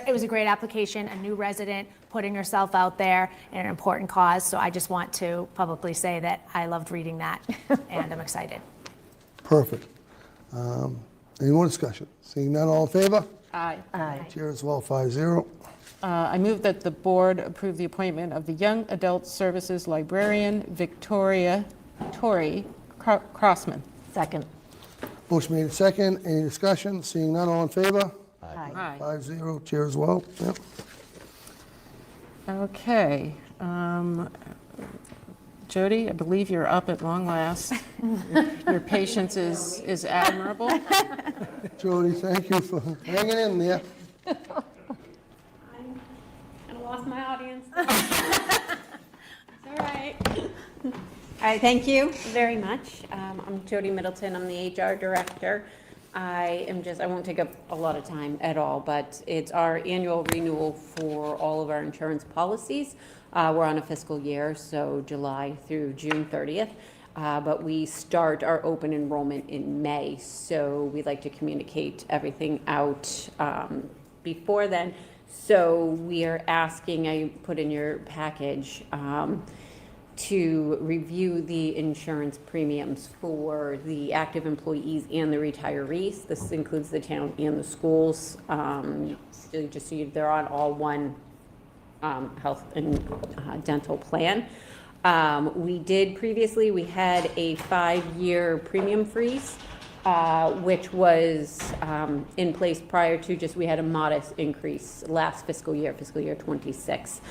It was a great application, a new resident putting herself out there in an important cause. So I just want to publicly say that I loved reading that and I'm excited. Perfect. Any more discussion? Seeing none, all in favor? Aye. Aye. Chair as well, 5-0. I move that the board approve the appointment of the Young Adult Services Librarian, Victoria Torrey Crossman. Second. Motion made and second. Any discussion? Seeing none, all in favor? Aye. 5-0, chair as well. Yep. Okay. Jody, I believe you're up at long last. Your patience is admirable. Jody, thank you for hanging in there. I lost my audience. It's all right. All right, thank you very much. I'm Jody Middleton. I'm the HR director. I won't take up a lot of time at all, but it's our annual renewal for all of our insurance policies. We're on a fiscal year, so July through June 30th. But we start our open enrollment in May, so we like to communicate everything out before then. So we are asking, I put in your package, to review the insurance premiums for the active employees and the retirees. This includes the town and the schools. So just so they're on all one health and dental plan. We had a 5-year premium freeze, which was in place prior to we had a modest increase last fiscal year 26.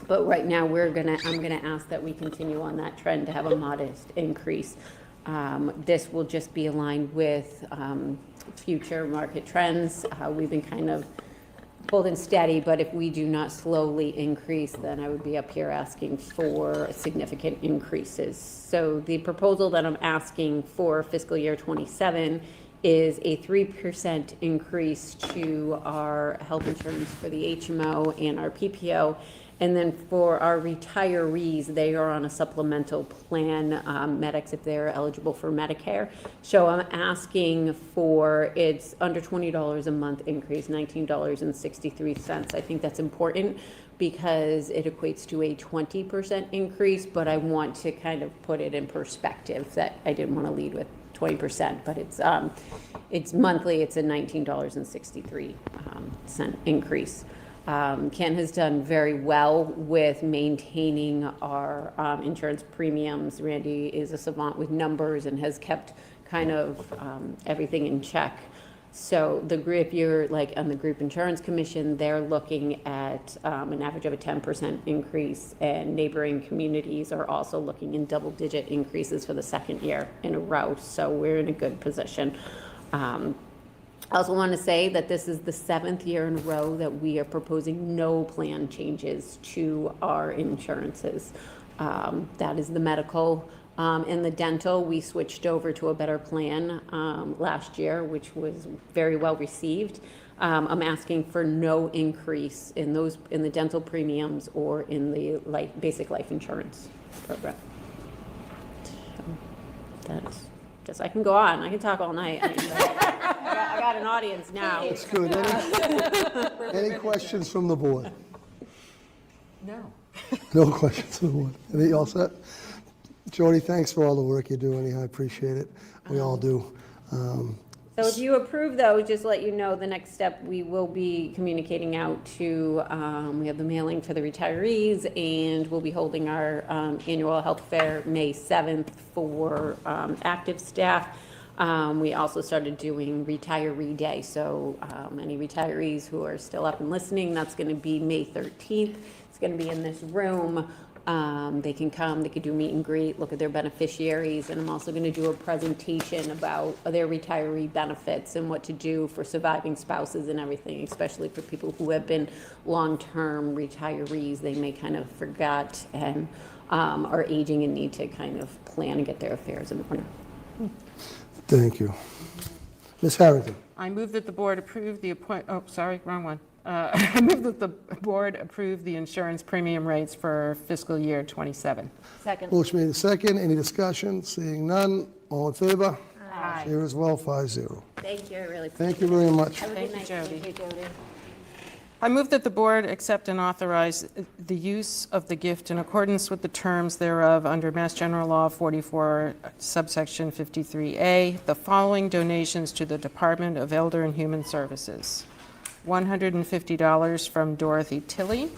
But right now I'm gonna ask that we continue on that trend to have a modest increase. This will just be aligned with future market trends. We've been kind of holding steady, but if we do not slowly increase, then I would be up here asking for significant increases. So the proposal that I'm asking for fiscal year 27 is a 3% increase to our health insurance for the HMO and our PPO. And then for our retirees, they are on a supplemental plan, medics if they're eligible for Medicare. So I'm asking for, it's under $20 a month increase, $19.63. I think that's important because it equates to a 20% increase, but I want to kind of put it in perspective that I didn't want to lead with 20%, but it's monthly, it's a $19.63 increase. Ken has done very well with maintaining our insurance premiums. Randy is a savant with numbers and has kept kind of everything in check. So if you're like on the group insurance commission, they're looking at an average of a 10% increase, and neighboring communities are also looking in double-digit increases for the second year in a row. So we're in a good position. I also want to say that this is the 7th year in a row that we are proposing no plan changes to our insurances. That is the medical and the dental. We switched over to a better plan last year, which was very well received. I'm asking for no increase in the dental premiums or in the basic life insurance program. So that's I can go on. I can talk all night. I got an audience now. That's good. Any questions from the board? No. No questions from the board. Any all set? Jody, thanks for all the work you do. Anyhow, I appreciate it. We all do. So if you approve, though, just to let you know, the next step, we will be communicating out to, we have the mailing for the retirees, and we'll be holding our annual health fair May 7th for active staff. We also started doing retiree day, so any retirees who are still up and listening, that's going to be May 13th. It's going to be in this room. They can come, they could do meet and greet, look at their beneficiaries, and I'm also going to do a presentation about their retiree benefits and what to do for surviving spouses and everything, especially for people who have been long-term retirees. They may kind of forgot and are aging and need to kind of plan and get their affairs in order. Thank you. Ms. Harrington. I move that the board approve the wrong one. I move that the board approve the insurance premium rates for fiscal year 27. Second. Motion made and second. Any discussion? Seeing none. All in favor? Aye. Chair as well, 5-0. Thank you, I really appreciate it. Thank you very much. Have a good night. Thank you, Thank you, Jody. I move that the board accept and authorize the use of the gift in accordance with the terms thereof under Mass General Law 44, subsection 53A, the following donations to the Department of Elder and Human Services. $150 from Dorothy Tilley,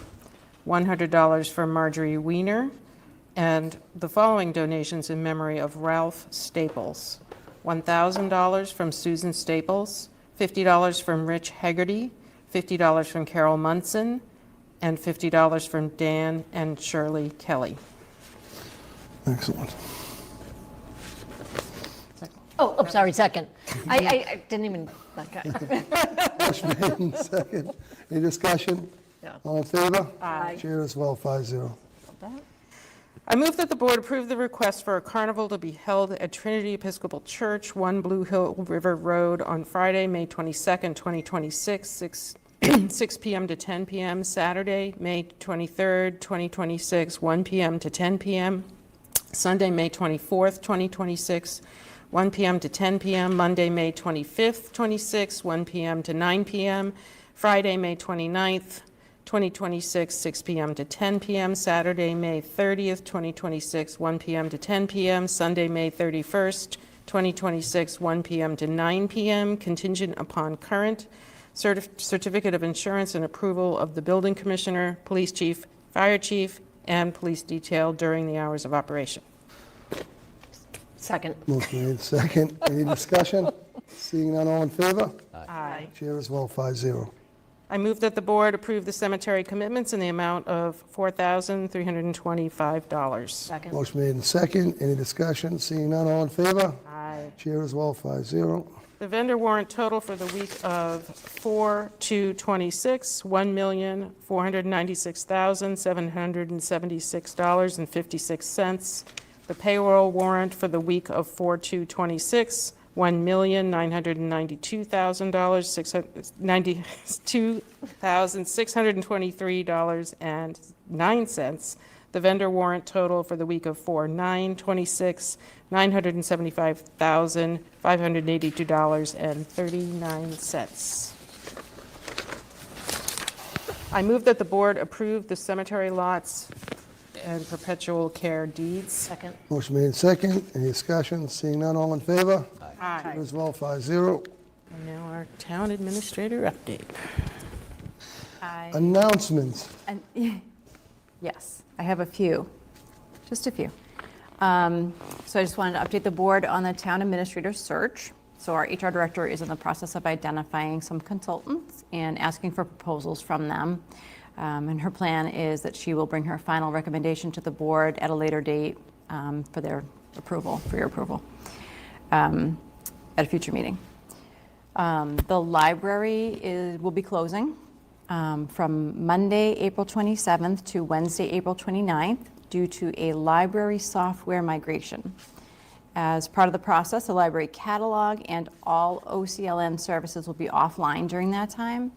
$100 from Marjorie Weiner, and the following donations in memory of Ralph Staples. $1,000 from Susan Staples, $50 from Rich Hegarty, $50 from Carol Munson, and $50 from Dan and Shirley Kelly. Excellent. Oh, sorry, second. I didn't even, okay. Motion made and second. Any discussion? Yeah. All in favor? Aye. Chair as well, 5-0. I move that the board approve the request for a carnival to be held at Trinity Episcopal Church, 1 Blue Hill River Road, on Friday, May 22nd, 2026, 6 p.m. to 10 p.m., Saturday, May 23rd, 2026, 1 p.m. to 10 p.m., Sunday, May 24th, 2026, 1 p.m. to 10 p.m., Monday, May 25th, 26, 1 p.m. to 9 p.m., Friday, May 29th, 2026, 6 p.m. to 10 p.m., Saturday, May 30th, 2026, 1 p.m. to 10 p.m., Sunday, May 31st, 2026, 1 p.m. to 9 p.m., contingent upon current certificate of insurance and approval of the building commissioner, police chief, fire chief, and police detail during the hours of operation. Second. Motion made second. Any discussion? Seeing none, all in favor? Aye. Chair as well, 5-0. I move that the board approve the cemetery commitments in the amount of $4,325. Second. Motion made and second. Any discussion? Seeing none, all in favor? Aye. Chair as well, 5-0. The vendor warrant total for the week of 4/2/26, $1,496,776.56. The payroll warrant for the week of 4/2/26, $1,992,623.09. The vendor warrant total for the week of 4/9/26, $975,582.39. I move that the board approve the cemetery lots and perpetual care deeds. Second. Motion made second. Any discussion? Seeing none, all in favor? Aye. Chair as well, 5-0. And now our town administrator update. Announcements. And, yes, I have a few, just a few. So I just wanted to update the board on the town administrator search. So our HR director is in the process of identifying some consultants and asking for proposals from them. And her plan is that she will bring her final recommendation to the board at a later date for their approval, for your approval, at a future meeting. The library will be closing from Monday, April 27th to Wednesday, April 29th due to a library software migration. As part of the process, the library catalog and all OCLN services will be offline during that time.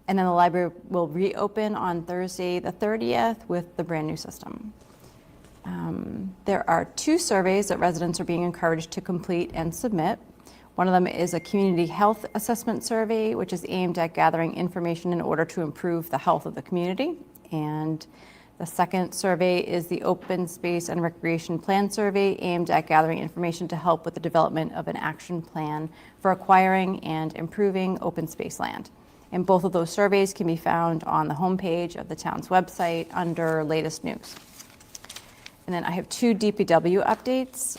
And then the library will reopen on Thursday, the 30th, with the brand new system. There are 2 surveys that residents are being encouraged to complete and submit. One of them is a community health assessment survey, which is aimed at gathering information in order to improve the health of the community. And the second survey is the open space and recreation plan survey, aimed at gathering information to help with the development of an action plan for acquiring and improving open space land. And both of those surveys can be found on the homepage of the town's website under latest news. And then I have 2 DPW updates.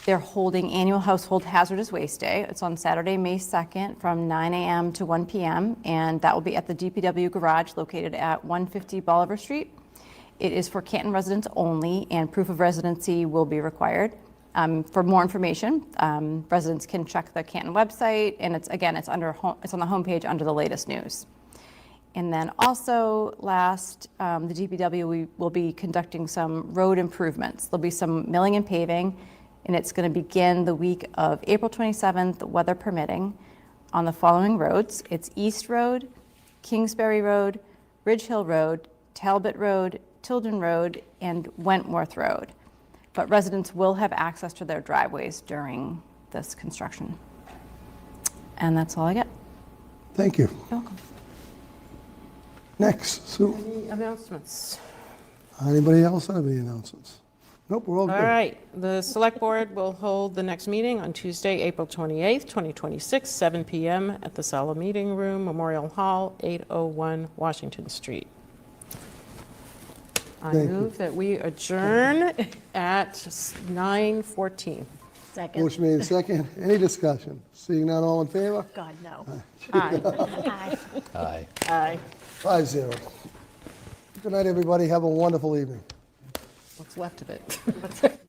They're holding annual Household Hazardous Waste Day. It's on Saturday, May 2nd from 9 a.m. to 1 p.m. And that will be at the DPW garage located at 150 Bolivar Street. It is for Canton residents only, and proof of residency will be required. For more information, residents can check the Canton website, and it's on the homepage under the latest news. And then also last, the DPW will be conducting some road improvements. There'll be some milling and paving, and it's going to begin the week of April 27th, weather permitting, on the following roads. It's East Road, Kingsbury Road, Ridge Hill Road, Talbot Road, Tilden Road, and Wentworth Road. But residents will have access to their driveways during this construction. And that's all I get. Thank you. You're welcome. Next, Sue. Any announcements? Anybody else have any announcements? Nope, we're all good. All right, the select board will hold the next meeting on Tuesday, April 28th, 2026, 7 p.m. at the Sala Meeting Room, Memorial Hall, 801 Washington Street. I Thank you. move that we adjourn at 9:14. Second. Motion made and second. Any discussion? Seeing none, all in favor? God, no. Aye. Aye. Aye. Aye. 5-0. Good night, everybody. Have a wonderful evening. What's left of it?